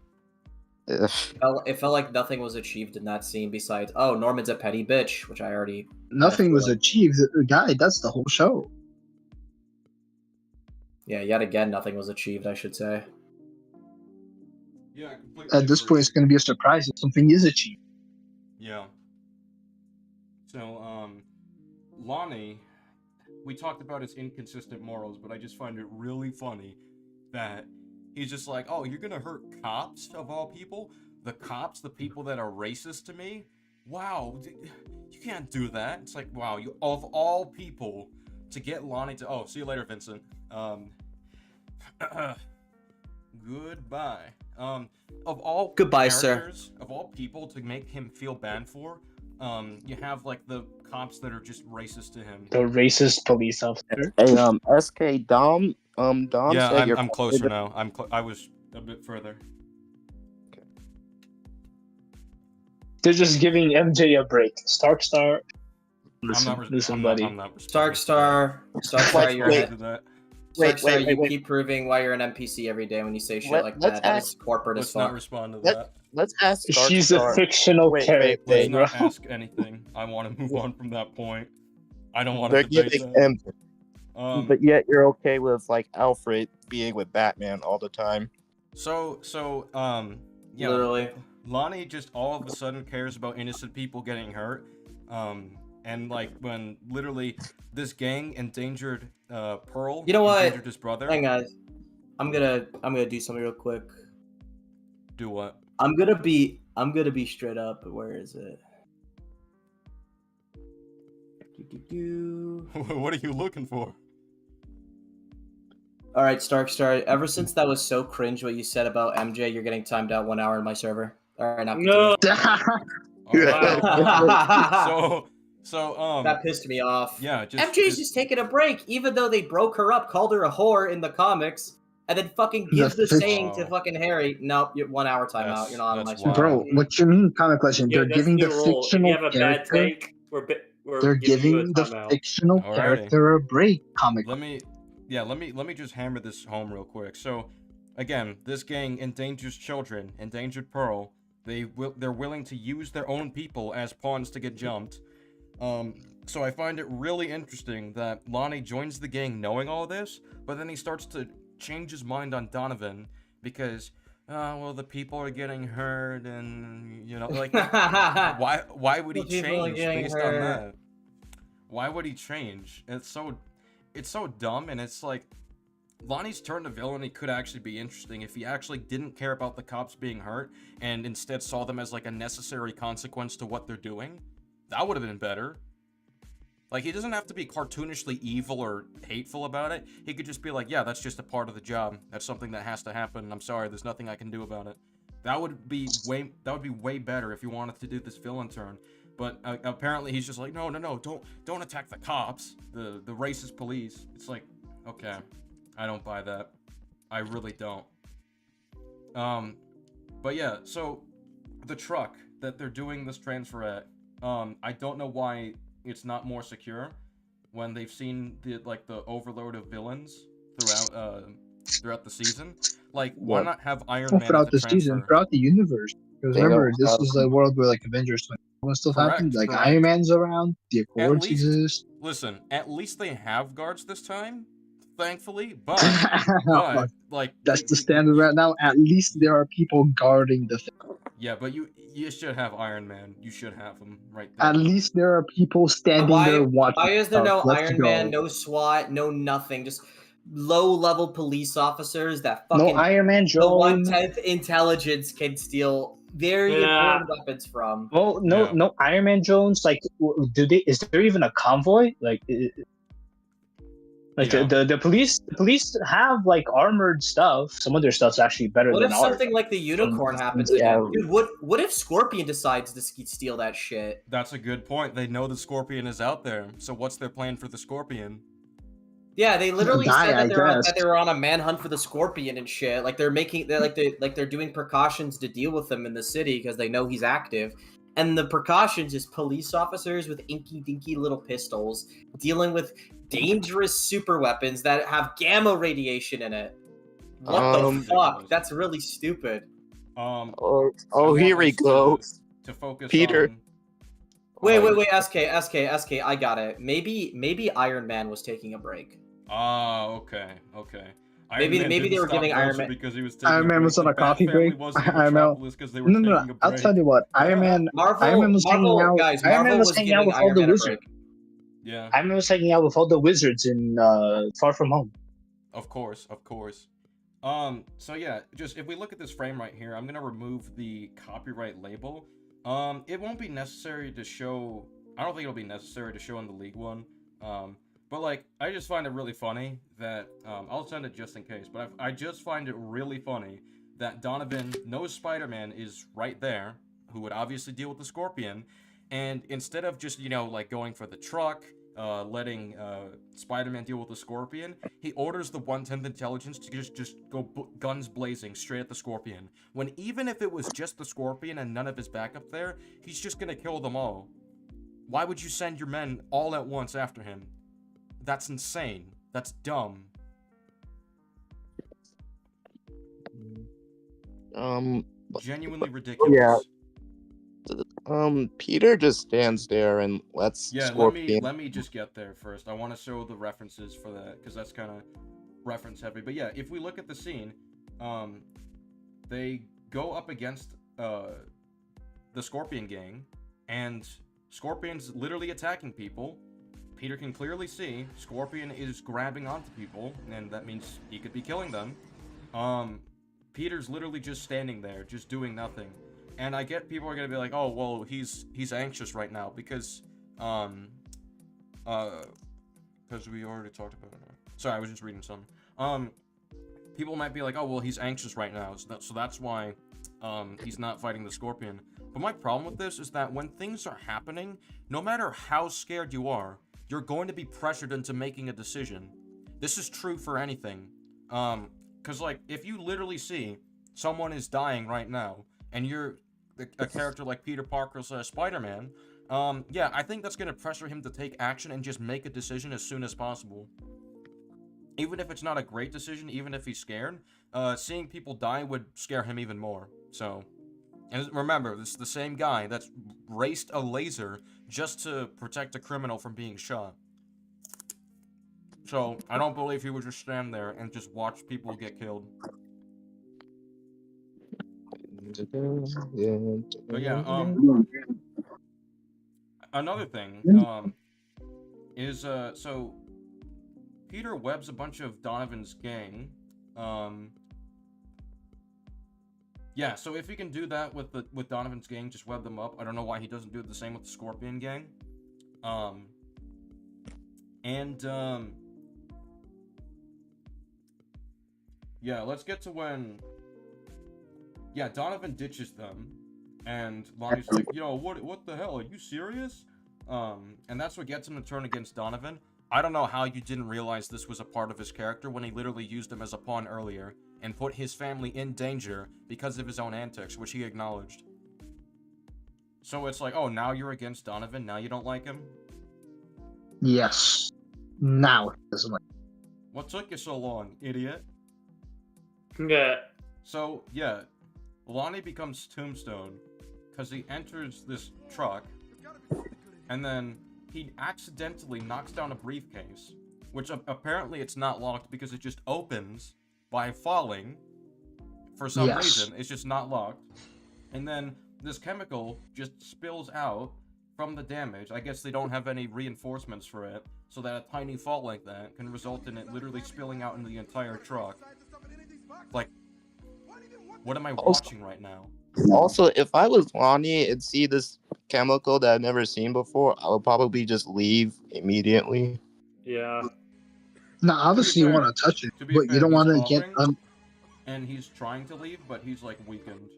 A: It felt like nothing was achieved in that scene besides, oh, Norman's a petty bitch, which I already.
E: Nothing was achieved. Guy, that's the whole show.
A: Yeah, yet again, nothing was achieved, I should say.
B: Yeah, completely.
E: At this point, it's going to be a surprise if something is achieved.
B: Yeah. So, Lonnie, we talked about his inconsistent morals, but I just find it really funny that he's just like, oh, you're gonna hurt cops of all people? The cops, the people that are racist to me? Wow, you can't do that. It's like, wow, you of all people to get Lonnie to, oh, see you later, Vincent. Goodbye. Of all
A: goodbye, sir.
B: Of all people to make him feel bad for, you have like the cops that are just racist to him.
E: The racist police officer.
D: Hey, SK Dom. Dom.
B: Yeah, I'm closer now. I was a bit further.
D: Okay.
E: They're just giving MJ a break. Starkstar. Listen, buddy.
A: Starkstar, you're ahead. Starkstar, you keep proving why you're an NPC every day when you say shit like that. That is corporate as fuck.
B: Let's not respond to that.
D: Let's ask Starkstar.
E: She's a fictional character.
B: Let's not ask anything. I want to move on from that point. I don't want to debate that.
D: But yet you're okay with like Alfred being with Batman all the time.
B: So yeah,
A: literally,
B: Lonnie just all of a sudden cares about innocent people getting hurt. And like when literally this gang endangered Pearl.
A: You know what?
B: Endangered his brother.
A: Hang on, I'm gonna do something real quick.
B: Do what?
A: I'm gonna be straight up. Where is it?
B: What are you looking for?
A: All right, Starkstar. Ever since that was so cringe what you said about MJ, you're getting timed out 1 hour in my server. All right, now.
C: No.
B: So
A: that pissed me off.
B: Yeah,
A: MJ's just taking a break, even though they broke her up, called her a whore in the comics, and then fucking gives the saying to fucking Harry. Nope, you're 1 hour timeout. You're not on my server.
E: Bro, what you mean, comic legend?
C: Yeah,
E: they're giving the fictional
C: character.
E: They're giving the fictional character a break. Comic.
B: Let me just hammer this home real quick. So, again, this gang endangers children, endangered Pearl. They're willing to use their own people as pawns to get jumped. So I find it really interesting that Lonnie joins the gang knowing all this, but then he starts to change his mind on Donovan because, well, the people are getting hurt, and you know, like, why would he change based on that? Why would he change? It's so dumb, and it's like, Lonnie's turn to villainy could actually be interesting if he actually didn't care about the cops being hurt and instead saw them as like a necessary consequence to what they're doing. That would have been better. Like, he doesn't have to be cartoonishly evil or hateful about it. He could just be like, yeah, that's just a part of the job. That's something that has to happen. I'm sorry, there's nothing I can do about it. That would be way better if you wanted to do this villain turn. But apparently he's just like, no, don't attack the cops, the racist police. It's like, okay, I don't buy that. I really don't. But yeah, so the truck that they're doing this transfer at, I don't know why it's not more secure when they've seen the overload of villains throughout the season. Like, why not have Iron Man
E: throughout
B: at
E: the
B: the
E: season,
B: transfer?
E: throughout the universe. Because
D: They
E: remember,
D: don't
E: this
D: have-
E: is a world where like Avengers stuff happened. Like
B: correct.
E: Iron Man's around, the
B: At
E: Accords
B: least,
E: exist.
B: listen, at least they have guards this time, thankfully. But like,
E: That's the standard right now. At least there are people guarding the thing.
B: Yeah, but you should have Iron Man. You should have him right there.
E: At least there are people standing there watching.
A: Why is there no
E: Let's
A: Iron
E: go.
A: Man, no SWAT, no nothing? Just low-level police officers that
E: No
A: fucking
E: Iron Man
A: the
E: Jones.
A: 1/10 intelligence can steal very
C: Yeah.
A: important weapons from.
E: Well,
B: Yeah.
E: no Iron Man Jones. Like, is there even a convoy? Like,
B: Yeah.
E: the police have like armored stuff. Some of their stuff's actually better
A: What
E: than
A: if
E: ours.
A: something like the Unicorn happens
D: Yeah.
A: again? Dude, what if Scorpion decides to steal that shit?
B: That's a good point. They know the Scorpion is out there. So what's their plan for the Scorpion?
A: Yeah, they literally
E: Die,
A: said
E: I
A: that
E: guess.
A: they were on a manhunt for the Scorpion and shit. Like they're doing precautions to deal with him in the city because they know he's active. And the precautions is police officers with inky dinky little pistols dealing with dangerous super weapons that have gamma radiation in it. What the
D: Um,
A: fuck? That's really stupid.
B: I
D: Oh,
B: want
D: here we
B: us
D: go.
B: To focus
D: Peter.
B: on...
A: Wait, SK, I got it. Maybe Iron Man was taking a break.
B: Okay.
A: Maybe
B: Man
A: they
B: didn't
A: were
B: stop
A: giving Iron
B: Grocer
A: Man-
B: because he was taking
E: Iron Man was on a
B: The Bat
E: coffee
B: Family
E: break.
B: wasn't in
E: Iron Man-
B: Metropolis because they were
E: No.
B: taking a break.
E: I'll tell you what. Iron Man was hanging out.
A: Guys,
E: Iron Man
A: Marvel
E: was
A: was
E: hanging out
A: giving
E: with all
A: Iron
E: the
A: Man a
E: wizards.
A: break.
B: Yeah,
E: Iron Man was hanging out with all the wizards in Far From Home.
B: of course. So yeah, just if we look at this frame right here, I'm gonna remove the copyright label. It won't be necessary to show. I don't think it'll be necessary to show in the League one. But like, I just find it really funny that I'll send it just in case. But I just find it really funny that Donovan knows Spider-Man is right there, who would obviously deal with the Scorpion, and instead of just like going for the truck, letting Spider-Man deal with the Scorpion, he orders the 1/10 intelligence to just go guns blazing straight at the Scorpion. When even if it was just the Scorpion and none of his backup there, he's just gonna kill them all. Why would you send your men all at once after him? That's insane. That's dumb. Genuinely ridiculous.
D: Peter just stands there and lets
B: Yeah,
D: Scorpion.
B: let me just get there first. I want to show the references for that because that's kind of reference heavy. But yeah, if we look at the scene, they go up against the Scorpion gang, and Scorpion's literally attacking people. Peter can clearly see Scorpion is grabbing onto people, and that means he could be killing them. Peter's literally just standing there, just doing nothing. And I get people are gonna be like, oh well, he's anxious right now because we already talked about it. Sorry, I was just reading some. People might be like, oh well, he's anxious right now, so that's why he's not fighting the Scorpion. But my problem with this is that when things are happening, no matter how scared you are, you're going to be pressured into making a decision. This is true for anything. Because like, if you literally see someone is dying right now, and you're a character like Peter Parker's Spider-Man, yeah, I think that's going to pressure him to take action and just make a decision as soon as possible. Even if it's not a great decision, even if he's scared, seeing people die would scare him even more. So, and remember, this is the same guy that's raced a laser just to protect a criminal from being shot. So, I don't believe he would just stand there and just watch people get killed. But yeah, another thing, is, so, Peter webs a bunch of Donovan's gang. Yeah, so if he can do that with Donovan's gang, just web them up. I don't know why he doesn't do the same with the Scorpion gang. Yeah, let's get to when. Yeah, Donovan ditches them, and Lonnie's like, "Yo, what the hell? Are you serious?" And that's what gets him to turn against Donovan. I don't know how you didn't realize this was a part of his character when he literally used him as a pawn earlier and put his family in danger because of his own antics, which he acknowledged. So it's like, oh, now you're against Donovan? Now you don't like him?
E: Yes. Now he doesn't like.
B: What took you so long, idiot?
C: Yeah.
B: So, yeah, Lonnie becomes Tombstone because he enters this truck and then he accidentally knocks down a briefcase, which apparently it's not locked because it just opens by falling. For some reason, it's just not locked. And then this chemical just spills out from the damage. I guess they don't have any reinforcements for it, so that a tiny fault like that can result in it literally spilling out into the entire truck. Like, what am I watching right now?
D: Also, if I was Lonnie and see this chemical that I've never seen before, I would probably just leave immediately.
C: Yeah.
E: No, obviously you want to touch it, but you don't want to get.
B: And he's trying to leave, but he's like weakened.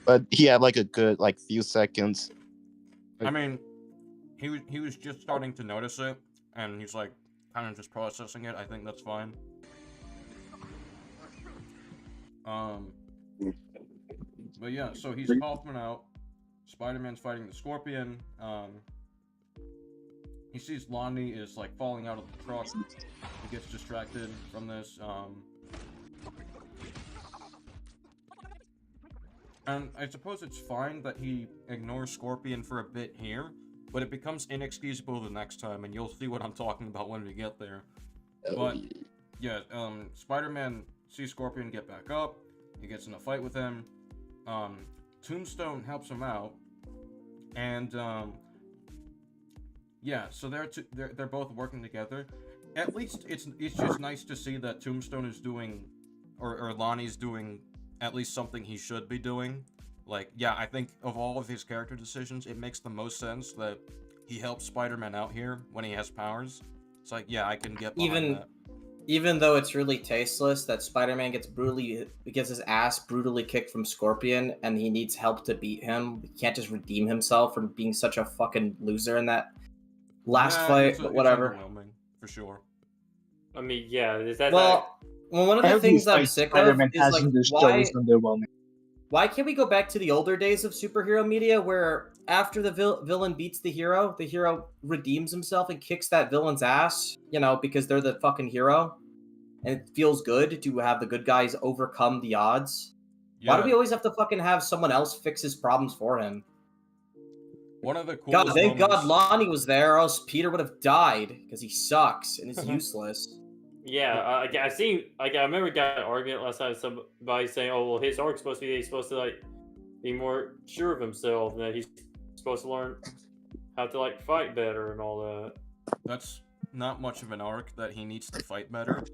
D: But he had like a good few seconds.
B: I mean, he was just starting to notice it, and he's like kind of just processing it. I think that's fine. But yeah, so he's Hoffman out. Spider-Man's fighting the Scorpion. He sees Lonnie is like falling out of the truck. He gets distracted from this. And I suppose it's fine that he ignores Scorpion for a bit here, but it becomes inexcusable the next time, and you'll see what I'm talking about when we get there. But yeah, Spider-Man sees Scorpion get back up. He gets in a fight with him. Tombstone helps him out, and yeah, so they're both working together. At least it's just nice to see that Tombstone is doing, or Lonnie's doing at least something he should be doing. Like, yeah, I think of all of his character decisions, it makes the most sense that he helps Spider-Man out here when he has powers. It's like, yeah, I can get behind that.
A: Even though it's really tasteless that Spider-Man gets his ass brutally kicked from Scorpion, and he needs help to beat him. He can't just redeem himself from being such a fucking loser in that last fight. But whatever.
B: It's overwhelming, for sure.
C: I mean, yeah. Is that
A: well, one of the things I'm sick of is like, why can't we go back to the older days of superhero media where after the villain beats the hero redeems himself and kicks that villain's ass, because they're the fucking hero, and it feels good to have the good guys overcome the odds? Yeah. Why do we always have to fucking have someone else fix his problems for him?
B: One of the coolest
A: thank God Lonnie was there, or else Peter would have died because he sucks and is useless.
C: Yeah, I remember got an argument last night with somebody saying, "Oh, well, his arc's supposed to be he's supposed to be more sure of himself, and that he's supposed to learn how to fight better and all that."
B: That's not much of an arc that he needs to fight better.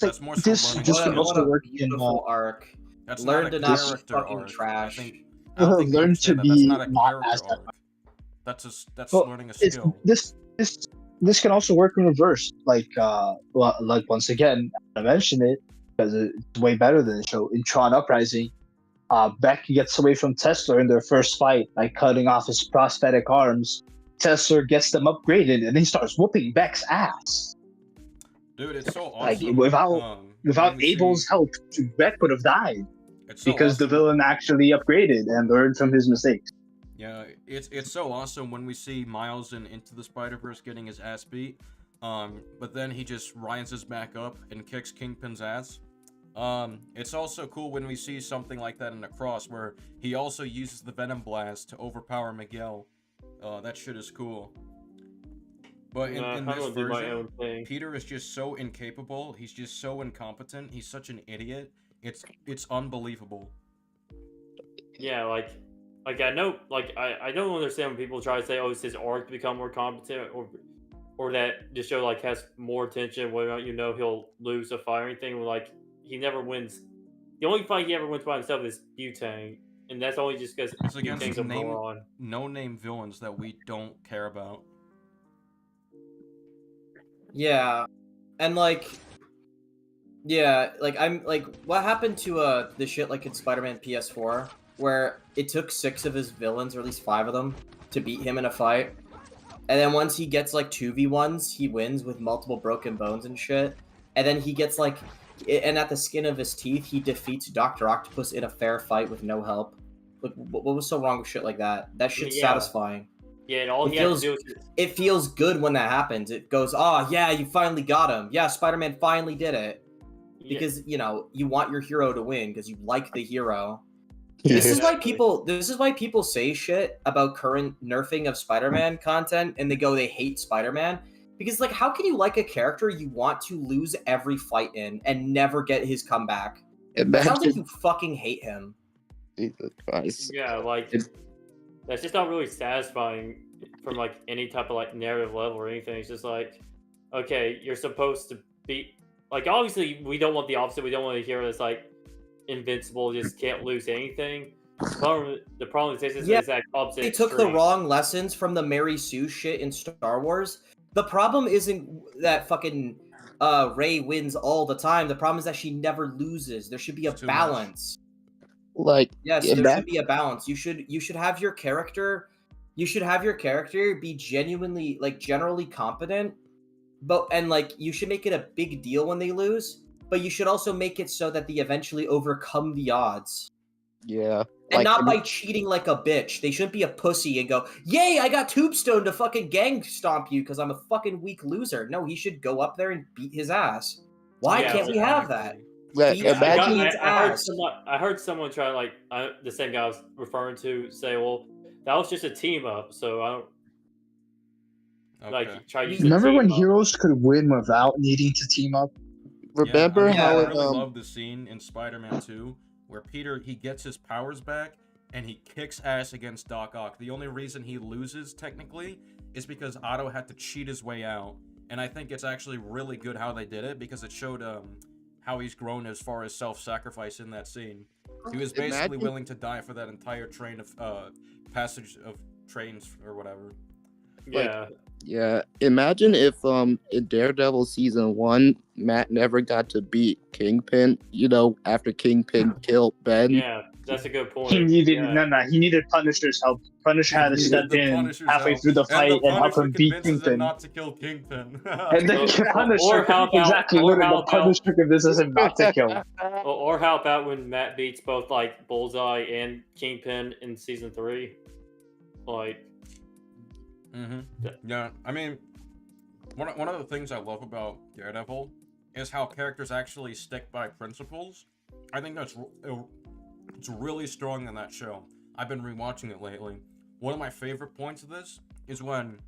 B: That's more so learning.
A: What a beautiful arc.
B: That's
A: learn to not be fucking
B: arc.
A: trash.
B: I don't think
E: learn to be
B: not character arc. That's learning a skill.
E: This can also work in reverse. Once again, I mentioned it because it's way better than the show. In Tron Uprising, Beck gets away from Tesla in their first fight by cutting off his prosthetic arms. Tesla gets them upgraded, and he starts whooping Beck's ass.
B: Dude, it's so awesome.
E: Without Abel's help, Beck would have died because the villain actually upgraded and learned from his mistakes.
B: Yeah, it's so awesome when we see Miles in Into the Spider-Verse getting his ass beat, but then he just rises back up and kicks Kingpin's ass. It's also cool when we see something like that in Across, where he also uses the Venom Blast to overpower Miguel. That shit is cool. But in this version, Peter is just so incapable. He's just so incompetent. He's such an idiot. It's unbelievable.
C: Yeah, I know, I don't understand when people try to say, "Oh, it's his arc to become more competent," or that the show like has more tension, whether or not he'll lose a fight or anything. Like he never wins. The only fight he ever wins by himself is Butane, and that's only just because
B: It's against
C: Butane's a moron.
B: no-name villains that we don't care about.
A: Yeah, and like, yeah, like I'm like, what happened to the shit like in Spider-Man PS4, where it took 6 of his villains, or at least 5 of them, to beat him in a fight, and then once he gets like 2v1s, he wins with multiple broken bones and shit, and then he gets like, and at the skin of his teeth, he defeats Dr. Octopus in a fair fight with no help. Like, what was so wrong with shit like that? That shit's satisfying.
C: Yeah, and all
A: It
C: he has
A: feels,
C: to do is
A: it feels good when that happens. It goes, oh yeah, you finally got him. Yeah, Spider-Man finally did it. Because you know you want your hero to win because you like the hero. This is why people say shit about current nerfing of Spider-Man content, and they hate Spider-Man because like how can you like a character you want to lose every fight in and never get his comeback? It sounds like you fucking hate him.
D: Jesus Christ.
C: Yeah, like that's just not really satisfying from like any type of like narrative level or anything. It's just like, okay, you're supposed to be like, obviously we don't want the opposite. We don't want a hero that's like invincible, just can't lose anything. The problem is this is the exact opposite.
A: They took the wrong lessons from the Mary Sue shit in Star Wars. The problem isn't that fucking Rey wins all the time. The problem is that she never loses. There should be a balance.
D: Like,
A: yes, there should be a balance. You should have your character. You should have your character be genuinely like generally competent, and like you should make it a big deal when they lose. But you should also make it so that they eventually overcome the odds.
D: Yeah.
A: And not by cheating like a bitch. They shouldn't be a pussy and go, yay, I got Tombstone to fucking gang stomp you because I'm a fucking weak loser. No, he should go up there and beat his ass. Why can't we have that?
C: I heard someone try like the same guy I was referring to say, well, that was just a team up, so I don't like try to
E: remember when heroes could win without needing to team up?
D: Remember how
B: I really love the scene in Spider-Man 2 where Peter he gets his powers back and he kicks ass against Doc Ock. The only reason he loses technically is because Otto had to cheat his way out, and I think it's actually really good how they did it because it showed how he's grown as far as self-sacrifice in that scene. He was basically willing to die for that entire train of passage of trains or whatever.
C: Yeah.
D: Yeah, imagine if in Daredevil season 1, Matt never got to beat Kingpin, after Kingpin killed Ben.
C: Yeah, that's a good point.
E: He needed Punisher's help. Punisher had to step in halfway through the fight and help him beat Kingpin.
B: Not to kill Kingpin.
E: And then Punisher convinces him not to kill.
C: Or how about when Matt beats both like Bullseye and Kingpin in season 3? Like.
B: Yeah, I mean, one of the things I love about Daredevil is how characters actually stick by principles. I think it's really strong in that show. I've been rewatching it lately. One of my favorite points of this is when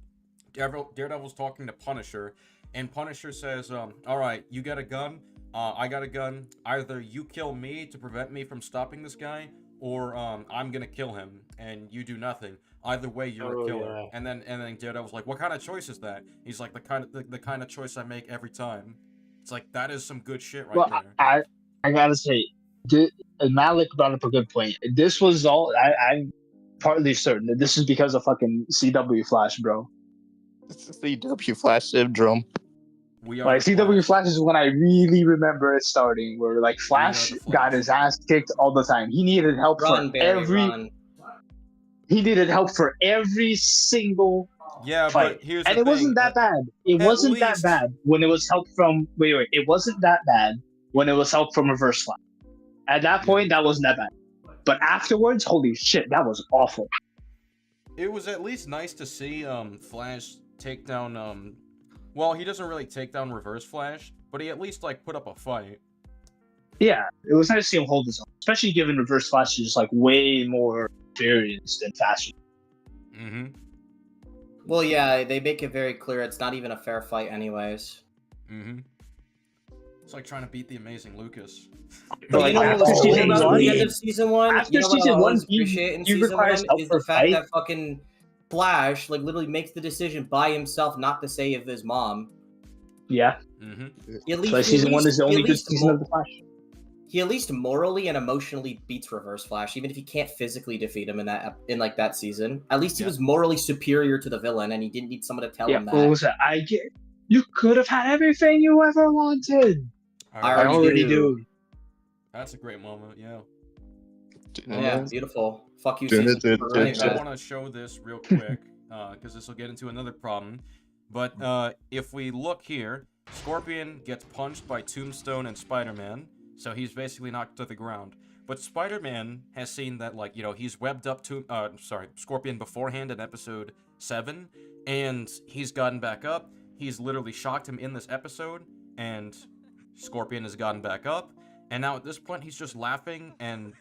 B: Daredevil's talking to Punisher, and Punisher says, all right, you got a gun, I got a gun. Either you kill me to prevent me from stopping this guy, or I'm gonna kill him, and you do nothing. Either way, you're a killer. Yeah. And then Daredevil's like, "What kind of choice is that?" He's like, "The kind of choice I make every time." It's like that is some good shit right there.
E: I gotta say, Malik brought up a good point. This was all I'm partly certain that this is because of fucking CW Flash, bro.
D: It's the CW Flash syndrome.
E: Like CW Flash is when I really remember it starting, where like Flash got his ass kicked all the time. He needed help He needed help for every single fight.
B: But here's
E: and
B: the
E: it
B: thing.
E: wasn't that bad. It wasn't that bad when it was help from it wasn't that bad when it was help from Reverse Flash. At that point, that wasn't that bad. But afterwards, holy shit, that was awful.
B: It was at least nice to see Flash take down well, he doesn't really take down Reverse Flash, but he at least like put up a fight.
E: Yeah, it was nice to see him hold his own, especially given Reverse Flash is just like way more experienced and faster.
A: Well, yeah, they make it very clear it's not even a fair fight anyways.
B: It's like trying to beat the Amazing Lucas.
A: But you know what was cool about the end of season 1?
E: After season 1,
A: you requires help
E: is the fact
A: that fucking Flash like literally makes the decision by himself not to save his mom.
E: Yeah.
A: He at least,
E: So season 1 is the only good season of the Flash.
A: He at least morally and emotionally beats Reverse Flash, even if he can't physically defeat him in that season. At least he was morally superior to the villain, and he didn't need someone to tell him that.
E: What was it? You could have had everything you ever wanted.
A: I already do.
B: That's a great moment. Yeah.
A: Yeah, beautiful. Fuck you, season 2.
B: I want to show this real quick because this will get into another problem. But if we look here, Scorpion gets punched by Tombstone and Spider-Man, so he's basically knocked to the ground. But Spider-Man has seen that, like, you know, he's webbed up to Scorpion beforehand in episode 7, and he's gotten back up. He's literally shocked him in this episode, and Scorpion has gotten back up. And now at this point, he's just laughing and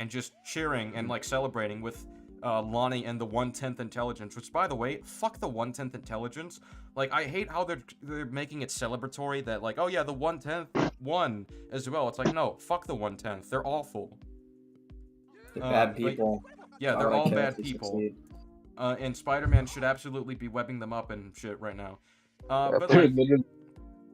B: just cheering and like celebrating with Lonnie and the 1/10 intelligence. Which, by the way, fuck the 1/10 intelligence. Like, I hate how they're making it celebratory that like, oh yeah, the 1/10 won as well. It's like, no, fuck the 1/10. They're awful.
A: They're bad people.
B: Yeah, they're all bad people. And Spider-Man should absolutely be webbing them up and shit right now. But like,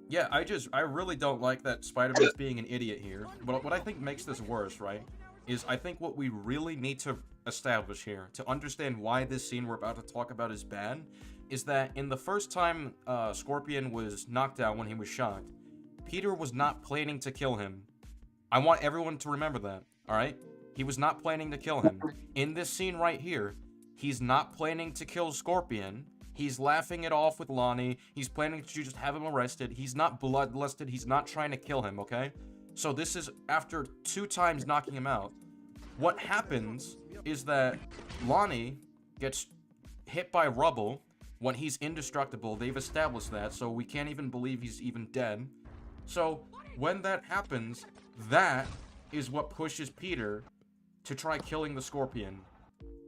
B: yeah, I really don't like that Spider-Man's being an idiot here. But what I think makes this worse, right, is I think what we really need to establish here, to understand why this scene we're about to talk about is bad, is that in the first time Scorpion was knocked out when he was shot, Peter was not planning to kill him. I want everyone to remember that, alright? He was not planning to kill him. In this scene right here, he's not planning to kill Scorpion. He's laughing it off with Lonnie. He's planning to just have him arrested. He's not bloodlusted. He's not trying to kill him, okay? So this is after 2 times knocking him out. What happens is that Lonnie gets hit by rubble when he's indestructible. They've established that, so we can't even believe he's even dead. So when that happens, that is what pushes Peter to try killing the Scorpion.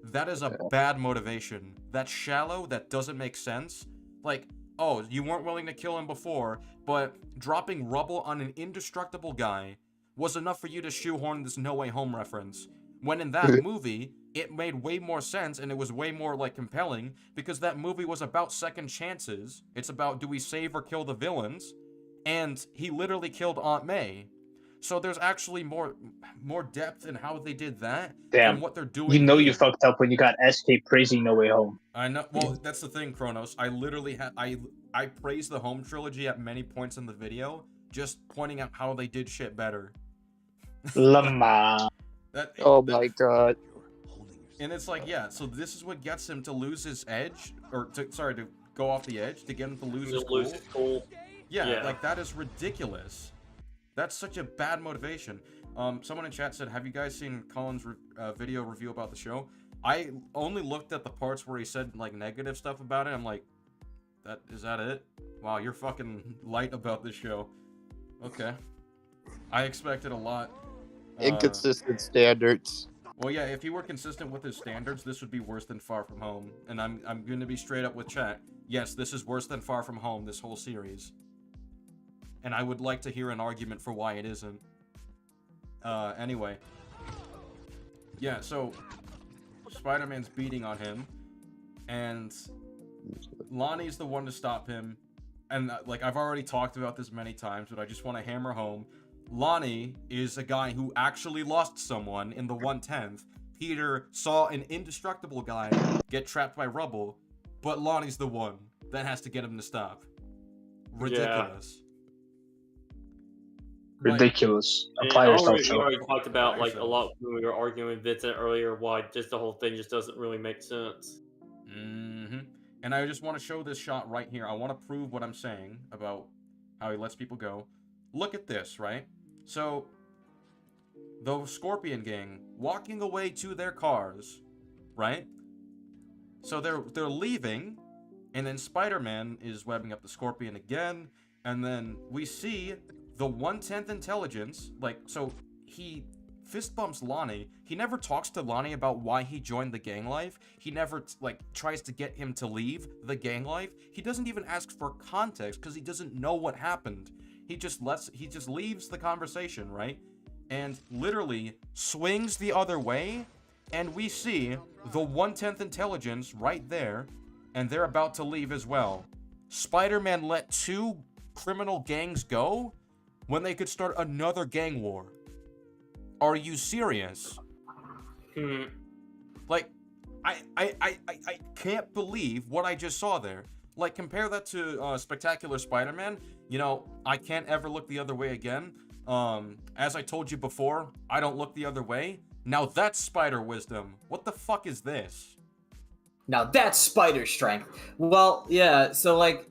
B: That is a bad motivation. That's shallow, that doesn't make sense. Like, oh, you weren't willing to kill him before, but dropping rubble on an indestructible guy was enough for you to shoehorn this No Way Home reference. When in that movie, it made way more sense and it was way more, like, compelling, because that movie was about second chances. It's about, do we save or kill the villains? And he literally killed Aunt May. So there's actually more depth in how they did that than what they're doing.
E: You know, you fucked up when you got SK praising No Way Home.
B: I know. Well, that's the thing, Kronos. I literally I praised the Home trilogy at many points in the video, just pointing out how they did shit better.
E: Lama.
D: My god.
B: And it's like, yeah. So this is what gets him to lose his edge, or to go off the edge, to get him to lose his cool. Yeah, like that is ridiculous. That's such a bad motivation. Someone in chat said, have you guys seen Colin's video review about the show? I only looked at the parts where he said, like, negative stuff about it. I'm like, is that it? Wow, you're fucking light about this show. Okay. I expected a lot.
D: Inconsistent standards.
B: Well, yeah, if he were consistent with his standards, this would be worse than Far From Home. And I'm going to be straight up with chat. Yes, this is worse than Far From Home, this whole series. And I would like to hear an argument for why it isn't. Anyway. Yeah, so Spider-Man's beating on him, and Lonnie's the one to stop him. And, like, I've already talked about this many times, but I just want to hammer home. Lonnie is a guy who actually lost someone in the 1/10. Peter saw an indestructible guy get trapped by rubble, but Lonnie's the one that has to get him to stop. Ridiculous.
E: Ridiculous.
C: Like,
E: Apply yourself.
C: We already talked about, like, a lot when we were arguing with Vincent earlier, why just the whole thing just doesn't really make sense.
B: And I just want to show this shot right here. I want to prove what I'm saying about how he lets people go. Look at this, right? So, the Scorpion gang walking away to their cars, right? So they're leaving, and then Spider-Man is webbing up the Scorpion again, and then we see the 1/10 intelligence, like, so he fist bumps Lonnie. He never talks to Lonnie about why he joined the gang life. He never, like, tries to get him to leave the gang life. He doesn't even ask for context because he doesn't know what happened. He just leaves the conversation, right? And literally swings the other way and we see the 1/10 intelligence right there, and they're about to leave as well. Spider-Man let 2 criminal gangs go when they could start another gang war. Are you serious? Like, I can't believe what I just saw there. Like, compare that to Spectacular Spider-Man. You know, I can't ever look the other way again. As I told you before, I don't look the other way. Now that's spider wisdom. What the fuck is this?
A: Now that's spider strength. Well, yeah, so like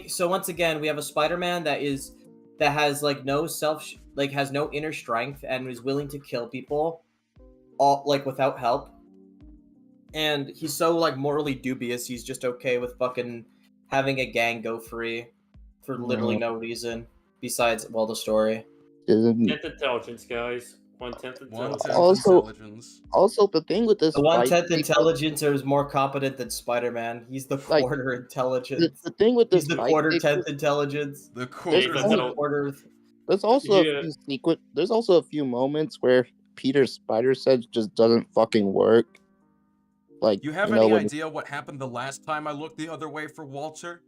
A: so once again we have a Spider-Man that has like no has no inner strength and is willing to kill people all like without help. And he's so like morally dubious, he's just okay with fucking having a gang go free for literally no reason besides the story.
C: 10th intelligence, guys. 1/10 intelligence.
D: Also, the thing with this,
A: the 1/10 intelligence is more competent than Spider-Man. He's the quarter intelligence.
D: The thing with this,
A: he's the quarter 10th intelligence.
B: The quarter.
D: There's also a few moments where Peter's spider sense just doesn't fucking work. Like,
B: you have any idea what happened the last time I looked the other way for Walter?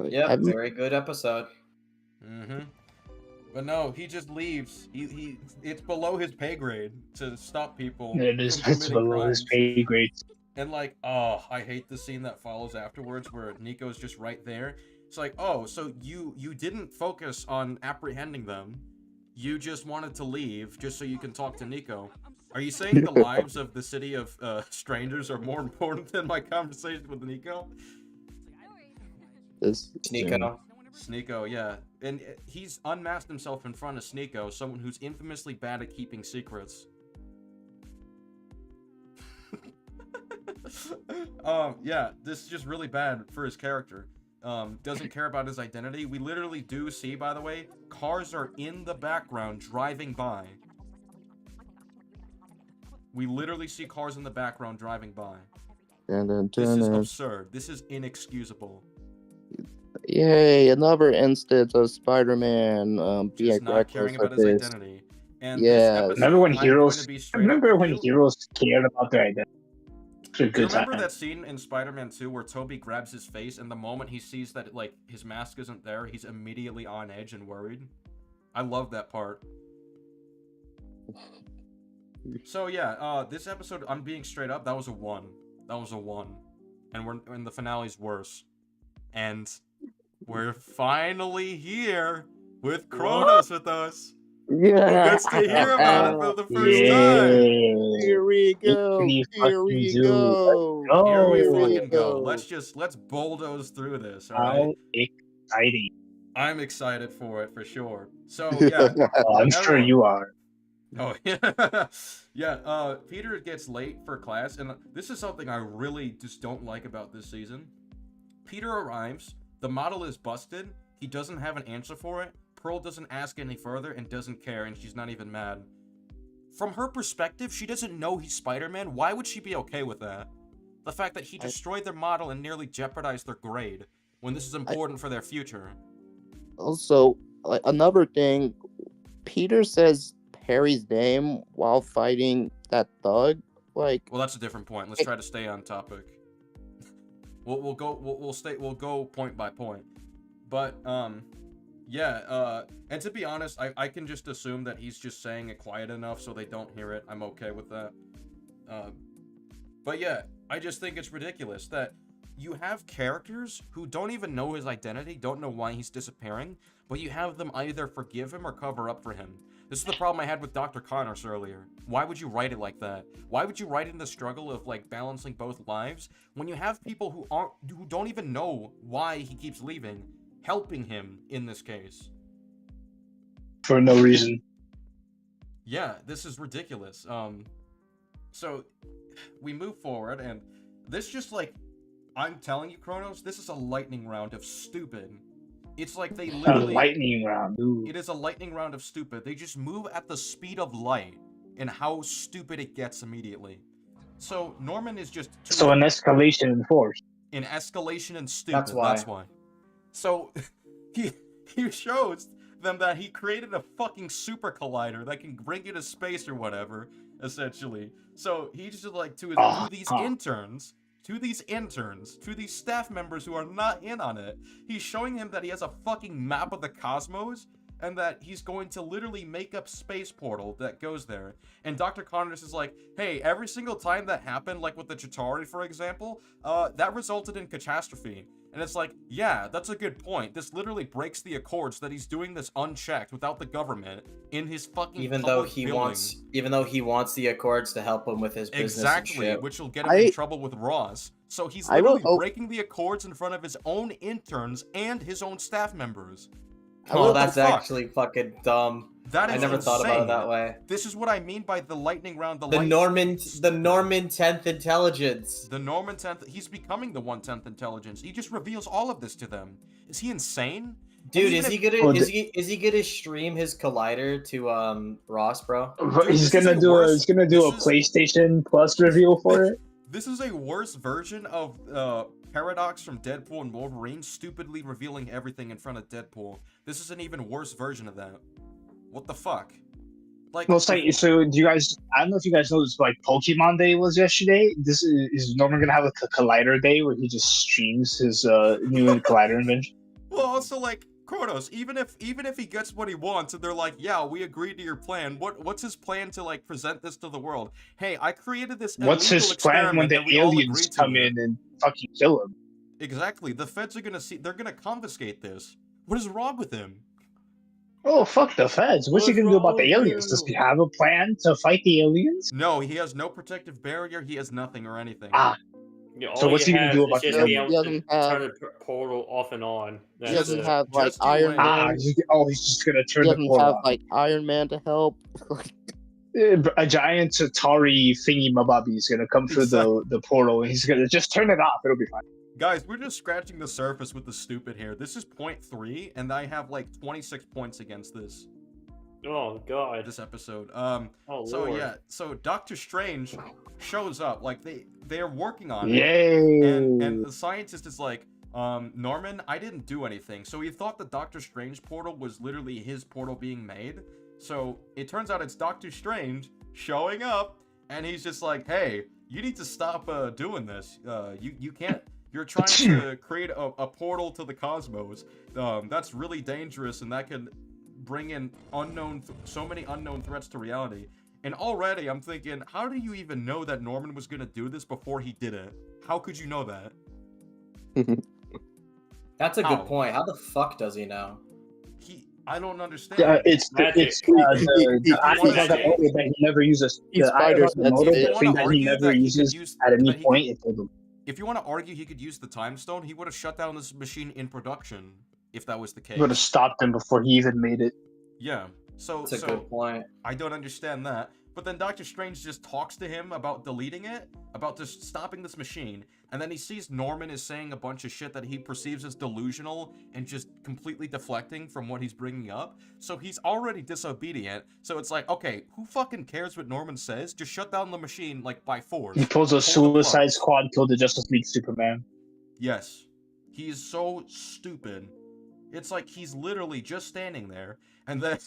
A: Yeah, very good episode.
B: But no, he just leaves. It's below his pay grade to stop people.
E: It is. It's below his pay grade.
B: And like, oh, I hate the scene that follows afterwards where Nico's just right there. It's like, oh, so you didn't focus on apprehending them. You just wanted to leave just so you can talk to Nico. Are you saying the lives of the city of strangers are more important than my conversation with Nico? Sneeko, yeah. And he's unmasked himself in front of Sneeko, someone who's infamously bad at keeping secrets. Yeah, this is just really bad for his character. Doesn't care about his identity. We literally do see, by the way, cars are in the background driving by. We literally see cars in the background driving by. This is absurd. This is inexcusable.
D: Yay, another instance of Spider-Man being
B: not caring about his identity. And
E: remember when heroes cared about their identity?
B: Remember that scene in Spider-Man 2 where Toby grabs his face and the moment he sees that like his mask isn't there, he's immediately on edge and worried? I love that part. So yeah, this episode, I'm being straight up, that was a 1. That was a 1. And the finale's worse. And we're finally here with Kronos with us.
D: Yeah.
B: Gets to hear about it for the first time.
D: Here we go. Here we go.
B: Here we fucking go. Let's bulldoze through this. All right.
E: How exciting!
B: I'm excited for it for sure. So yeah,
E: I'm sure you are.
B: Oh yeah, yeah. Peter gets late for class, and this is something I really just don't like about this season. Peter arrives. The model is busted. He doesn't have an answer for it. Pearl doesn't ask any further and doesn't care, and she's not even mad. From her perspective, she doesn't know he's Spider-Man. Why would she be okay with that? The fact that he destroyed their model and nearly jeopardized their grade, when this is important for their future.
D: Also, like, another thing, Peter says Harry's name while fighting that thug. Like,
B: well, that's a different point. Let's try to stay on topic. We'll go point by point. But yeah, and to be honest, I can just assume that he's just saying it quiet enough so they don't hear it. I'm okay with that. But yeah, I just think it's ridiculous that you have characters who don't even know his identity, don't know why he's disappearing, but you have them either forgive him or cover up for him. This is the problem I had with Dr. Connors earlier. Why would you write it like that? Why would you write in the struggle of like balancing both lives when you have people who don't even know why he keeps leaving, helping him in this case?
E: For no reason.
B: Yeah, this is ridiculous. So we move forward, and this just like, I'm telling you, Kronos, this is a lightning round of stupid. It's like they literally...
E: A lightning round, ooh.
B: It is a lightning round of stupid. They just move at the speed of light and how stupid it gets immediately. So Norman is just...
E: So an escalation in force.
B: An escalation in stupid, that's why. So he shows than that he created a fucking super collider that can bring you to space or whatever, essentially. So he's just like to these interns, to these staff members who are not in on it, he's showing him that he has a fucking map of the cosmos and that he's going to literally make up space portal that goes there. And Dr. Connors is like, hey, every single time that happened, like with the Chitauri, for example, that resulted in catastrophe. And it's like, yeah, that's a good point. This literally breaks the accords that he's doing this unchecked without the government in his fucking
A: even though he wants the Accords to help him with his business
B: exactly,
A: and shit.
B: which will get him in trouble with Ross. So he's literally breaking the Accords in front of his own interns and his own staff members.
A: Oh, that's actually fucking dumb.
B: That is
A: I never
B: insane.
A: thought about it that way.
B: This is what I mean by the lightning round.
A: The Norman 10th intelligence.
B: The Norman 10th. He's becoming the 1/10th intelligence. He just reveals all of this to them. Is he insane?
A: Dude, is he gonna stream his collider to Ross, bro?
E: Dude, he's gonna do a PlayStation Plus reveal for it.
B: This is a worse version of Paradox from Deadpool and Wolverine stupidly revealing everything in front of Deadpool. This is an even worse version of that. What the fuck? Like,
E: well, so do you guys? I don't know if you guys know this, but like Pokemon Day was yesterday. This is Norman gonna have a Collider Day where he just streams his new Collider invention.
B: Well, also like Kronos, even if he gets what he wants, and they're like, yeah, we agreed to your plan. What's his plan to like present this to the world? Hey, I created this.
E: What's his plan when the aliens come in and fucking kill him?
B: Exactly. The feds are gonna see. They're gonna confiscate this. What is wrong with him?
E: Oh, fuck the feds. What's he gonna do about the aliens? Does he have a plan to fight the aliens?
B: No, he has no protective barrier. He has nothing or anything.
C: Yeah,
E: so what's he gonna do about
C: the aliens? Turn the portal off and on.
D: He doesn't have like Iron Man.
E: He's just gonna turn the portal
D: He doesn't have
E: off.
D: like Iron Man to help.
E: A giant Atari thingy mababi is gonna come through the portal, and he's gonna just turn it off. It'll be fine.
B: Guys, we're just scratching the surface with the stupid here. This is 0.3, and I have like 26 points against this.
C: Oh god.
B: This episode.
C: So
B: Lord. Yeah. So Doctor Strange shows up. Like they're working on it.
E: Yay!
B: And the scientist is like, Norman, I didn't do anything. So he thought the Doctor Strange portal was literally his portal being made. So it turns out it's Doctor Strange showing up, and he's just like, hey, you need to stop doing this. You can't. You're trying to create a portal to the cosmos. That's really dangerous, and that can bring in so many unknown threats to reality. And already I'm thinking, how do you even know that Norman was gonna do this before he did it? How could you know that?
A: That's a good point. How the fuck does he know?
B: I don't understand.
E: Yeah, it's the that he never uses. The thing that he never uses at any point.
B: If you want to argue he could use the time stone, he would have shut down this machine in production if that was the case.
E: He would have stopped him before he even made it.
B: Yeah. So
A: that's a good point.
B: I don't understand that. But then Doctor Strange just talks to him about deleting it, about just stopping this machine, and then he sees Norman is saying a bunch of shit that he perceives as delusional and just completely deflecting from what he's bringing up. So he's already disobedient. So it's like, okay, who fucking cares what Norman says? Just shut down the machine, like, by force.
E: He pulls a Suicide Squad, killed the Justice League Superman.
B: Yes. He is so stupid. It's like he's literally just standing there, and then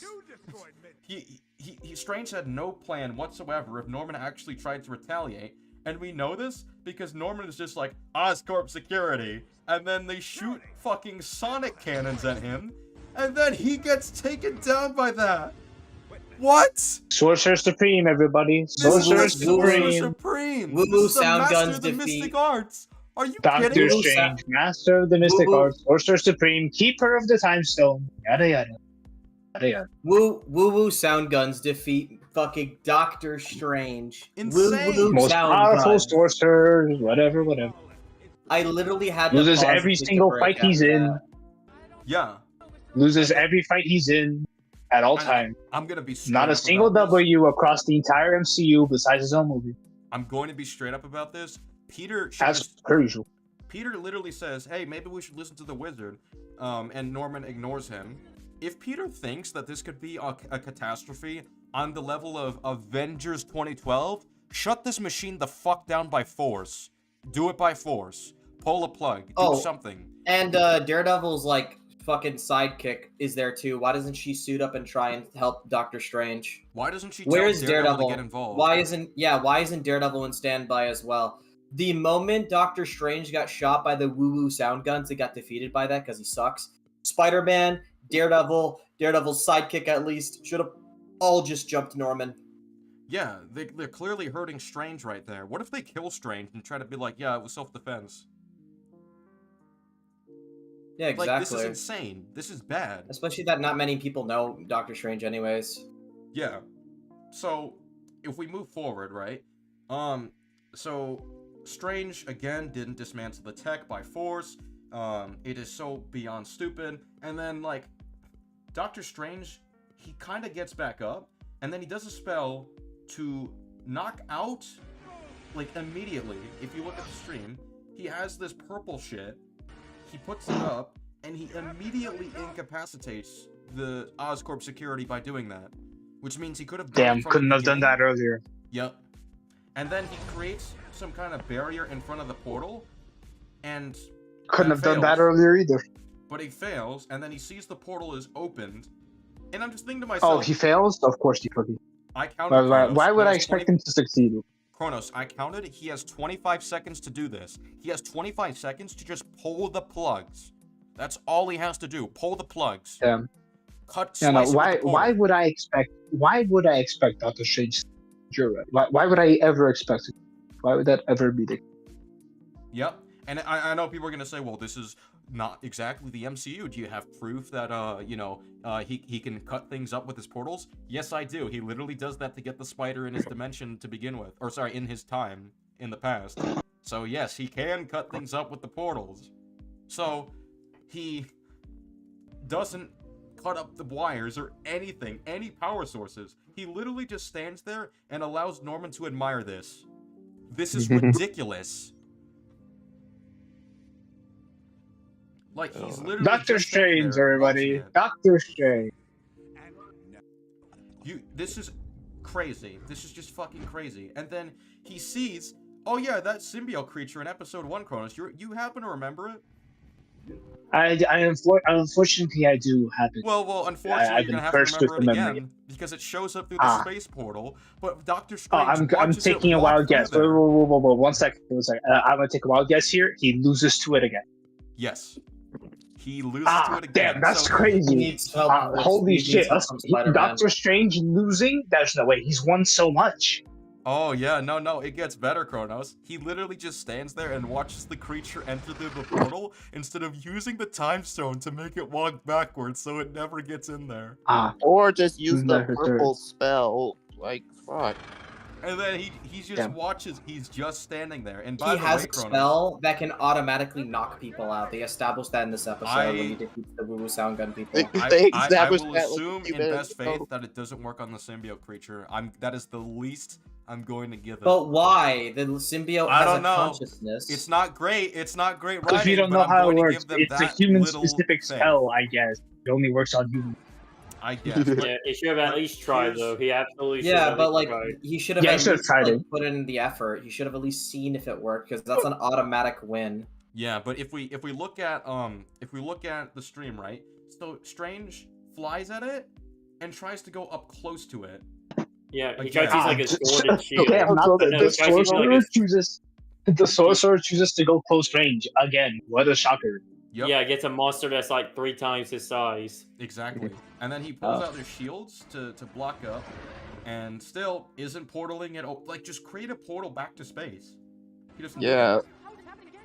B: Strange had no plan whatsoever if Norman actually tried to retaliate, and we know this because Norman is just like, Oscorp security, and then they shoot fucking sonic cannons at him, and then he gets taken down by that. What?
E: Sorcerer Supreme, everybody. Sorcerer Supreme.
A: Woo sound guns
B: defeat. Mystic Arts. Are you
E: Doctor
B: kidding?
E: Strange, Master of the Mystic Arts, Sorcerer Supreme, Keeper of the Time Stone, yada yada.
A: Woo sound guns defeat fucking Doctor Strange.
B: Insane.
E: Most powerful sorcerer, whatever.
A: I literally had
E: loses every single fight he's in.
B: Yeah.
E: Loses every fight he's in at all times.
B: I'm gonna be
E: not a single W across the entire MCU besides his own movie.
B: I'm going to be straight up about this. Peter literally says, hey, maybe we should listen to the wizard, and Norman ignores him. If Peter thinks that this could be a catastrophe on the level of Avengers 2012, shut this machine the fuck down by force. Do it by force. Pull a plug. Do something.
A: And Daredevil's like fucking sidekick is there too. Why doesn't she suit up and try and help Doctor Strange?
B: Why doesn't she
A: Where
B: tell
A: is
B: Daredevil
A: Daredevil?
B: to get involved?
A: Why isn't Daredevil in standby as well? The moment Doctor Strange got shot by the woo-woo sound guns, it got defeated by that because he sucks. Spider-Man, Daredevil's sidekick at least, should have all just jumped Norman.
B: Yeah, they're clearly hurting Strange right there. What if they kill Strange and try to be like, yeah, it was self-defense?
A: Yeah, exactly.
B: Like, this is insane. This is bad.
A: Especially that not many people know Doctor Strange anyways.
B: Yeah. So, if we move forward, right? So Strange again didn't dismantle the tech by force. It is so beyond stupid. And then like Doctor Strange, he kind of gets back up, and then he does a spell to knock out, like immediately. If you look at the stream, he has this purple shit. He puts it up, and he immediately incapacitates the Oscorp security by doing that. Which means he could have done it from
E: couldn't
B: the
E: have done
B: beginning.
E: that earlier.
B: Yep. And then he creates some kind of barrier in front of the portal, and
E: Couldn't
B: that
E: have done that
B: fails.
E: earlier either.
B: But he fails, and then he sees the portal is opened, and I'm just thinking to myself,
E: Oh, he fails? Of course he could.
B: I counted
E: Why would
B: Kronos.
E: I expect him to succeed?
B: Kronos, I counted, he has 25 seconds to do this. He has 25 seconds to just pull the plugs. That's all he has to do. Pull the plugs.
E: Yeah.
B: Cut,
E: Yeah, no,
B: slice it with the portal.
E: why would I expect Doctor Strange? Why would I ever expect it? Why would that ever be the case?
B: Yep. And I know people are gonna say, well, this is not exactly the MCU. Do you have proof that he can cut things up with his portals? Yes, I do. He literally does that to get the spider in his dimension to begin with, or sorry, in his time in the past. So yes, he can cut things up with the portals. So he doesn't cut up the wires or anything, any power sources. He literally just stands there and allows Norman to admire this. This is ridiculous. Like, he's literally
E: Doctor
B: just standing
E: Strange,
B: there
E: everybody.
B: watching it.
E: Doctor Strange.
B: This is crazy. This is just fucking crazy. And then he sees, oh yeah, that symbiote creature in episode 1, Kronos. You happen to remember it?
E: Unfortunately, I do happen.
B: Well, unfortunately,
E: I've
B: you're
E: been
B: gonna have to
E: cursed with
B: remember it
E: remembering
B: again because it shows up through the space portal. But Doctor Strange
E: I'm
B: watches it
E: taking a
B: walk
E: wild
B: through
E: guess.
B: there.
E: Whoa, 1 second. I'm gonna take a wild guess here. He loses to it again.
B: Yes, he loses to it again.
E: Damn, that's
B: So-
A: He
E: crazy.
A: needs help.
E: Holy
A: He needs
E: shit!
A: help from Spider-Man.
E: Doctor Strange losing? There's no way. He's won so much.
B: Oh yeah, no, it gets better, Kronos. He literally just stands there and watches the creature enter through the portal instead of using the time stone to make it walk backwards so it never gets in there.
D: Or just use the
E: Never
D: purple spell. Like, fuck.
B: And then he just
E: Damn.
B: watches, he's just standing there. And by
A: He
B: the
A: has
B: way,
A: a
B: Kronos,
A: spell that can automatically knock people out. They established that in this episode
B: I-
A: when he defeats the woo-woo sound gun people.
D: They
B: I
D: established
B: will
D: that, like,
B: assume
D: a few
B: in
D: minutes
B: best
D: ago.
B: faith that it doesn't work on the symbiote creature. That is the least I'm going to give it.
A: But why? The symbiote
B: I
A: has
B: don't
A: a
B: know.
A: consciousness.
B: It's not great. It's not great
E: Because
B: writing.
E: you don't
B: but
E: know
B: I'm
E: how it
B: going to
E: works.
B: give them
E: It's a
B: that
E: human-specific
B: little
E: spell, I guess. It only works on humans.
B: I guess. But
C: Yeah, he should have at least tried though. He absolutely should
A: Yeah,
C: have
A: but
C: at
A: like
C: least tried.
A: he should have
E: Yeah, he
A: at
E: should have
A: least
E: tried
A: like,
E: it.
A: put in the effort. He should have at least seen if it worked because that's an automatic win.
B: Yeah, but if we look at the stream, right? So Strange flies at it and tries to go up close to it.
C: Yeah, he
B: Again.
C: tries to use like a sword and shield.
E: Damn,
C: No,
E: the
C: he tries to use, like,
E: the sorcerer chooses to go close range again. What a shocker!
B: Yep.
C: Yeah, gets a monster that's like 3 times his size.
B: Exactly. And then he pulls out their shields to block up, and still isn't portaling it. Like, just create a portal back to space. He doesn't. do
D: Yeah.
B: that.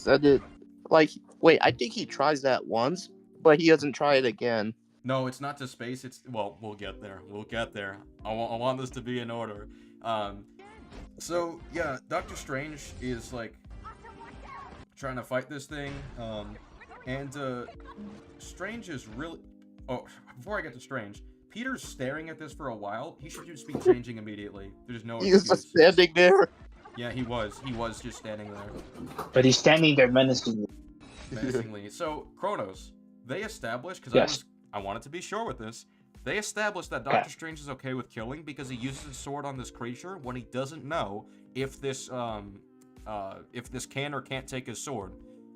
D: Said it. Like, wait, I think he tries that once, but he doesn't try it again.
B: No, it's not to space. It's we'll get there. We'll get there. I want this to be in order. So yeah, Doctor Strange is like trying to fight this thing. And Strange is really. Oh, before I get to Strange, Peter's staring at this for a while. He should just be changing immediately. There's no
D: He was
B: excuse.
D: just standing there.
B: Yeah, he was. He was just standing there.
E: But he's standing there menacingly.
B: Menacingly. So, Kronos, they established, because
E: Yes.
B: I wanted to be sure with this, they established that Doctor Strange is okay with killing because he uses his sword on this creature when he doesn't know if this can or can't take his sword.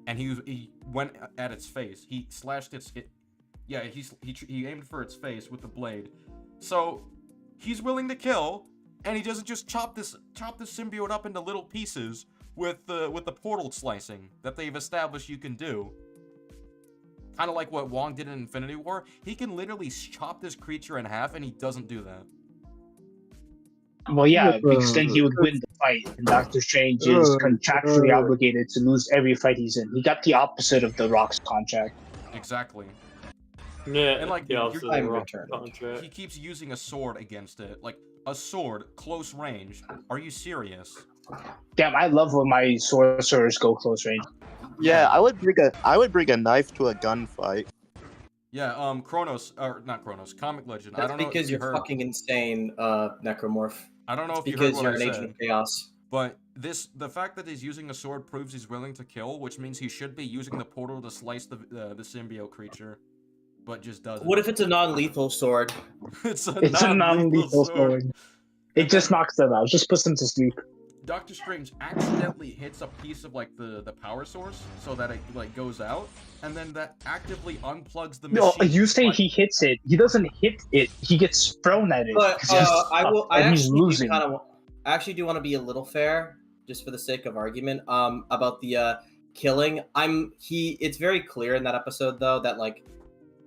B: And he went at its face. He slashed its Yeah, he aimed for its face with the blade. So he's willing to kill, and he doesn't just chop this symbiote up into little pieces with the portal slicing that they've established you can do. Kind of like what Wong did in Infinity War. He can literally chop this creature in half, and he doesn't do that.
E: Well, yeah, because then he would win the fight, and Doctor Strange is contractually obligated to lose every fight he's in. He got the opposite of the Rock's contract.
B: Exactly.
C: Yeah,
B: And like,
C: contract.
B: he keeps using a sword against it. Like, a sword, close range. Are you serious?
E: Damn, I love when my sorcerers go close range.
D: Yeah, I would bring a knife to a gunfight.
B: Yeah, Chronos, or not Chronos, Comic Legend.
A: That's
B: I don't know
A: because
B: if you
A: you're
B: heard.
A: fucking insane, Necromorph.
B: I don't know if you heard
A: Because
B: what
A: you're
B: I
A: an
B: said.
A: agent of chaos.
B: But the fact that he's using a sword proves he's willing to kill, which means he should be using the portal to slice the symbiote creature, but just doesn't.
A: What if it's a non-lethal sword?
B: It's a
E: non-lethal sword. It just knocks them out. Just puts them to sleep.
B: Doctor Strange accidentally hits a piece of like the power source so that it like goes out, and then that actively unplugs the machine.
E: No, you say he hits it. He doesn't hit it. He gets thrown at it.
A: But I actually do want to be a little fair, just for the sake of argument. About the killing. It's very clear in that episode though that like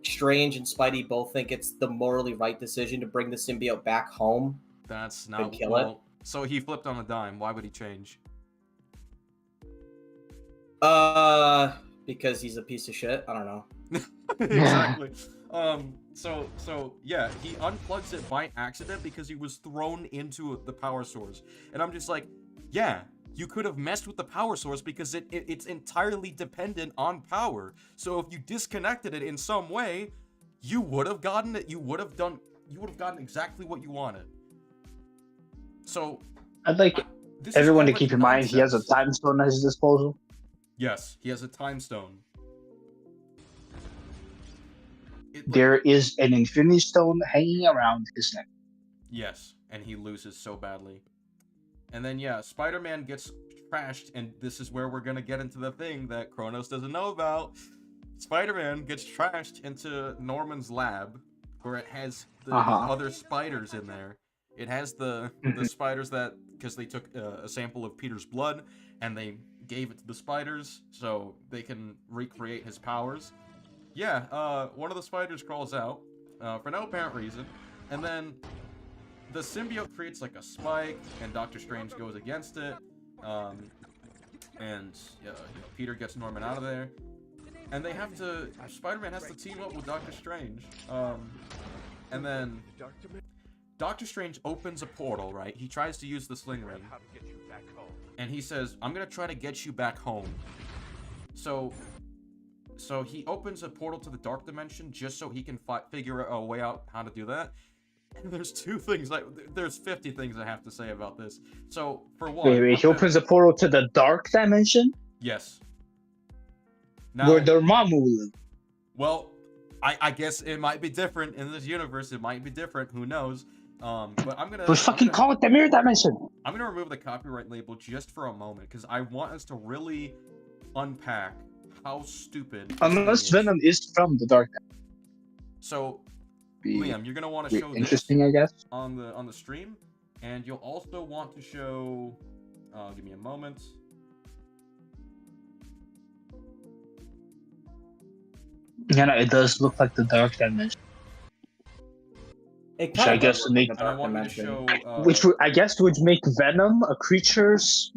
A: Strange and Spidey both think it's the morally right decision to bring the symbiote back home.
B: That's not
A: kill it.
B: So he flipped on a dime. Why would he change?
A: Because he's a piece of shit. I don't know.
B: Exactly. So yeah, he unplugs it by accident because he was thrown into the power source. And I'm just like, yeah, you could have messed with the power source because it's entirely dependent on power. So if you disconnected it in some way, you would have gotten it. You would have gotten exactly what you wanted. So
E: I'd like everyone to keep in mind he has a time stone at his disposal.
B: Yes, he has a time stone.
E: There is an Infinity Stone hanging around his neck.
B: Yes, and he loses so badly. And then yeah, Spider-Man gets trashed, and this is where we're gonna get into the thing that Kronos doesn't know about. Spider-Man gets trashed into Norman's lab, where it has the other spiders in there. It has the spiders that, because they took a sample of Peter's blood, and they gave it to the spiders, so they can recreate his powers. Yeah, one of the spiders crawls out, for no apparent reason, and then the symbiote creates like a spike, and Doctor Strange goes against it, and Peter gets Norman out of there, and Spider-Man has to team up with Doctor Strange, and then Doctor Strange opens a portal, right? He tries to use the sling ring, and he says, I'm gonna try to get you back home. So he opens a portal to the dark dimension just so he can figure a way out how to do that. And there's 50 things I have to say about this. So, for one...
E: Wait, he opens a portal to the dark dimension?
B: Yes. Now,
E: where Dormammu live.
B: Well, I guess it might be different in this universe. It might be different. Who knows? But I'm gonna...
E: call it the mirror dimension.
B: I'm gonna remove the copyright label just for a moment, because I want us to really unpack how stupid...
E: Unless Venom is from the dark dimension.
B: So, Liam, you're gonna want to show
E: interesting,
B: this
E: I guess,
B: on the stream, and you'll also want to show... give me a moment.
E: Yeah, no, it does look like the dark dimension.
A: It
E: I guess would make which I guess would make Venom a creature's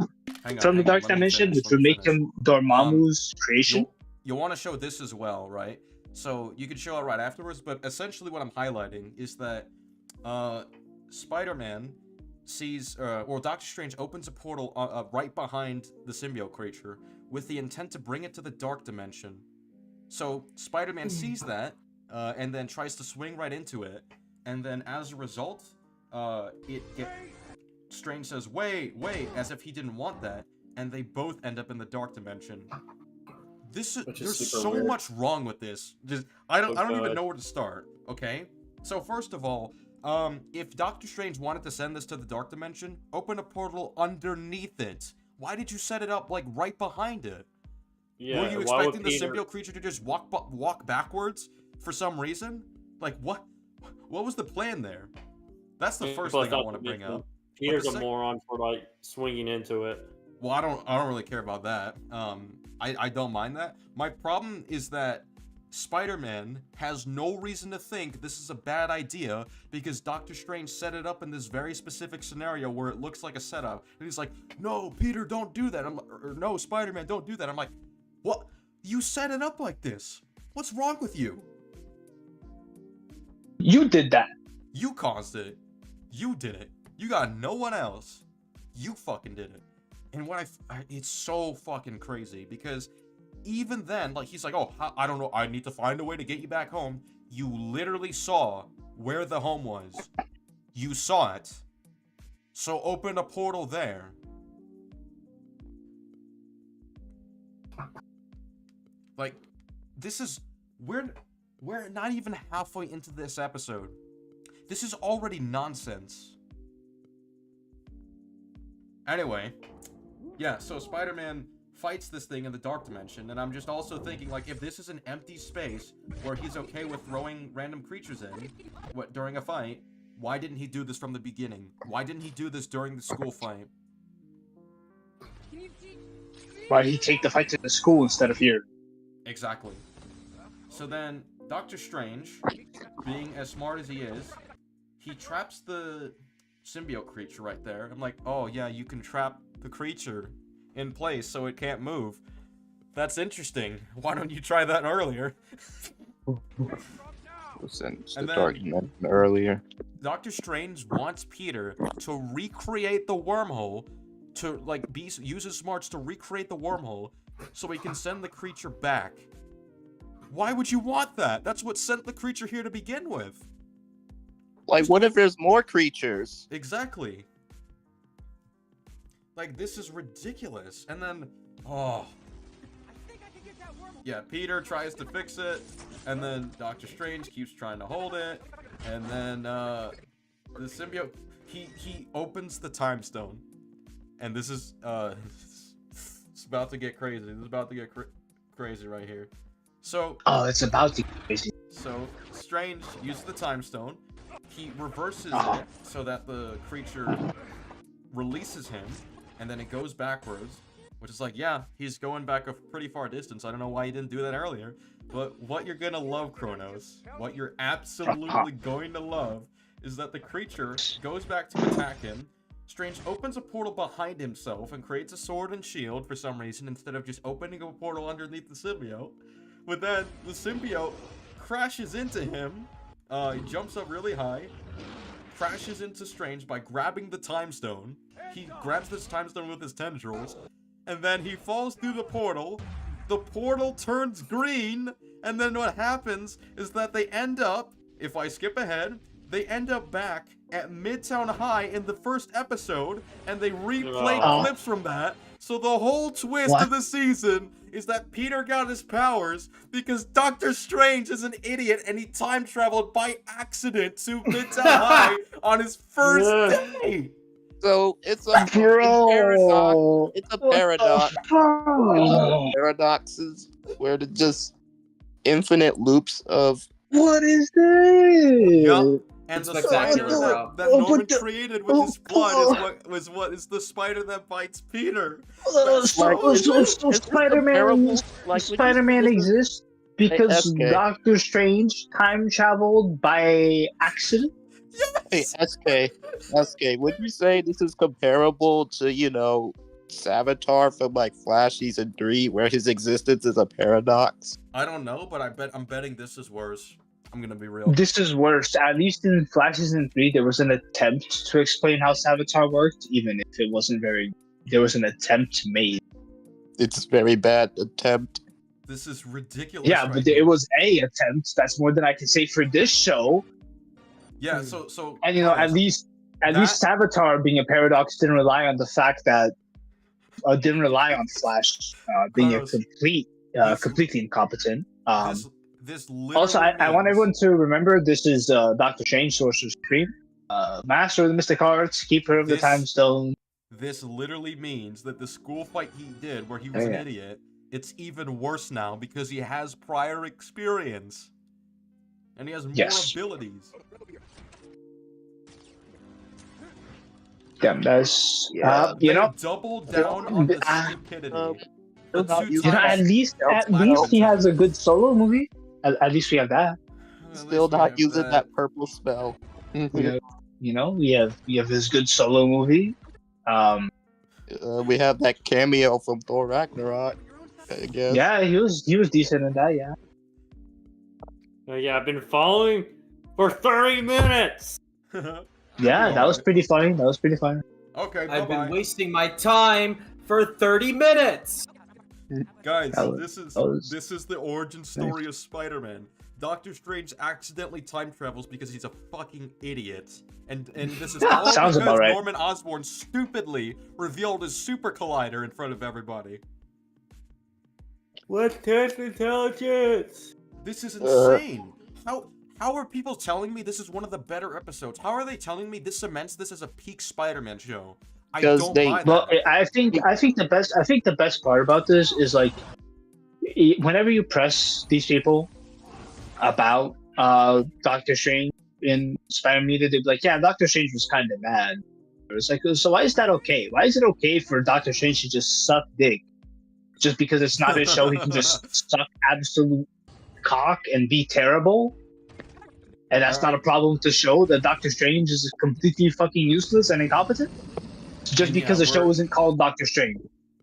E: from the dark dimension, which would make him Dormammu's creation.
B: You'll want to show this as well, right? So you can show it right afterwards, but essentially what I'm highlighting is that Spider-Man sees, or Doctor Strange opens a portal right behind the symbiote creature with the intent to bring it to the dark dimension. So Spider-Man sees that, and then tries to swing right into it, and then as a result, Strange says, wait, as if he didn't want that, and they both end up in the dark dimension. There's so weird. Much wrong with this. I don't even know where to start, okay? So first of all, if Doctor Strange wanted to send this to the dark dimension, open a portal underneath it. Why did you set it up, like, right behind it?
C: Yeah,
B: were you expecting the symbiote creature to just walk backwards? for some reason. Like, what was the plan there? That's the first thing I want to bring up.
C: Peter's a moron for like swinging into it.
B: Well, I don't really care about that. I don't mind that. My problem is that Spider-Man has no reason to think this is a bad idea because Doctor Strange set it up in this very specific scenario where it looks like a setup. And he's like, no, Peter, don't do that. Or no, Spider-Man, don't do that. I'm like, what? You set it up like this. What's wrong with you?
E: You did that.
B: You caused it. You did it. You got no one else. You fucking did it. And what it's so fucking crazy because even then, like, he's like, oh, I don't know, I need to find a way to get you back home. You literally saw where the home was. You saw it. So open a portal there. Like, this is, we're not even halfway into this episode. This is already nonsense. Anyway, yeah, so Spider-Man fights this thing in the dark dimension, and I'm just also thinking, like, if this is an empty space where he's okay with throwing random creatures in during a fight, why didn't he do this from the beginning? Why didn't he do this during the school fight?
E: Why did he take the fight to the school instead of here?
B: Exactly. So then, Doctor Strange, being as smart as he is, he traps the symbiote creature right there. I'm like, oh yeah, you can trap the creature in place so it can't move. That's interesting. Why don't you try that earlier?
D: Since the dark dimension earlier.
B: Doctor Strange wants Peter to recreate the wormhole, to like use his smarts to recreate the wormhole so he can send the creature back. Why would you want that? That's what sent the creature here to begin with.
D: Like, what if there's more creatures?
B: Exactly. Like, this is ridiculous. And then, oh. Yeah, Peter tries to fix it, and then Doctor Strange keeps trying to hold it, and then, the symbiote, he opens the time stone. And this is, it's about to get crazy. This is about to get crazy right here. So...
E: Oh, it's about to get crazy.
B: So, Strange uses the time stone. He reverses it so that the creature releases him, and then it goes backwards, which is like, yeah, he's going back a pretty far distance. I don't know why he didn't do that earlier, but what you're gonna love, Kronos, what you're absolutely going to love, is that the creature goes back to attack him. Strange opens a portal behind himself and creates a sword and shield for some reason instead of just opening a portal underneath the symbiote. But then the symbiote crashes into him. He jumps up really high, crashes into Strange by grabbing the time stone. He grabs this time stone with his tendrils, and then he falls through the portal. The portal turns green, and then what happens is that they end up, if I skip ahead, they end up back at Midtown High in the first episode, and they replay clips from that. So the whole twist of the season is that Peter got his powers because Doctor Strange is an idiot and he time traveled by accident to Midtown High on his first day.
D: So it's a paradox. It's a paradox. Paradoxes where the just infinite loops of
E: what is this?
B: Yep. And the spider that Norman created with his blood is the spider that bites Peter.
E: So Spider-Man exists because Doctor Strange time traveled by accident?
B: Yes!
D: Hey, SK, would you say this is comparable to, Savitar from like Flash Season 3, where his existence is a paradox?
B: I don't know, but I'm betting this is worse. I'm gonna be real.
E: This is worse. At least in Flash Season 3, there was an attempt to explain how Savitar worked, even if it wasn't there was an attempt made.
D: It's a very bad attempt.
B: This is ridiculous.
E: Yeah, but it was a attempt. That's more than I can say for this show.
B: Yeah, so
E: and at least Savitar being a paradox didn't rely on the fact that didn't rely on Flash being a completely incompetent.
B: This
E: also, I want everyone to remember this is Doctor Strange, Sorcerer Supreme, Master of the Mystic Arts, Keeper of the Time Stone.
B: This literally means that the school fight he did, where he was an idiot, it's even worse now because he has prior experience. and he has more
E: Yes.
B: abilities.
E: Damn, that's
B: They doubled down on the stupidity. But
D: not
B: two
D: using
E: at
B: times,
E: least
B: platinum
E: he has a
B: time.
E: good solo movie. At least we have that.
B: At
D: Still
B: least we
D: not
B: have
D: using that purple spell.
E: We have, we have his good solo movie.
D: We have that cameo from Thor Ragnarok, I guess.
E: Yeah, he was decent in that. Yeah.
C: Yeah, I've been following for 30 minutes.
E: Yeah, that was pretty funny.
B: Okay,
A: I've been
B: bye-bye.
A: wasting my time for 30 minutes.
B: Guys,
E: That was-
B: this is the origin story of Spider-Man. Doctor Strange accidentally time travels because he's a fucking idiot. And this is all
E: Sounds
B: because
E: about right.
B: Norman Osborn stupidly revealed his super collider in front of everybody.
C: What test intelligence?
B: This is insane. How are people telling me this is one of the better episodes? How are they telling me this cements this as a peak Spider-Man show? I don't buy that.
E: Well, I think the best part about this is like whenever you press these people about Doctor Strange in Spider-Man Media, they'd be like, yeah, Doctor Strange was kind of mad. It's like, so why is that okay? Why is it okay for Doctor Strange to just suck dick? Just because it's not his show, he can just suck absolute cock and be terrible? And that's not a problem to show that Doctor Strange is completely fucking useless and incompetent? Just because the show isn't called Doctor Strange.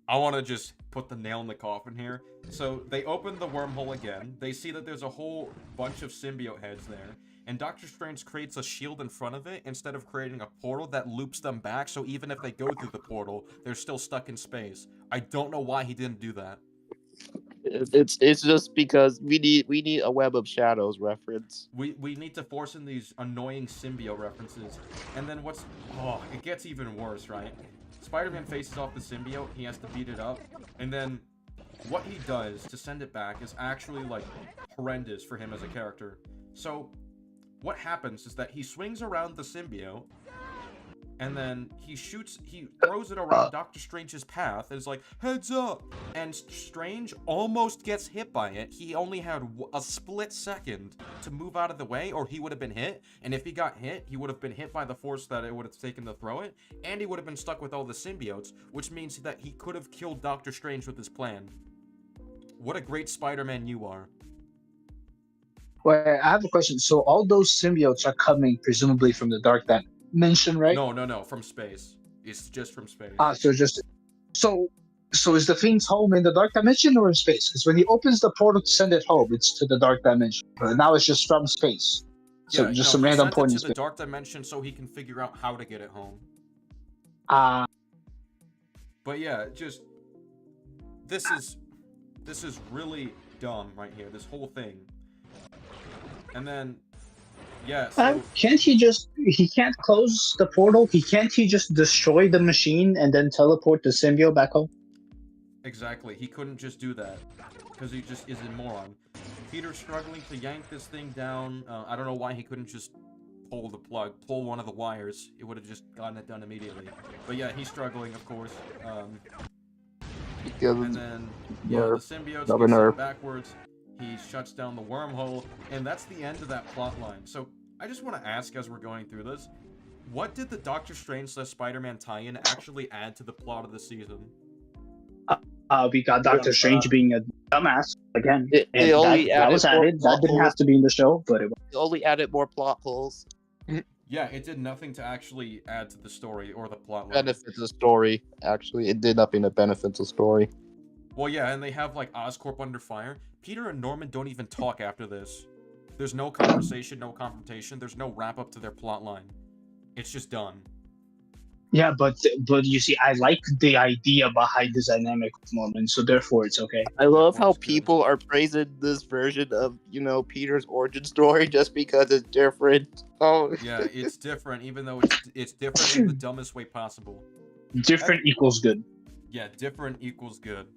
B: I want to just put the nail in the coffin here. So they open the wormhole again. They see that there's a whole bunch of symbiote heads there. And Doctor Strange creates a shield in front of it instead of creating a portal that loops them back. So even if they go through the portal, they're still stuck in space. I don't know why he didn't do that.
D: It's just because we need a Web of Shadows reference.
B: We need to force in these annoying symbiote references. And then it gets even worse, right? Spider-Man faces off the symbiote, he has to beat it up, and then what he does to send it back is actually, like, horrendous for him as a character. So, what happens is that he swings around the symbiote, and then he throws it around Doctor Strange's path, and is like, heads up! And Strange almost gets hit by it. He only had a split second to move out of the way, or he would have been hit, and if he got hit, he would have been hit by the force that it would have taken to throw it, and he would have been stuck with all the symbiotes, which means that he could have killed Doctor Strange with his plan. What a great Spider-Man you are.
E: Well, I have a question. So all those symbiotes are coming presumably from the Dark Dimension, right?
B: No, from space. It's just from space.
E: So is the Fiend's home in the Dark Dimension or in space? Because when he opens the portal to send it home, it's to the Dark Dimension. But now it's just from space. So
B: Yeah,
E: some random
B: point
E: point
B: to the Dark Dimension so he can figure out how to get it home. But yeah, this is really dumb right here. This whole thing. And then, yeah. So,
E: he can't close the portal? Can't he just destroy the machine and then teleport the symbiote back home?
B: exactly. He couldn't just do that because he just is a moron. Peter's struggling to yank this thing down. I don't know why he couldn't just pull one of the wires. It would have just gotten it done immediately. But yeah, he's struggling, of course. And then, the symbiotes get sent backwards. He shuts down the wormhole, and that's the end of that plot line. So, I just want to ask as we're going through this, what did the Doctor Strange / Spider-Man tie-in actually add to the plot of the season?
E: We got Doctor Strange being a dumbass again.
D: That
E: was added. That didn't have to be in the show, but it
D: only added more plot holes.
B: Yeah, it did nothing to actually add to the story or the plot line.
D: Benefits the story, actually. It did nothing that benefits the story.
B: Well, yeah, and they have, like, Oscorp under fire. Peter and Norman don't even talk after this. There's no conversation, no confrontation. There's no wrap-up to their plot line. It's just done.
E: Yeah, but you see, I like the idea behind this dynamic with Norman, so therefore it's okay.
D: I love how people are praising this version of, Peter's origin story just because it's different. Oh.
B: Yeah, it's different, even though it's different in the dumbest way possible.
E: Different equals good.
B: Yeah, different equals good.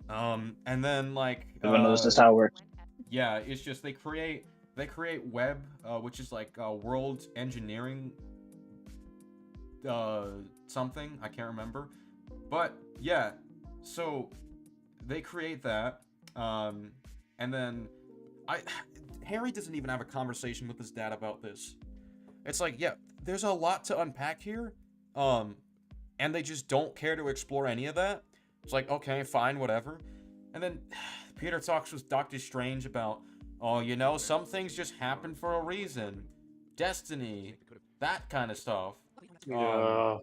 B: And then, like...
E: Everyone knows that's how it works.
B: Yeah, it's just they create web, which is like world engineering something, I can't remember. But yeah, so they create that, and then Harry doesn't even have a conversation with his dad about this. It's like, yeah, there's a lot to unpack here, and they just don't care to explore any of that. It's like, okay, fine, whatever. And then Peter talks with Doctor Strange about, oh, you know, some things just happen for a reason. Destiny, that kind of stuff.
C: Yeah.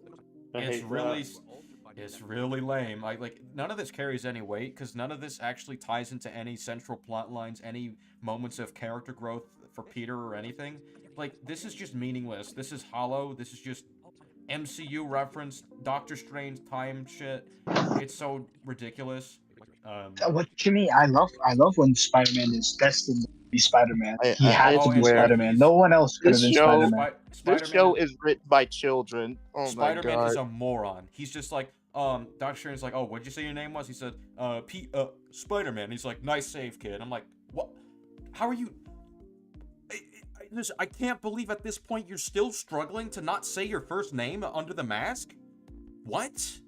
C: I
B: It's
C: hate
B: really,
C: that.
B: it's really lame. Like none of this carries any weight because none of this actually ties into any central plot lines, any moments of character growth for Peter or anything. Like this is just meaningless. This is hollow. This is just MCU reference, Doctor Strange time shit. It's so ridiculous.
E: What you mean? I love when Spider-Man is destined to be Spider-Man. He had
D: I
E: to be
D: swear.
E: Spider-Man. No one else could have
D: This
E: been
D: show,
E: Spider-Man.
D: this show is written by children. Oh my
B: Spider-Man
D: god.
B: is a moron. He's just like, Doctor Strange's like, oh, what'd you say your name was? He said, Spider-Man. He's like, nice save, kid. I'm like, what? How are you? I can't believe at this point you're still struggling to not say your first name under the mask? What?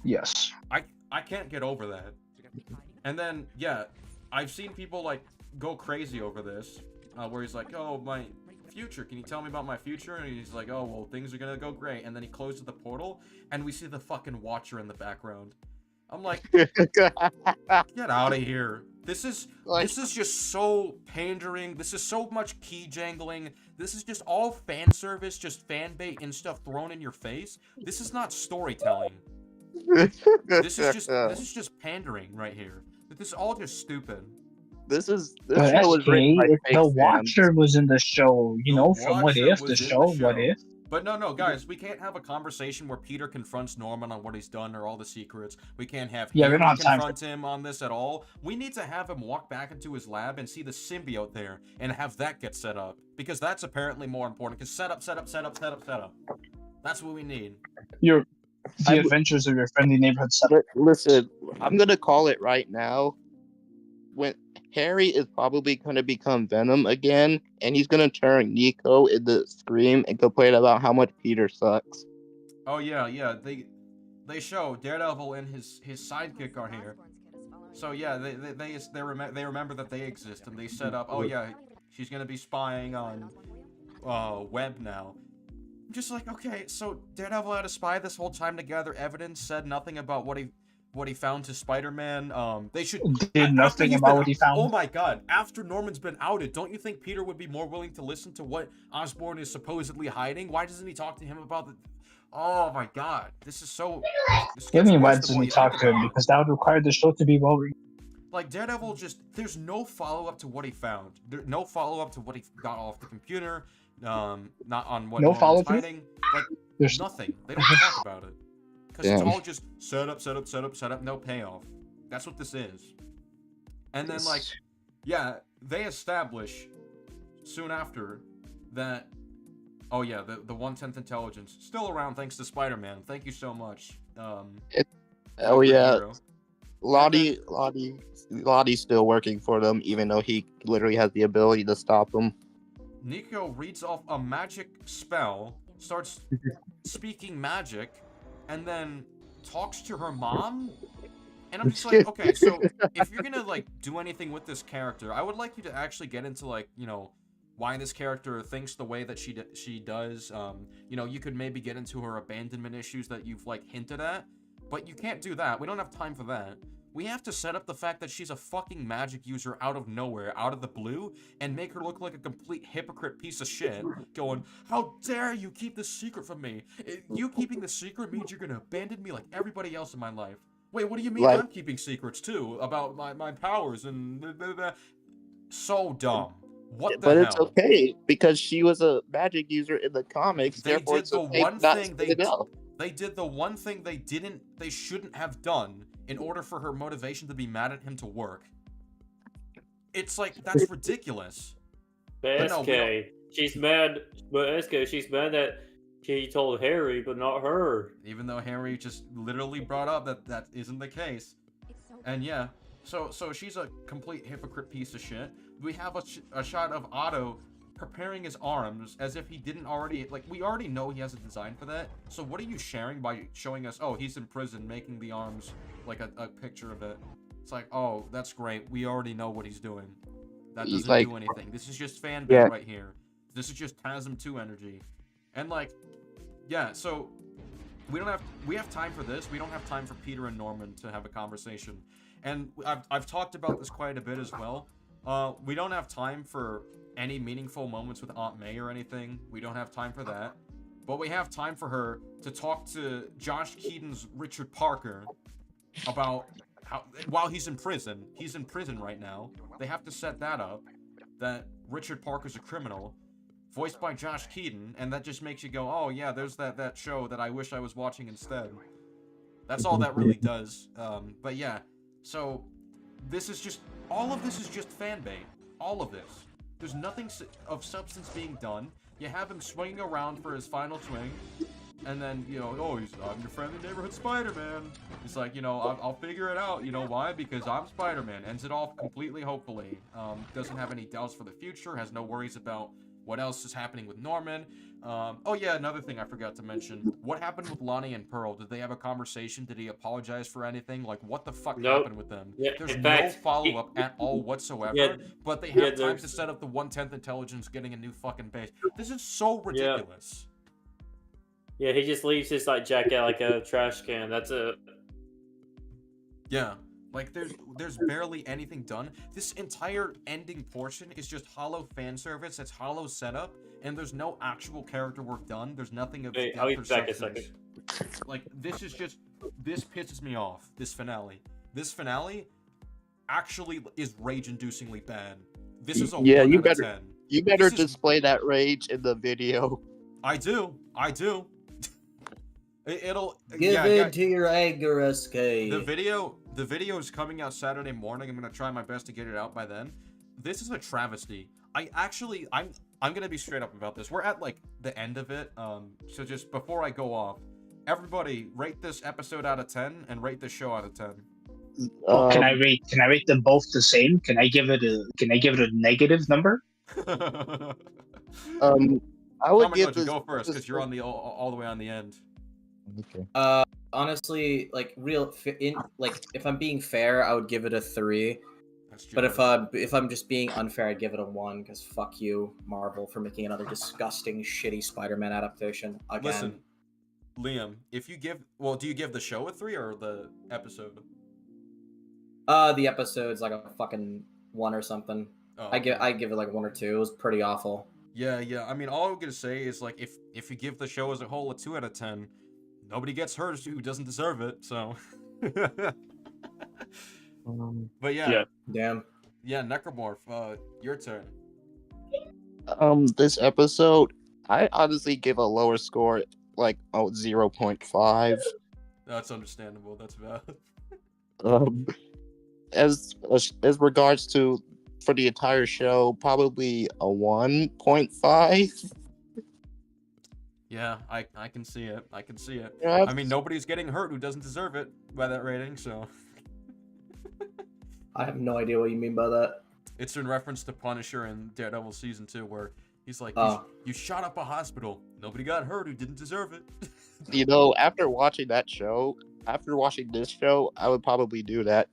E: Yes.
B: I can't get over that. And then, yeah, I've seen people, like, go crazy over this, where he's like, oh, my future, can you tell me about my future? And he's like, oh, well, things are gonna go great. And then he closes the portal, and we see the fucking Watcher in the background. I'm like, get out of here. This is just so pandering. This is so much key jangling. This is just all fan service, just fan bait and stuff thrown in your face. This is not storytelling. This is just pandering right here. This is all just stupid.
D: This show
E: But
D: was written by
E: SK,
D: fake
E: the
D: fans.
E: Watcher was in the show, you know, from What
B: Watcher
E: If, the
B: was in
E: show, What If.
B: But no, guys, we can't have a conversation where Peter confronts Norman on what he's done or all the secrets. We can't have
E: Yeah, we
B: him
E: don't have time
B: confront him on this at all. We need to have him walk back into his lab and see the symbiote there and have that get set up. Because that's apparently more important. Because set up. That's what we need.
E: The adventures of your friendly neighborhood setup.
D: Listen, I'm gonna call it right now. When Harry is probably gonna become Venom again, and he's gonna turn Nico into Scream and complain about how much Peter sucks.
B: Oh yeah. They show Daredevil and his sidekick are here. So yeah, they remember that they exist and they set up. Oh yeah, she's gonna be spying on Webb now. I'm just like, okay, so Daredevil had a spy this whole time to gather evidence, said nothing about what he found to Spider-Man. They should
E: Did nothing about what he found.
B: Oh my god, after Norman's been outed, don't you think Peter would be more willing to listen to what Osborn is supposedly hiding? Why doesn't he talk to him about the... Oh my god, this is so...
E: I mean, why doesn't he talk to him? Because that would require the show to be well written.
B: Like, Daredevil just... There's no follow-up to what he found. There's no follow-up to what he got off the computer. Not on what
E: No
B: Norman's
E: follow-up?
B: hiding. Like,
E: There's
B: nothing. They don't talk about it. Because it's all just set up, no payoff. That's what this is. And then, like, yeah, they establish soon after that, oh yeah, the 1/10 intelligence, still around thanks to Spider-Man. Thank you so much.
D: Oh yeah,
B: hero.
D: Lottie's still working for them, even though he literally has the ability to stop them.
B: Nico reads off a magic spell, starts speaking magic, and then talks to her mom. And I'm just like, okay, so if you're gonna like do anything with this character, I would like you to actually get into like, you know, why this character thinks the way that she does. You know, you could maybe get into her abandonment issues that you've like hinted at, but you can't do that. We don't have time for that. We have to set up the fact that she's a fucking magic user out of nowhere, out of the blue, and make her look like a complete hypocrite piece of shit, going, how dare you keep this secret from me? You keeping the secret means you're gonna abandon me like everybody else in my life. Wait, what do you mean I'm keeping secrets too about my powers and blah, blah, blah. So dumb. What the hell?
D: But it's okay because she was a magic user in the comics.
B: They
D: therefore
B: did the one thing they did the one thing they shouldn't have done in order for her motivation to be mad at him to work. It's like, that's ridiculous.
C: But SK, she's mad. But SK, she's mad that he told Harry, but not her.
B: Even though Harry just literally brought up that isn't the case. And yeah, so she's a complete hypocrite piece of shit. We have a shot of Otto preparing his arms as if he didn't already, like, we already know he has a design for that. So what are you sharing by showing us, oh, he's in prison making the arms, like a picture of it. It's like, oh, that's great. We already know what he's doing. That doesn't
D: like,
B: do anything. This is just fan
D: Yeah.
B: right here. This is just TASM 2 energy. And like, yeah, so we have time for this. We don't have time for Peter and Norman to have a conversation. And I've talked about this quite a bit as well. We don't have time for any meaningful moments with Aunt May or anything. We don't have time for that. But we have time for her to talk to Josh Keaton's Richard Parker about how, while he's in prison right now. They have to set that up, that Richard Parker's a criminal, voiced by Josh Keaton, and that just makes you go, oh yeah, there's that show that I wish I was watching instead. That's all that really does. But yeah, so this is just, all of this is just fan bait. All of this. There's nothing of substance being done. You have him swinging around for his final swing, and then, you know, oh, I'm your friendly neighborhood Spider-Man. It's like, you know, I'll figure it out. You know why? Because I'm Spider-Man. Ends it off completely hopefully. Doesn't have any doubts for the future. Has no worries about what else is happening with Norman. Oh yeah, another thing I forgot to mention. What happened with Lonnie and Pearl? Did they have a conversation? Did he apologize for anything? Like, what the fuck happened with them?
C: Yeah,
B: There's
C: in
B: no
C: fact,
B: follow-up at all whatsoever,
C: Yeah,
B: but they
C: yeah,
B: have time
C: there's-
B: to set up the 1/10 intelligence getting a new fucking base. This is so ridiculous.
C: Yeah, he just leaves his like jacket like a trash can. That's it.
B: Yeah. Like, there's barely anything done. This entire ending portion is just hollow fan service. It's hollow setup, and there's no actual character work done. There's nothing of
C: Wait,
B: depth
C: I'll
B: or
C: be back in a
B: substance. Like, this is just, this pisses me off, this finale. This finale actually is rage-inducingly bad. This is a 1
D: you
B: out of
D: better-
B: 10.
D: You better
B: This is-
D: display that rage in the video.
B: I do. It'll
A: Give
B: yeah,
A: in
B: yeah.
A: to your anger, SK.
B: The video is coming out Saturday morning. I'm gonna try my best to get it out by then. This is a travesty. I'm gonna be straight up about this. We're at like the end of it. So just before I go off, everybody rate this episode out of 10 and rate this show out of 10.
E: Can I rate them both the same? Can I give it a negative number?
D: I
B: Oh
D: would
B: my
D: give
B: God,
D: this.
B: you go first because you're on the all the way on the end.
D: Okay.
A: Honestly, like if I'm being fair, I would give it a 3.
B: That's
A: But
B: generous.
A: if I'm just being unfair, I'd give it a 1 because fuck you, Marvel, for making another disgusting, shitty Spider-Man adaptation again.
B: Listen, Liam, if you give, well, do you give the show a 3 or the episode?
A: The episode's like a fucking 1 or something.
B: Oh,
A: I give it like 1 or 2. It was pretty awful.
B: Yeah. I mean, all I'm gonna say is like, if you give the show as a whole a 2 out of 10, nobody gets hurt who doesn't deserve it. So. But yeah,
A: Damn.
B: Necromorph, your turn.
D: This episode, I honestly give a lower score, like 0.5.
B: That's understandable. That's valid.
D: As regards to for the entire show, probably a 1.5.
B: Yeah, I can see it. I can see it.
D: Yeah,
B: I mean, nobody's getting hurt who doesn't deserve it by that rating, so.
A: I have no idea what you mean by that.
B: It's in reference to Punisher in Daredevil Season 2, where he's like,
A: Oh.
B: you shot up a hospital. Nobody got hurt who didn't deserve it.
D: you know, after watching this show, I would probably do that.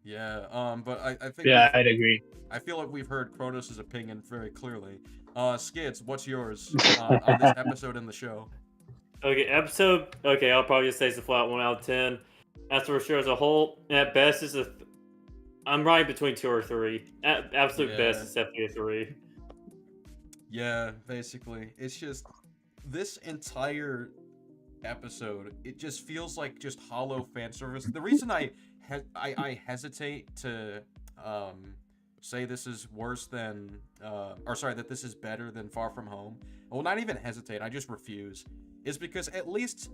B: Yeah, but I think
E: Yeah, I'd agree.
B: I feel like we've heard Kronos' opinion very clearly. Skids, what's yours on this episode in the show?
C: Okay, I'll probably just say it's a flat 1 out of 10. As for sure as a whole, at best is I'm right between 2 or 3. At absolute best is definitely a 3.
B: Yeah, basically. It's just this entire episode, it just feels like just hollow fan service. The reason I hesitate to say this is worse than that this is better than Far From Home. Well, not even hesitate, I just refuse. Is because at least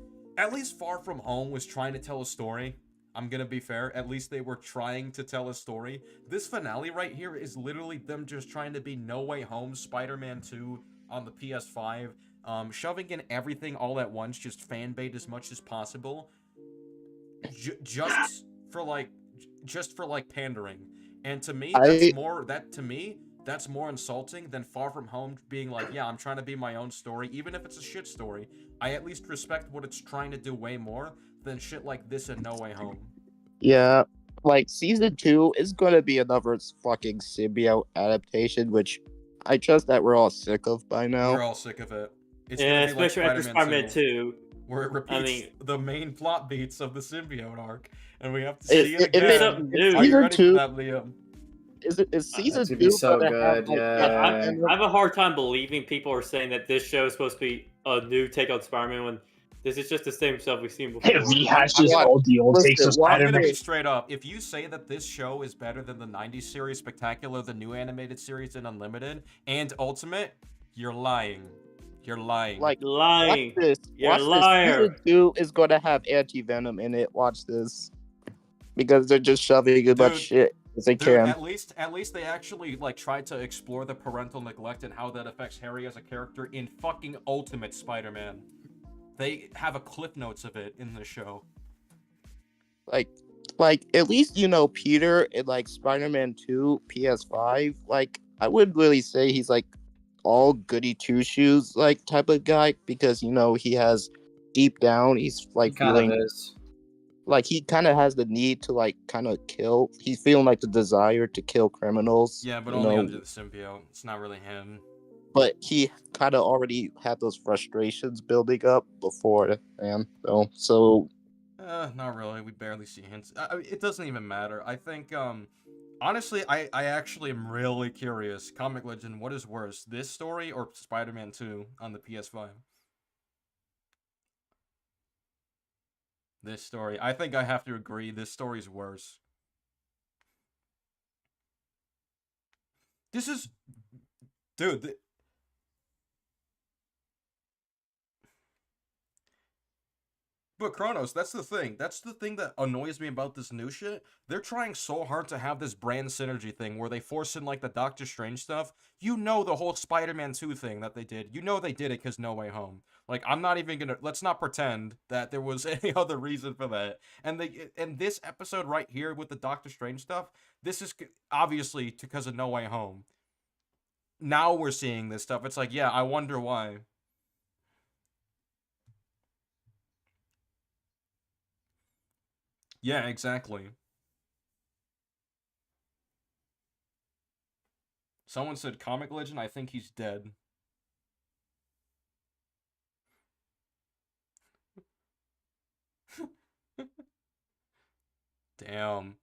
B: Far From Home was trying to tell a story. I'm gonna be fair, at least they were trying to tell a story. This finale right here is literally them just trying to be No Way Home Spider-Man 2 on the PS5, shoving in everything all at once, just fan bait as much as possible, just for pandering. And to me, that's more insulting than Far From Home being like, yeah, I'm trying to be my own story, even if it's a shit story. I at least respect what it's trying to do way more than shit like this in No Way Home.
D: Yeah, like season 2 is gonna be another fucking symbiote adaptation, which I trust that we're all sick of by now.
B: We're all sick of it. It's
C: Yeah,
B: gonna be like
C: especially after
B: Spider-Man 2,
C: 2.
B: where it repeats
C: I mean,
B: the main plot beats of the symbiote arc, and we have to
D: Is-
B: see it
C: it's
B: again.
C: something new.
B: Are you
D: Season
B: ready for
D: 2
B: that, Liam?
D: is season
A: That's gonna be
D: 2
A: so
D: gonna have
A: good,
D: like
A: yeah.
C: I have a hard time believing people are saying that this show is supposed to be a new take on Spider-Man when this is just the same stuff we've seen before.
E: It rehashes
B: I'm gonna-
E: all the old
D: listen,
E: takes of
D: what-
B: I'm gonna
E: Spider-Man.
B: be straight up. If you say that this show is better than the 90s series Spectacular, the new animated series in Unlimited, and Ultimate, you're lying. You're lying.
D: Like,
C: Lying.
D: watch this.
C: You're
D: Watch
C: a
D: this.
C: liar.
D: Season 2 is gonna have anti-venom in it. Watch this. Because they're just shoving as much
B: Dude,
D: shit as they
B: Dude,
D: can.
B: at least they actually like tried to explore the parental neglect and how that affects Harry as a character in fucking Ultimate Spider-Man. They have a clip notes of it in the show.
D: Like at least you know Peter in like Spider-Man 2 PS5. Like I wouldn't really say he's like all goody two shoes like type of guy because you know he has deep down he's like
A: He kind of
D: feeling
A: is.
D: like he kind of has the need to like kind of kill. He's feeling like the desire to kill criminals.
B: Yeah, but
D: you
B: only
D: know,
B: under the symbiote. It's not really him.
D: but he kind of already had those frustrations building up before, man. So
B: Not really. We barely see hints. It doesn't even matter. I think, honestly, I actually am really curious. Comic Legend, what is worse, this story or Spider-Man 2 on the PS5? This story. I think I have to agree. This story's worse. This is... Dude, But Kronos, that's the thing. That's the thing that annoys me about this new shit. They're trying so hard to have this brand synergy thing where they force in like the Doctor Strange stuff. You know the whole Spider-Man 2 thing that they did. You know they did it because No Way Home. Like, I'm not even gonna... Let's not pretend that there was any other reason for that. And this episode right here with the Doctor Strange stuff, this is obviously because of No Way Home. Now we're seeing this stuff. It's like, yeah, I wonder why. Yeah, exactly. Someone said Comic Legend, I think he's dead. Damn.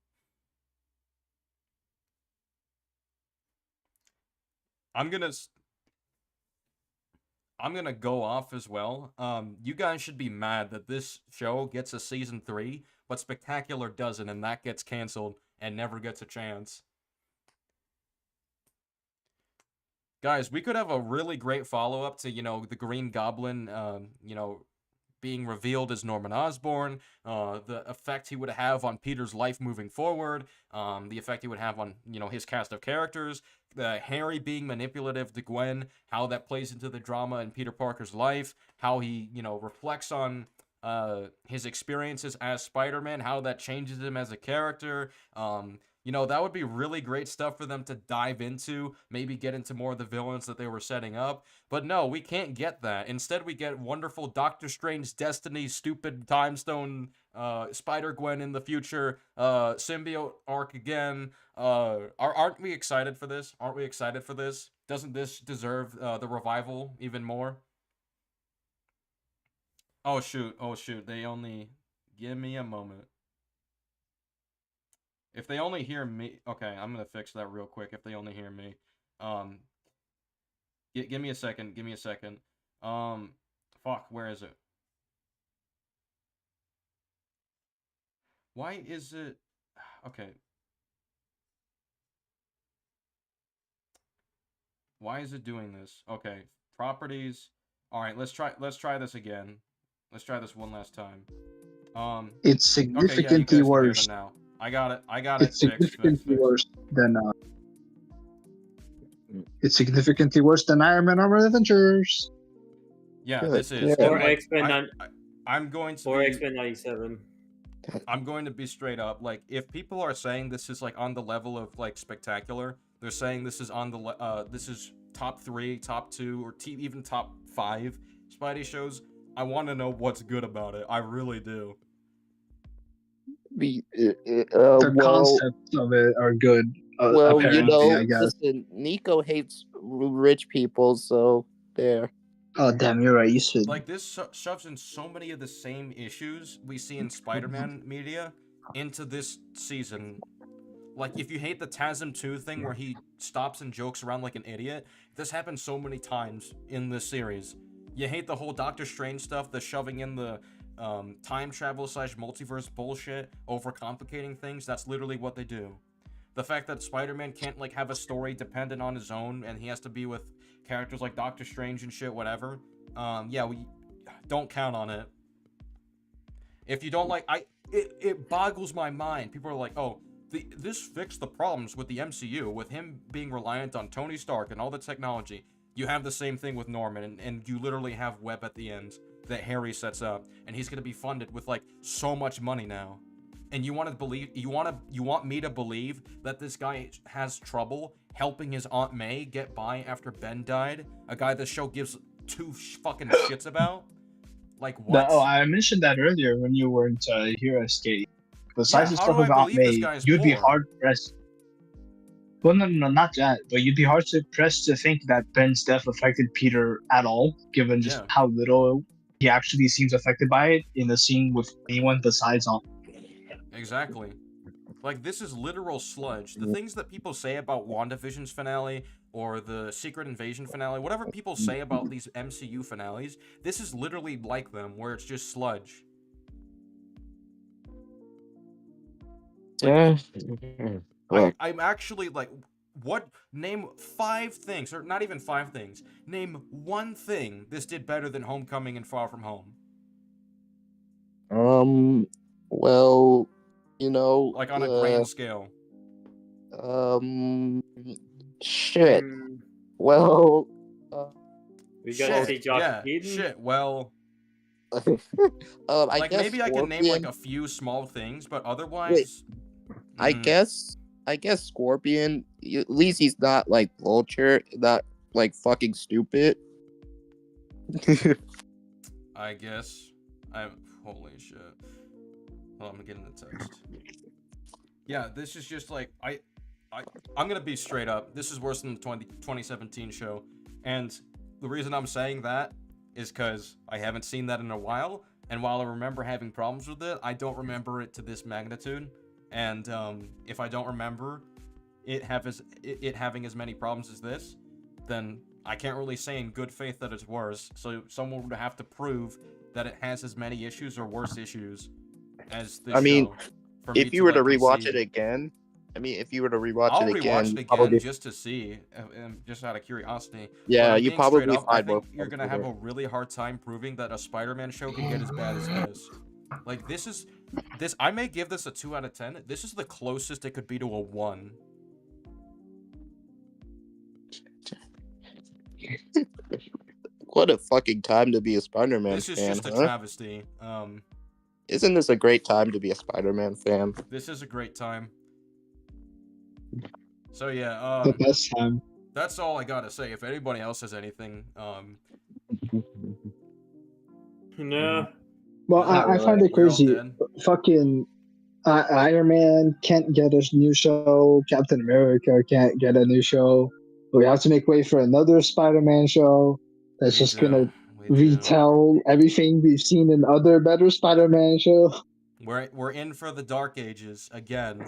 B: I'm gonna go off as well. You guys should be mad that this show gets a season 3, but Spectacular doesn't, and that gets canceled and never gets a chance. Guys, we could have a really great follow-up to, you know, the Green Goblin, you know, being revealed as Norman Osborn, the effect he would have on Peter's life moving forward, the effect he would have on, you know, his cast of characters, Harry being manipulative to Gwen, how that plays into the drama in Peter Parker's life, how he, you know, reflects on his experiences as Spider-Man, how that changes him as a character. You know, that would be really great stuff for them to dive into, maybe get into more of the villains that they were setting up. But no, we can't get that. Instead, we get wonderful Doctor Strange Destiny, stupid Time Stone, Spider-Gwen in the future, symbiote arc again. Aren't we excited for this? Aren't we excited for this? Doesn't this deserve the revival even more? Oh shoot, they only... Give me a moment. If they only hear me... Okay, I'm gonna fix that real quick if they only hear me. Give me a second, Fuck, where is it? Why is it... Okay. Why is it doing this? Okay, properties. Alright, let's try this again. Let's try this one last time.
E: It's significantly worse.
B: Now. I got it.
E: It's significantly worse than it's significantly worse than Iron Man Armored Adventures.
B: Yeah,
D: Good.
B: this is.
C: Or
B: Like,
C: X-Men
B: I'm going to
C: or
B: be,
C: X-Men 97.
B: I'm going to be straight up. Like, if people are saying this is like on the level of like Spectacular, they're saying this is on the this is top 3, top 2, or even top 5 Spidey shows. I want to know what's good about it. I really do.
D: The
E: The concepts of it are good. Apparently, I guess.
D: listen, Nico hates rich people, so there.
E: Oh damn, you're right. You should.
B: Like this shoves in so many of the same issues we see in Spider-Man media into this season. Like if you hate the TASM 2 thing where he stops and jokes around like an idiot, this happens so many times in this series. You hate the whole Doctor Strange stuff, the shoving in the time travel / multiverse bullshit, overcomplicating things. That's literally what they do. The fact that Spider-Man can't like have a story dependent on his own and he has to be with characters like Doctor Strange and shit, whatever. Yeah, we don't count on it. If you don't like, it boggles my mind. People are like, oh, this fixed the problems with the MCU, with him being reliant on Tony Stark and all the technology. You have the same thing with Norman, and you literally have Webb at the end that Harry sets up, and he's gonna be funded with like so much money now. And you want me to believe that this guy has trouble helping his Aunt May get by after Ben died? A guy the show gives two fucking shits about? Like what?
E: I mentioned that earlier when you weren't here, Skate. Besides the stuff
B: how do I
E: about
B: believe this
E: May,
B: guy's
E: you'd be
B: poor?
E: hard pressed. Well, no, not that. But you'd be hard pressed to think that Ben's death affected Peter at all, given just how little he actually seems affected by it in a scene with anyone besides Aunt.
B: Exactly. Like, this is literal sludge. The things that people say about WandaVision's finale, or the Secret Invasion finale, whatever people say about these MCU finales, this is literally like them, where it's just sludge.
D: Yeah.
B: I'm actually, like, name 5 things, or not even 5 things. Name 1 thing this did better than Homecoming and Far From Home.
D: Well, you know,
B: like on a grand scale.
D: Shit. Well,
C: we gotta see Josh Keaton.
B: Shit. Well,
D: like
B: maybe I can name like a few small things, but otherwise,
D: I guess Scorpion. At least he's not like Vulture, not like fucking stupid.
B: I guess. Holy shit. Hold on, I'm getting the text. Yeah, this is just like I'm gonna be straight up. This is worse than the 2017 show, and the reason I'm saying that is because I haven't seen that in a while. And while I remember having problems with it, I don't remember it to this magnitude. And if I don't remember it having as many problems as this, then I can't really say in good faith that it's worse. So someone would have to prove that it has as many issues or worse issues as this show.
D: If you were to rewatch it again, I'll
B: rewatch it again just to see, just out of curiosity.
D: Yeah, you probably
B: I think you're gonna have a really hard time proving that a Spider-Man show can get as bad as this. Like this. I may give this a 2 out of 10. This is the closest it could be to a 1.
D: What a fucking time to be a Spider-Man fan.
B: This is just a travesty.
D: Isn't this a great time to be a Spider-Man fan?
B: This is a great time. So yeah,
E: the best time.
B: That's all I gotta say. If anybody else has anything,
C: no.
E: Well, I find it crazy. Fucking Iron Man can't get a new show. Captain America can't get a new show. We have to make way for another Spider-Man show that's just gonna retell everything we've seen in other better Spider-Man shows.
B: We're in for the Dark Ages again.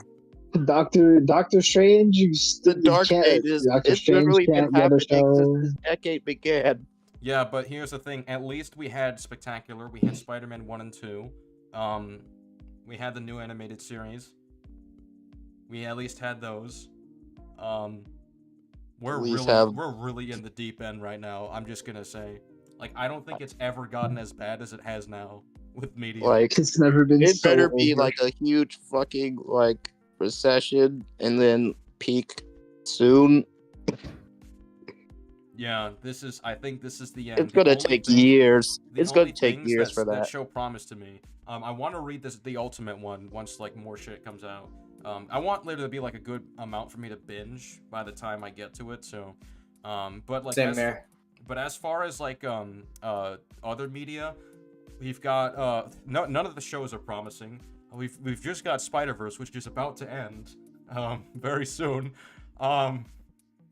E: Doctor Strange,
D: the Dark Ages.
E: Doctor Strange can't get a show.
D: Since this decade began.
B: Yeah, but here's the thing. At least we had Spectacular. We had Spider-Man 1 and 2. We had the new animated series. We at least had those. We're really in the deep end right now. I'm just gonna say, like, I don't think it's ever gotten as bad as it has now with media.
D: Like,
E: it's never been.
D: It better be like a huge fucking like recession and then peak soon.
B: Yeah, I think this is the end.
D: It's gonna take years. It's gonna take years for that.
B: That show promised to me. I want to read the Ultimate one once like more shit comes out. I want there to be like a good amount for me to binge by the time I get to it. So, but like but as far as like other media, we've got none of the shows are promising. we've just got Spider-Verse, which is about to end very soon.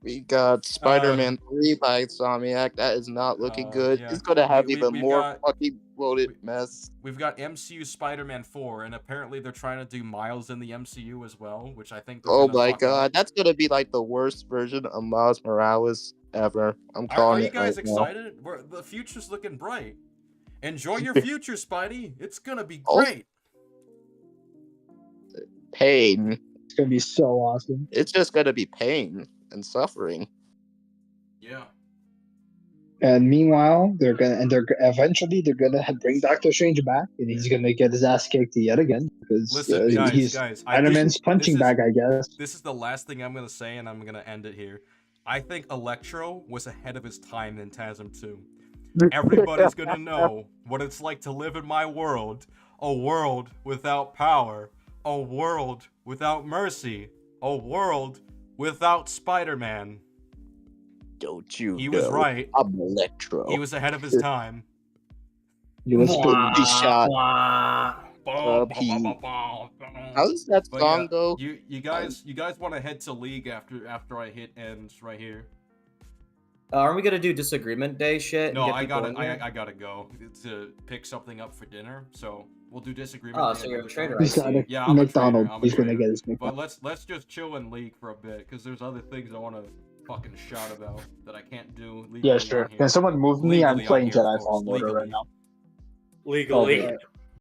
D: We got Spider-Man 3 by Insomniac. That is not looking good.
B: Yeah.
D: It's gonna have
B: we've
D: even more
B: got-
D: fucking bloated mess.
B: We've got MCU Spider-Man 4, and apparently they're trying to do Miles in the MCU as well, which I think.
D: Oh my god, that's gonna be like the worst version of Miles Morales ever. I'm calling
B: Are you
D: it
B: guys
D: right now.
B: excited? The future's looking bright. Enjoy your future, Spidey. It's gonna be great.
D: Pain.
E: It's gonna be so awesome.
D: It's just gonna be pain and suffering.
B: Yeah.
E: And meanwhile, eventually they're gonna bring Doctor Strange back, and he's gonna get his ass kicked yet again because
B: Listen,
E: he's
B: guys,
E: Spider-Man's punching bag, I guess.
B: This is the last thing I'm gonna say, and I'm gonna end it here. I think Electro was ahead of his time in TASM 2. Everybody's gonna know what it's like to live in my world. A world without power. A world without mercy. A world without Spider-Man.
D: Don't you
B: He
D: know?
B: was right.
D: I'm Electro.
B: He was ahead of his time.
D: He was supposed to be shot.
B: How
D: How does that song go?
B: You guys want to head to League after I hit ends right here?
A: Aren't we gonna do disagreement day shit?
B: No,
A: and get
B: I
A: people
B: gotta
A: in here?
B: I gotta go to pick something up for dinner. So we'll do disagreement.
A: Oh,
B: day
A: so you're a
B: another
A: trader,
B: time.
A: I
E: He's got
A: see.
E: a
B: Yeah, I'm a
E: McDonald's.
B: trader, I'm a
E: He's gonna
B: trader.
E: get his
B: But
E: McDonald's.
B: let's just chill in League for a bit, because there's other things I want to fucking shout about that I can't do legally.
E: Yeah,
B: on
E: sure.
B: here.
E: Can someone move me? I'm
B: Legally on
E: playing
B: here, of
E: Jedi
B: course,
E: Fallen Order right
B: legally.
E: now.
C: Legally.
E: Oh,